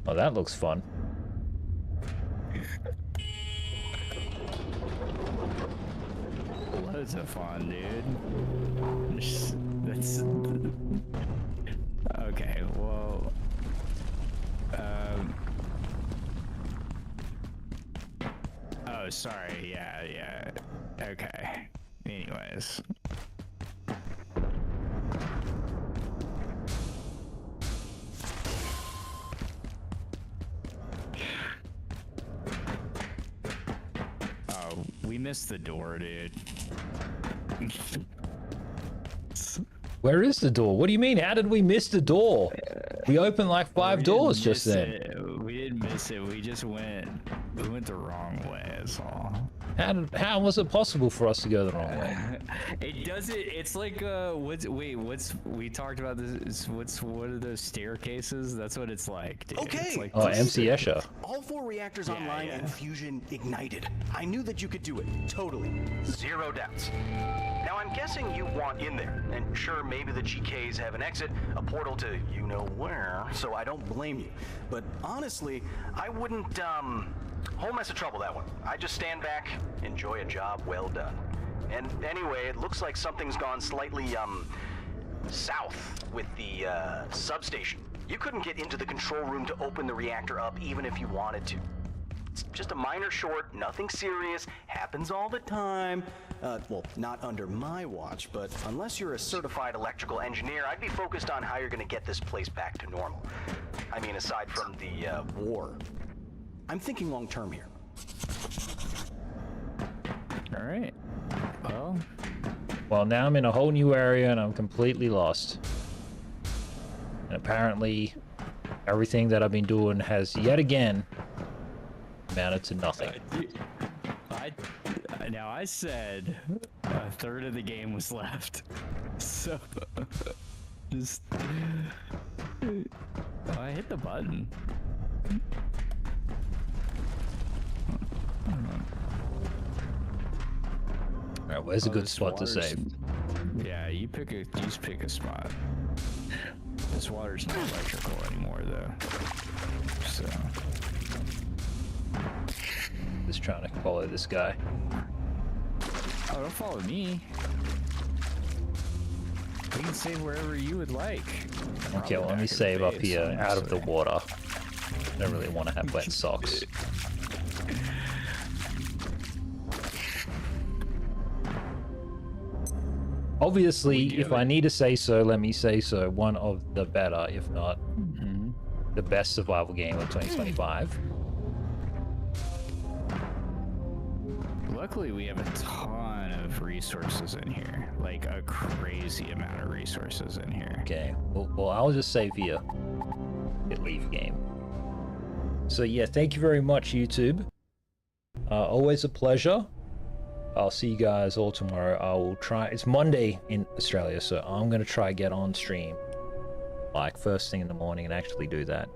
Oh, that looks fun. Loads of fun, dude. That's okay. Well, oh, sorry. Yeah. Okay. Anyways. Oh, we missed the door, dude. Where is the door? What do you mean? How did we miss the door? We opened like 5 doors just then. We didn't miss it. We just went the wrong way. That's all. How was it possible for us to go the wrong way? It doesn't. It's like we talked about this. What are those staircases? That's what it's like, dude. Okay. It's like, Oh, MC Escher. All 4 reactors online and fusion ignited. I knew that you could do it. Totally. Zero doubts. Now I'm guessing you want in there, and sure, maybe the GKs have an exit, a portal to you know where, so I don't blame you. But honestly, I wouldn't, whole mess of trouble that one. I just stand back, enjoy a job well done. And anyway, it looks like something's gone slightly, south with the, substation. You couldn't get into the control room to open the reactor up even if you wanted to. It's just a minor short, nothing serious, happens all the time. Well, not under my watch, but unless you're a certified electrical engineer, I'd be focused on how you're gonna get this place back to normal. I mean, aside from the, war. I'm thinking long term here. all right. Well, Well, now I'm in a whole new area and I'm completely lost. And apparently, everything that I've been doing has yet again amounted to nothing. Now I said a third of the game was left, so just I hit the button. Alright, where's a good spot to save? Yeah, you just pick a spot. This water's not electrical anymore though, so. Just trying to follow this guy. Oh, don't follow me. You can save wherever you would like. Okay, well, let me save up here, out of the water. I don't really want to have wet socks. Obviously, if I need to say so, let me say so. One of the better, if not the best survival game of 2025. Luckily, we have a ton of resources in here. Like, a crazy amount of resources in here. Okay, well I'll just save here. Hit leave game. So yeah, thank you very much, YouTube. Always a pleasure. I'll see you guys all tomorrow. I will try. It's Monday in Australia, so I'm gonna try get on stream like first thing in the morning and actually do that.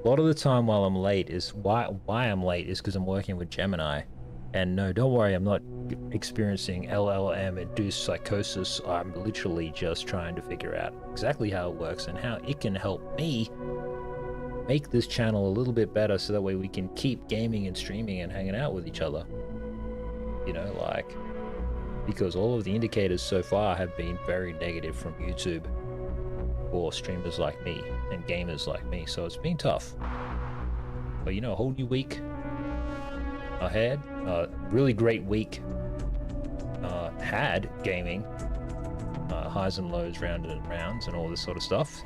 A lot of the time while I'm late is why I'm late is because I'm working with Gemini. And no, don't worry, I'm not experiencing LLM-induced psychosis. I'm literally just trying to figure out exactly how it works and how it can help me make this channel a little bit better so that way we can keep gaming and streaming and hanging out with each other. You know, like, because all of the indicators so far have been very negative from YouTube for streamers like me and gamers like me, so it's been tough. But you know, a whole new week ahead. Really great week had gaming, highs and lows, rounded and rounds, and all this sort of stuff.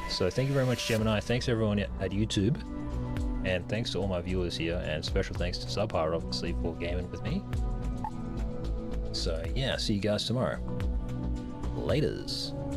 So thank you very much, Gemini. Thanks everyone at YouTube, and thanks to all my viewers here, and special thanks to Subhar obviously for gaming with me. So yeah, see you guys tomorrow. Laters.